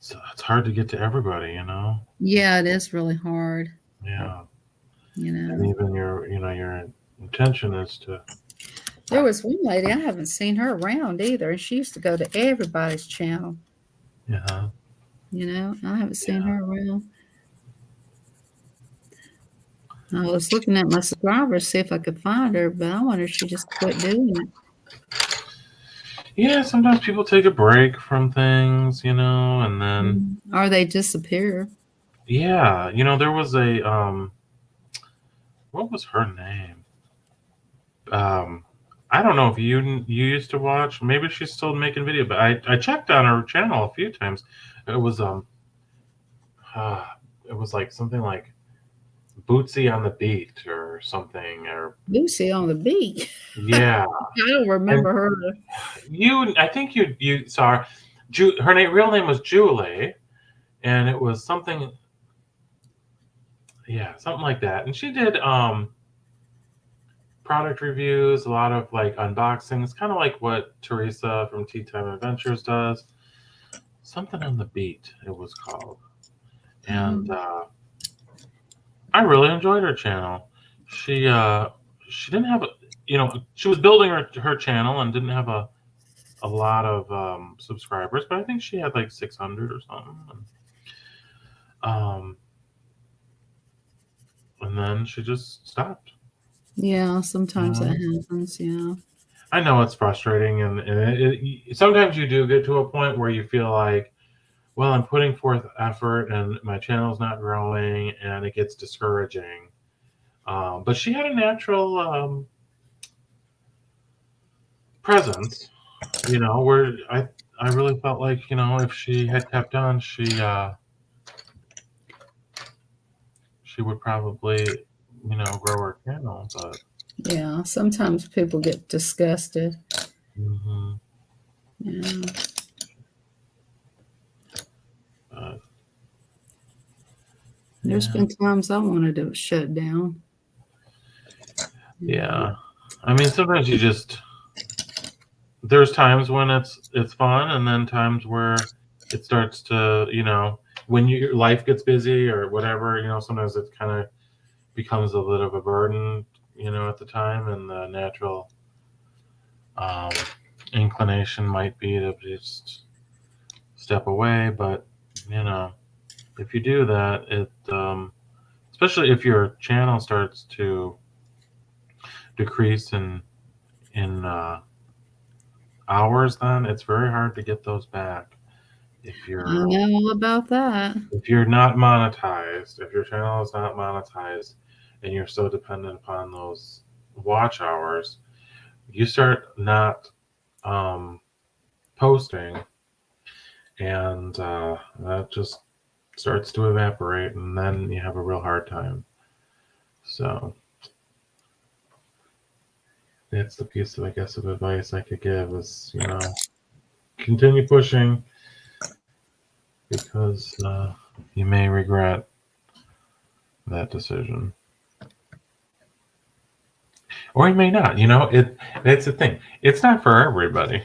S1: it's hard to get to everybody, you know.
S2: yeah. It is really hard.
S1: Yeah. and even your intention is to.
S2: There was one lady, I haven't seen her around either, and she used to go to everybody's channel.
S1: Yeah.
S2: I haven't seen her around. I was looking at my subscribers, see if I could find her, but I wonder if she just quit doing it.
S1: Yeah, sometimes people take a break from things, and then
S2: or they disappear.
S1: Yeah, there was a what was her name? I don't know if you used to watch. Maybe she's still making video, but I checked on her channel a few times. It was it was like something like Bootsy on the Beat or something, or
S2: Lucy on the Beat.
S1: yeah.
S2: I don't remember her.
S1: I think you saw her. Her real name was Julie, and it was something. Yeah, something like that. And she did product reviews, a lot of like unboxings, kind of like what Teresa from Tea Time Adventures does. Something on the Beat, it was called. And I really enjoyed her channel. She didn't have she was building her channel and didn't have a lot of subscribers, but I think she had like 600 or something. And then she just stopped.
S2: Yeah, sometimes that happens. Yeah,
S1: I know it's frustrating, and sometimes you do get to a point where you feel like, well, I'm putting forth effort and my channel's not growing, and it gets discouraging. But she had a natural presence, where I really felt like, if she had kept on, she would probably, grow her channel. But
S2: yeah, sometimes people get disgusted.
S1: mm-hmm.
S2: Yeah. There's been times I wanted to shut down.
S1: Yeah. I mean, sometimes there's times when it's fun, and then times where it starts to, when your life gets busy or whatever, sometimes it kind of becomes a little of a burden, at the time, and the natural inclination might be to just step away. But, if you do that, it especially if your channel starts to decrease in hours, then it's very hard to get those back. If you're
S2: I know all about that.
S1: If you're not monetized, if your channel is not monetized, and you're so dependent upon those watch hours, you start not posting, and that just starts to evaporate, and then you have a real hard time. So that's the piece of, I guess, of advice I could give is, continue pushing, because you may regret that decision. Or you may not, it's the thing. It's not for everybody,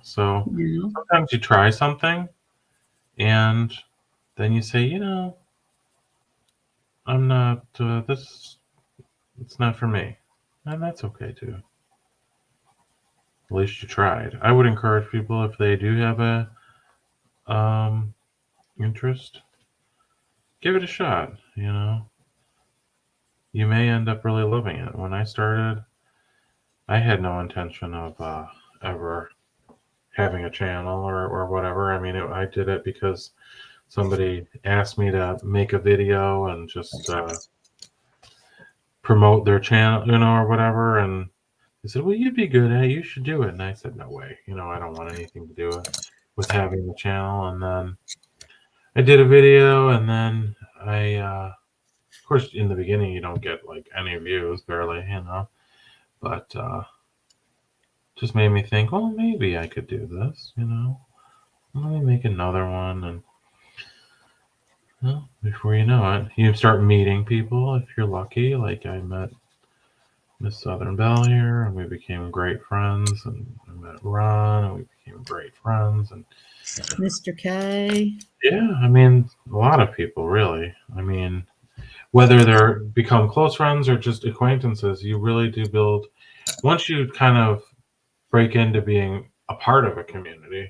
S1: So sometimes you try something and then you say, I'm not, it's not for me. And that's okay too. At least you tried. I would encourage people, if they do have a interest, give it a shot, You may end up really loving it. When I started, I had no intention of ever having a channel or whatever. I mean, I did it because somebody asked me to make a video and just promote their channel, or whatever. And they said, well, you'd be good at it. You should do it. And I said, no way. I don't want anything to do with having the channel. And then I did a video, and then of course, in the beginning, you don't get like any views, barely, but just made me think, well, maybe I could do this, let me make another one. And well, before you know it, you start meeting people if you're lucky. Like I met Miss Southern Belle here, and we became great friends. And I met Ron, and we became great friends. And
S2: Mr. K.
S1: Yeah, I mean, a lot of people, really. I mean, whether they're become close friends or just acquaintances, you really do build. Once you kind of break into being a part of a community,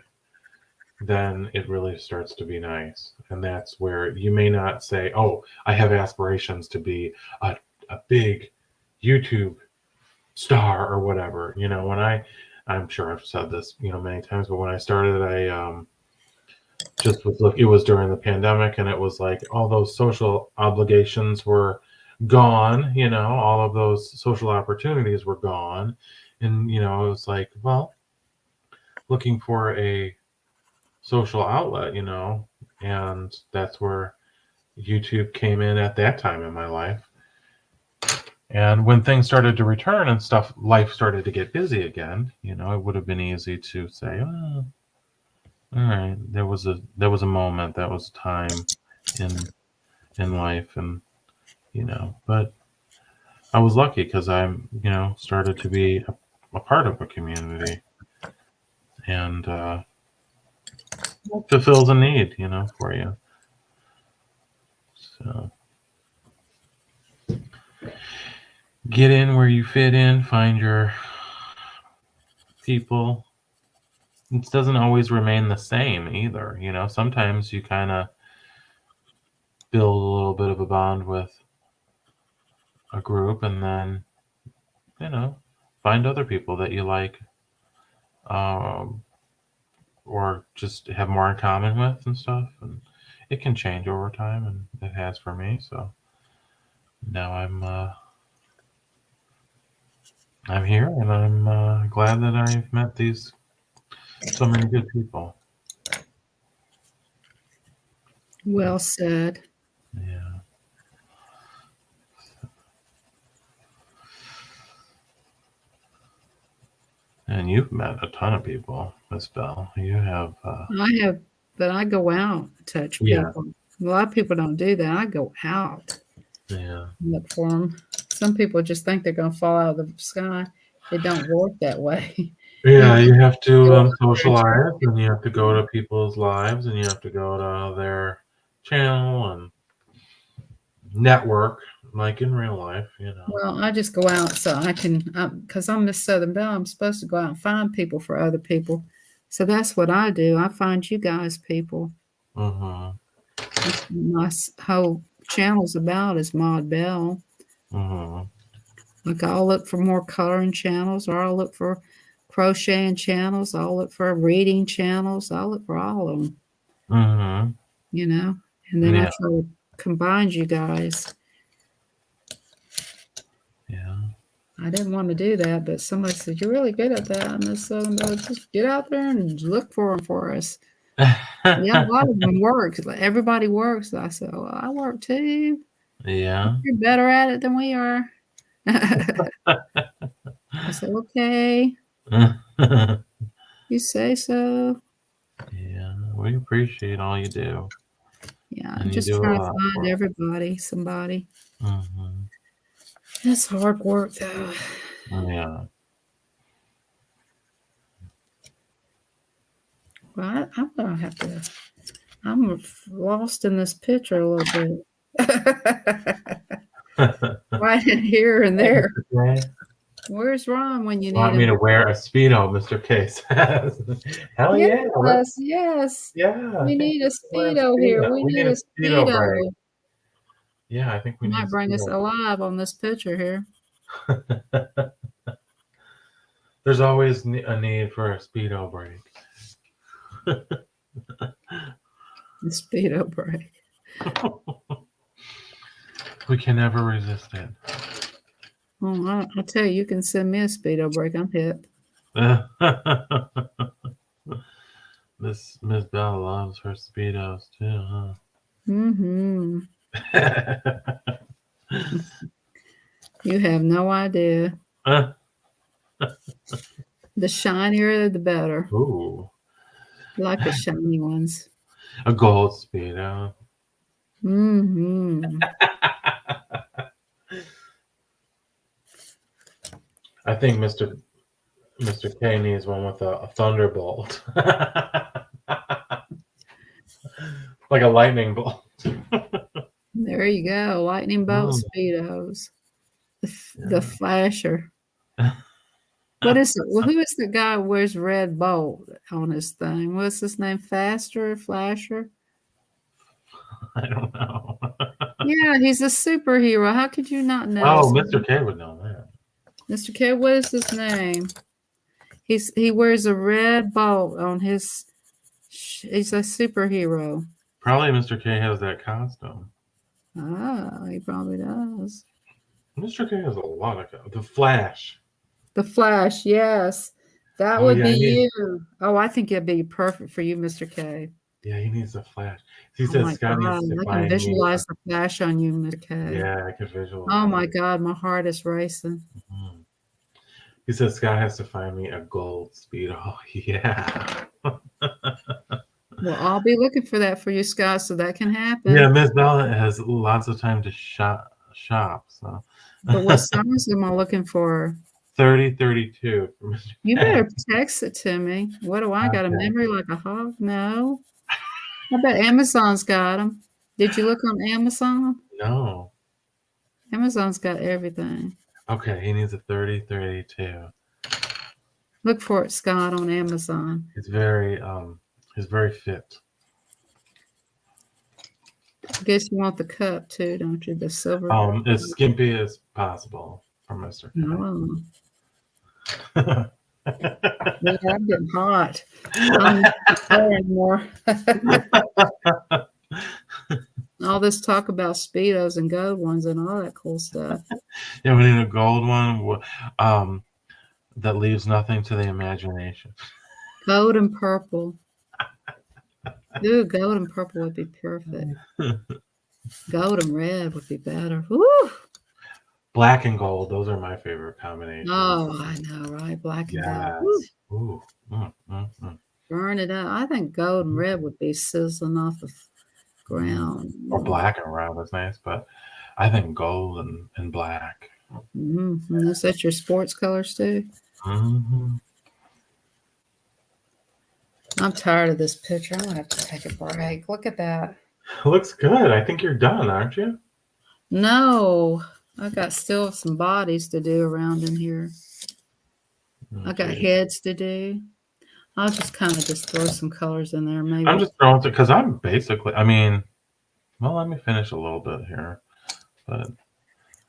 S1: then it really starts to be nice. And that's where you may not say, oh, I have aspirations to be a big YouTube star or whatever. When I'm sure I've said this, many times, but when I started, I just was it was during the pandemic, and it was like all those social obligations were gone, all of those social opportunities were gone. And, it was like, well, looking for a social outlet, and that's where YouTube came in at that time in my life. And when things started to return and stuff, life started to get busy again, it would have been easy to say, oh, all right, there was a moment, that was a time in life, and but I was lucky because I'm started to be a part of a community, and fulfills a need for you. So get in where you fit in, find your people. It doesn't always remain the same either. Sometimes you kind of build a little bit of a bond with a group, and then find other people that you like, or just have more in common with and stuff. And it can change over time, and it has for me. So now I'm here, and I'm glad that I've met so many good people.
S2: Well said.
S1: Yeah. And you've met a ton of people, Miss Bell. You have.
S2: I have, but I go out, touch people. A lot of people don't do that. I go out.
S1: Yeah.
S2: Look for them. Some people just think they're going to fall out of the sky. It don't work that way.
S1: Yeah, you have to
S2: go
S1: socialize, and you have to go to people's lives, and you have to go to their channel and network, like in real life,
S2: Well, I just go out so I can, because I'm Miss Southern Belle, I'm supposed to go out and find people for other people. So that's what I do. I find you guys people.
S1: Mm-hmm.
S2: That's what my whole channel's about is Maud Bell.
S1: Mm-hmm.
S2: Like I'll look for more coloring channels, or I'll look for crocheting channels. I'll look for reading channels. I'll look for all of them.
S1: Mm-hmm.
S2: And then I try to combine you guys.
S1: Yeah.
S2: I didn't want to do that, but somebody said, you're really good at that. And so just get out there and look for them for us. Yeah, a lot of them work. Everybody works. I said, well, I work too.
S1: Yeah.
S2: You're better at it than we are. I said, okay. You say so.
S1: Yeah, we appreciate all you do.
S2: Yeah,
S1: And
S2: I'm just trying to find everybody, somebody.
S1: Mm-hmm.
S2: It's hard work, though.
S1: Yeah.
S2: Well, I'm going to have to. I'm lost in this picture a little bit. Right in here and there. Where's Ron when you need
S1: Want
S2: him?
S1: me to wear a Speedo, Mr. K says. Hell yeah.
S2: Yes.
S1: Yeah.
S2: We need a Speedo here. We need a Speedo.
S1: Break. Yeah, I think we
S2: might bring us alive on this picture here.
S1: There's always a need for a Speedo break.
S2: The Speedo break.
S1: We can never resist it.
S2: Oh, I'll tell you, you can send me a Speedo break. I'm hip.
S1: Miss Bell loves her Speedos too, huh?
S2: Mm-hmm. You have no idea. The shinier, the better.
S1: Ooh.
S2: Like the shiny ones.
S1: A gold Speedo.
S2: Mm-hmm.
S1: I think Mr. K needs one with a thunderbolt. Like a lightning bolt.
S2: There There you go. Lightning bolt
S1: Mm,
S2: speedos. The
S1: yeah.
S2: flasher. What is it? Well, who is the guy who wears red bolt on his thing? What's his name? Flasher?
S1: I don't know.
S2: Yeah, he's a superhero. How could you not know?
S1: Oh, Mr. K would know that.
S2: Mr. K, what is his name? He wears a red bolt on his. He's a superhero.
S1: Probably Mr. K has that costume.
S2: Ah, he probably does.
S1: Mr. K has a lot of the Flash.
S2: The Flash, yes. That
S1: Oh
S2: would
S1: yeah,
S2: be you. Oh, I think it'd be perfect for you, Mr. K.
S1: yeah, he needs a Flash. He
S2: Oh
S1: says
S2: my
S1: Scott
S2: God,
S1: needs to
S2: I can
S1: find me.
S2: visualize the Flash on you, Mr. K.
S1: Yeah, I can visualize.
S2: Oh my God, my heart is racing.
S1: Mhm. He says Scott has to find me a gold speedo. Oh, yeah.
S2: Well, I'll be looking for that for you, Scott, so that can happen.
S1: Yeah, Miss Bella has lots of time to shop. So
S2: But what size am I looking for?
S1: 3032 for Mr.
S2: You
S1: K.
S2: better text it to me. What do I got? A
S1: Okay.
S2: memory like a hog? No. I bet Amazon's got them. Did you look on Amazon?
S1: No.
S2: Amazon's got everything.
S1: Okay, he needs a 3032.
S2: Look for it, Scott, on Amazon.
S1: He's very fit.
S2: I guess you want the cup too, don't you? The silver.
S1: As skimpy as possible for Mr. K.
S2: Oh. Yeah, I'm getting hot. I'm not there anymore. All this talk about Speedos and gold ones and all that cool stuff.
S1: Yeah, we need a gold one that leaves nothing to the imagination.
S2: Gold and purple. Ooh, gold and purple would be perfect. Gold and red would be better. Woo!
S1: Black and gold, those are my favorite combinations.
S2: Oh, I know, right? Black and gold.
S1: Woo. Ooh.
S2: Burn it up. I think gold and red would be sizzling off the ground.
S1: Or black and red is nice, but I think gold and black.
S2: Mm-hmm. Is that your sports colors too?
S1: Mm-hmm.
S2: I'm tired of this picture. I'm gonna have to take a break. Look at that.
S1: Looks good. I think you're done, aren't you?
S2: No, I got still some bodies to do around in here. I got
S1: Okay.
S2: heads to do. I'll just kind of just throw some colors in there. Maybe
S1: I'm just throwing it because I'm basically. Well, let me finish a little bit here, but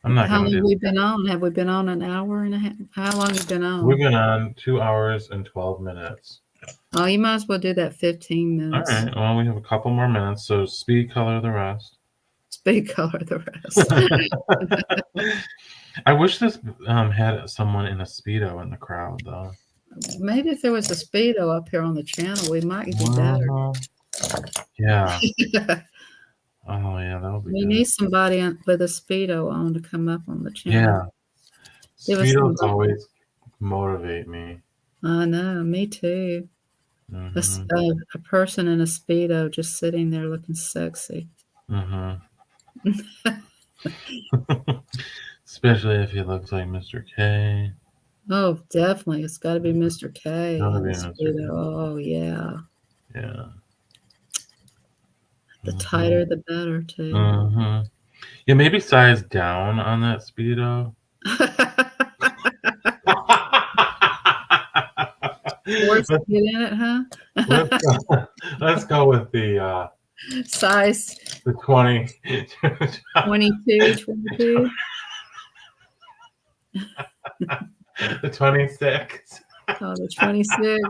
S1: I'm not
S2: How
S1: going to
S2: long
S1: do.
S2: have we been on? Have we been on an hour and a half? How long have you been on?
S1: We've been on 2 hours and 12 minutes.
S2: Oh, you might as well do that 15
S1: All
S2: minutes.
S1: right. Well, we have a couple more minutes, so speed color the rest.
S2: Speed color the rest.
S1: I wish this had someone in a Speedo in the crowd, though.
S2: Maybe if there was a Speedo up here on the channel, we might do better.
S1: Yeah. Oh, yeah, that would be
S2: We
S1: good.
S2: need somebody with a Speedo on to come up on the channel.
S1: Yeah.
S2: Give us
S1: Speedos
S2: some-
S1: always motivate me.
S2: I know, me too.
S1: Mm-hmm.
S2: A person in a Speedo just sitting there looking sexy.
S1: Mm-hmm. Especially if he looks like Mr. K.
S2: Oh, definitely. It's got to be Mr. K.
S1: Gotta
S2: in
S1: be
S2: the
S1: Mr.
S2: Speedo.
S1: K.
S2: Oh, yeah.
S1: Yeah.
S2: The tighter, the better, too.
S1: Mm-hmm. Yeah, maybe size down on that Speedo.
S2: Worse to get in it, huh?
S1: Let's go with the
S2: Size
S1: the 20.
S2: 22, 22.
S1: The 26.
S2: Oh, the 26.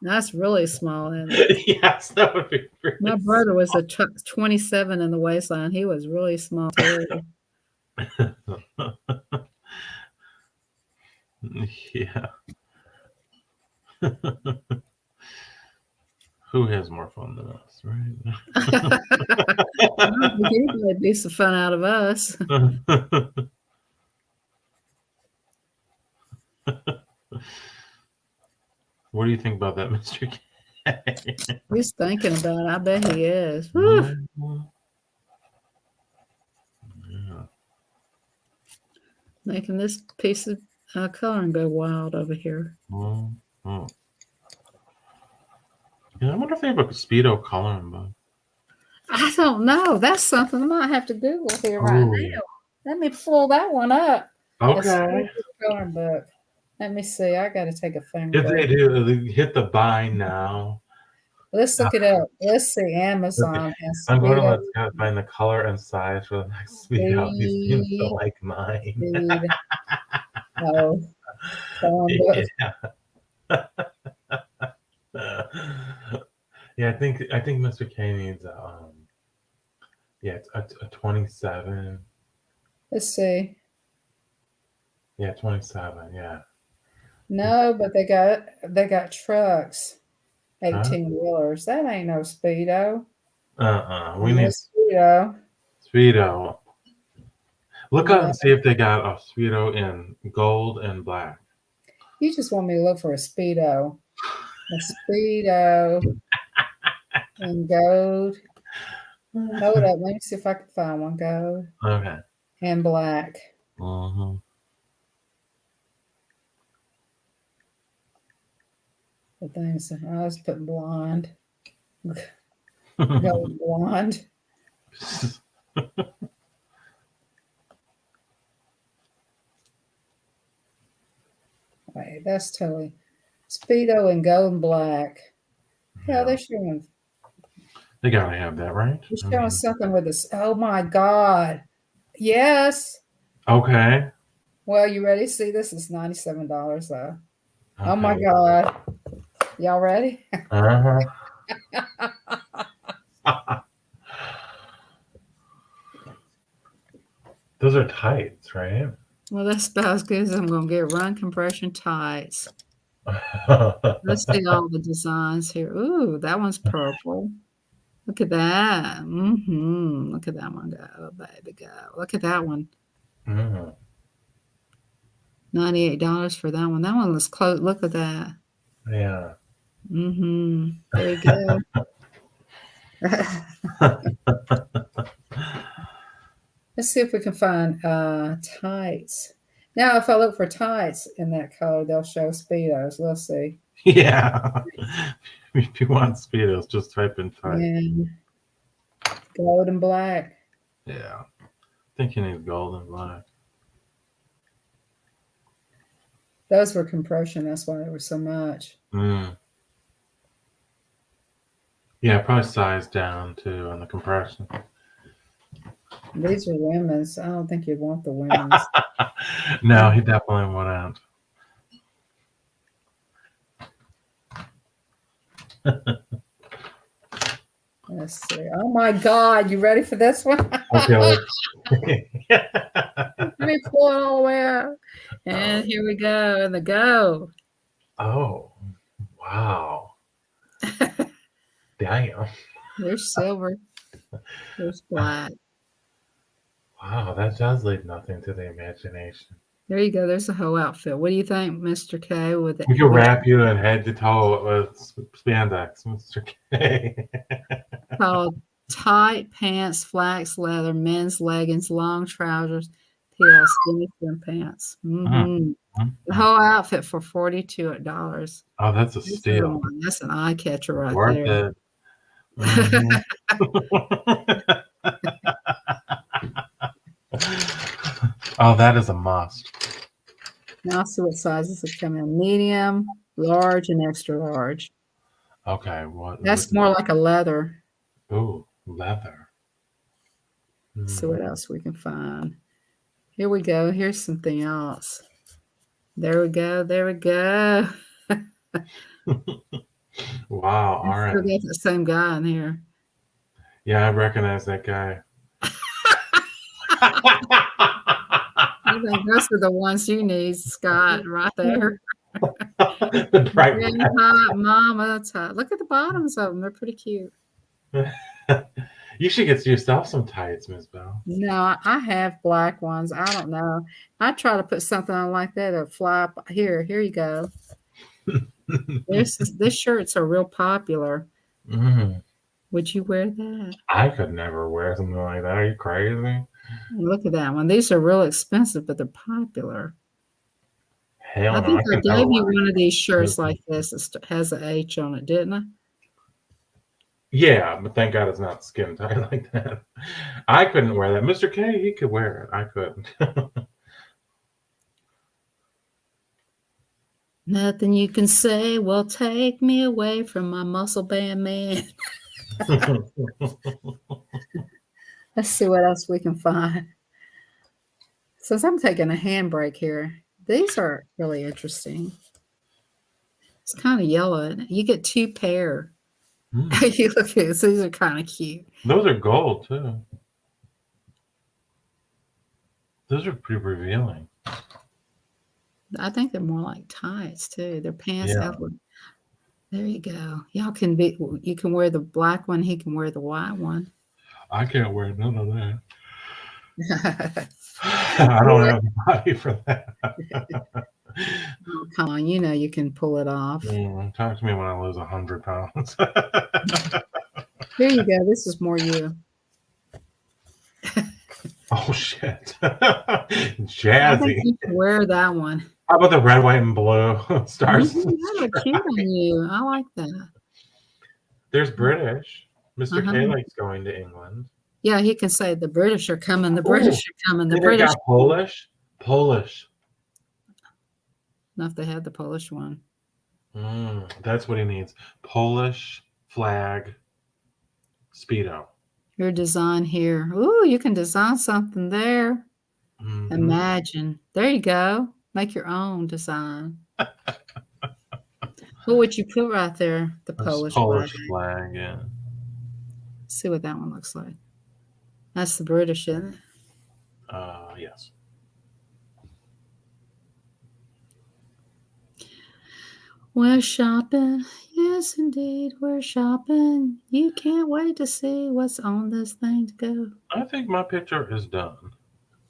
S2: That's really small, isn't it?
S1: Yes, that would be pretty.
S2: My brother was a 27 in the waistline. He was really small, too.
S1: Yeah. Who has more fun than us, right?
S2: I don't think anybody beats the fun out of us.
S1: What do you think about that, Mr. K?
S2: He's thinking about it. I bet he is. Woo.
S1: Yeah.
S2: Making this piece of coloring go wild over here.
S1: Oh. Yeah, I wonder if they have a Speedo coloring book.
S2: I don't know. That's something I might have to Google here right
S1: Ooh.
S2: now. Let me pull that one up.
S1: Okay.
S2: Coloring book. Let me see. I got to take a finger
S1: If they
S2: break.
S1: do, hit the buy now.
S2: Let's look it up. Let's see.
S1: Okay.
S2: Amazon and
S1: I'm going to
S2: Speedo.
S1: let Scott find the color and size for the next Speedo. He seems to
S2: Speed.
S1: like mine.
S2: Speed. Oh, coloring book.
S1: Yeah, I think Mr. K needs it's a 27.
S2: Let's see.
S1: Yeah, 27. Yeah.
S2: No, but they got trucks.
S1: Huh?
S2: 18-wheelers. That ain't no Speedo.
S1: We
S2: No
S1: need
S2: Speedo.
S1: Speedo. Look up
S2: No.
S1: and see if they got a Speedo in gold and black.
S2: You just want me to look for a Speedo. A Speedo in gold. Hold up. Let me see if I can find one. Gold
S1: Okay.
S2: and black.
S1: Mm-hmm.
S2: The things I was putting blonde. Gold blonde. Wait, that's totally Speedo in gold and black. Hell,
S1: Yeah.
S2: they're
S1: They gotta have that, right?
S2: showing something with this. Oh my God. Yes.
S1: Okay.
S2: Well, you ready? See, this is $97 though. Oh my
S1: Okay.
S2: God. Y'all ready?
S1: Uh-huh. Those are tights, right?
S2: Well, that's about as good as I'm going to get. Run compression tights. Let's see all the designs here. Ooh, that one's purple. Look at that. Look at that one go, baby, go. Look at that one.
S1: Mm.
S2: $98 for that one. That one looks close. Look at that.
S1: Yeah.
S2: There you go. Let's see if we can find tights. Now, if I look for tights in that color, they'll show Speedos. Let's see.
S1: Yeah. If you want Speedos, just type in tight.
S2: And gold and black.
S1: Yeah. I think you need gold and black.
S2: Those were compression. That's why there was so much.
S1: Mm. Yeah, probably size down too on the compression.
S2: These are women's. I don't think you'd want the women's.
S1: No, he definitely wouldn't.
S2: Let's see. Oh my God. You ready for this one?
S1: Okay.
S2: Let me pull it all the way up. And here we go. And the go.
S1: Oh, wow. Damn.
S2: There's silver. There's black.
S1: Wow, that does leave nothing to the imagination.
S2: There you go. There's a whole outfit. What do you think, Mr. K? With it?
S1: We could wrap you in head to toe with spandex, Mr. K.
S2: Called tight pants, flax leather, men's leggings, long trousers, PL skinny thin pants. The whole outfit for $42.
S1: Oh, that's a steal.
S2: That's an eye catcher right
S1: Worth
S2: there.
S1: it. Mhm. Oh, that is a must.
S2: Now see what sizes it come in: medium, large, and extra large.
S1: Okay, what?
S2: That's more like a leather.
S1: Ooh, leather.
S2: Let's see what else we can find. Here we go. Here's something else. There we go. There we go.
S1: Wow, all right.
S2: We got the same guy in here.
S1: Yeah, I recognize that guy.
S2: I think those are the ones you need, Scott, right there.
S1: The bright
S2: Really hot, mama. That's hot. Look at the bottoms of them. They're pretty cute.
S1: You should get yourself some tights, Ms. Bell.
S2: No, I have black ones. I don't know. I try to put something on like that or fly up. Here you go. This shirts are real popular. Would you wear that?
S1: I could never wear something like that. Are you crazy?
S2: Look at that one. These are real expensive, but they're popular.
S1: Hell
S2: I
S1: no.
S2: think I gave you
S1: wear
S2: one of these shirts like this. It has an H on it, didn't I?
S1: Yeah, but thank God it's not skin tight like that. I couldn't wear that. Mr. K, he could wear it. I couldn't.
S2: Nothing you can say will take me away from my muscle band man. Let's see what else we can find. Since I'm taking a handbrake here, these are really interesting. It's kind of yellow. You get 2 pair. You look at this. These are kind of cute.
S1: Those are gold too. Those are pretty revealing.
S2: I think they're more like tights too. They're pants.
S1: Yeah.
S2: There you go. Y'all can be. You can wear the black one. He can wear the white one.
S1: I can't wear none of that. I don't have the body for that.
S2: Oh, come on, you know you can pull it off.
S1: Talk to me when I lose 100 pounds.
S2: Here you go. This is more you.
S1: Oh shit!
S2: I think
S1: Jazzy.
S2: you can wear that one.
S1: How about the red, white, and blue stars?
S2: That look cute on you. I like that.
S1: There's British. Mister K likes going to England.
S2: Yeah, he can say the British are coming. The British are coming. The
S1: They
S2: British.
S1: got Polish. Polish.
S2: Not if they had the Polish one.
S1: That's what he needs. Polish flag Speedo.
S2: Your design here. Ooh, you can design something there. Imagine. There you go. Make your own design. What would you put right there? The Polish
S1: flag, yeah.
S2: See what that one looks like. That's the British, isn't it?
S1: Yes.
S2: We're shopping. Yes, indeed, we're shopping. You can't wait to see what's on this thing to go.
S1: I think my picture is done.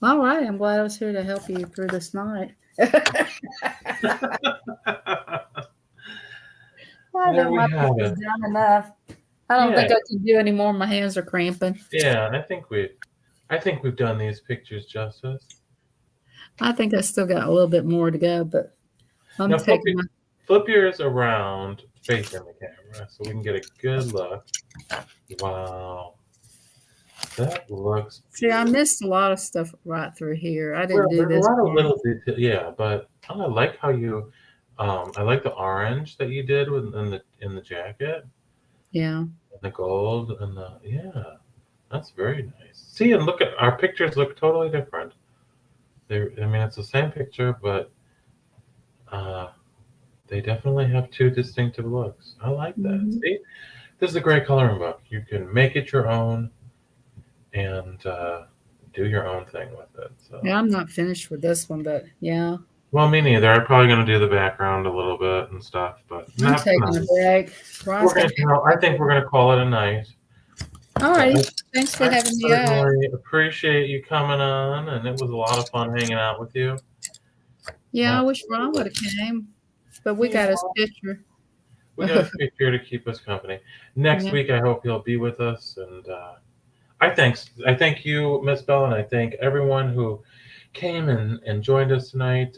S2: All right. I'm glad I was here to help you through this night. I think my picture's done enough. I don't think I can do any more. My hands are cramping.
S1: Yeah, I think we've done these pictures justice.
S2: I think I still got a little bit more to go, but I'm
S1: now
S2: taking
S1: flip yours around facing the camera so we can get a good look. Wow. That looks
S2: See, I missed a lot of stuff right through here. I didn't do this.
S1: A lot of little details, yeah, but I like how you I like the orange that you did in the jacket.
S2: Yeah.
S1: And the gold and that's very nice. See, and look at our pictures look totally different. It's the same picture, but they definitely have 2 distinctive looks. I like that. See, this is a great coloring book. You can make it your own and do your own thing with it. So.
S2: Yeah, I'm not finished with this one, but yeah.
S1: Well, me neither. I'm probably going to do the background a little bit and stuff, but
S2: I'm taking a break.
S1: I think we're going to call it a night.
S2: All right. Thanks for having me up.
S1: I appreciate you coming on, and it was a lot of fun hanging out with you.
S2: Yeah, I wish Ron would have came, but we got his picture.
S1: We got a picture to keep us company. Next week, I hope he'll be with us, and I thank you, Miss Bell, and I thank everyone who came and joined us tonight.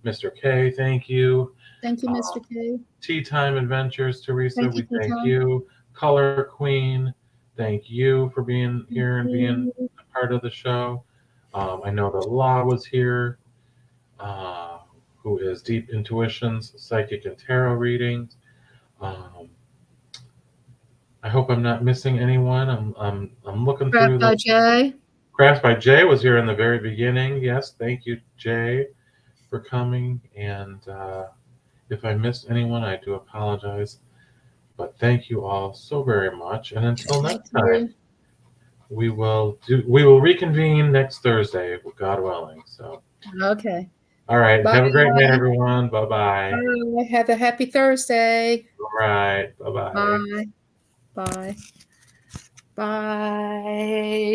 S1: Mr. K, thank you.
S2: Thank you, Mr. K.
S1: Tea Time Adventures, Teresa, we thank you. Color Queen, thank you for being here and being a part of the show. I know that Law was here, who is Deep Intuitions, Psychic and Tarot Readings. I hope I'm not missing anyone. I'm looking through
S2: by Jay.
S1: Crafts by Jay was here in the very beginning. Yes, thank you, Jay, for coming. And if I missed anyone, I do apologize. But thank you all so very much. And until next time, we will reconvene next Thursday, God willing. So
S2: okay.
S1: All right. Bye. Have a great night, everyone. Bye-bye.
S2: Have a happy Thursday.
S1: All right. Bye-bye.
S2: Bye. Bye. Bye.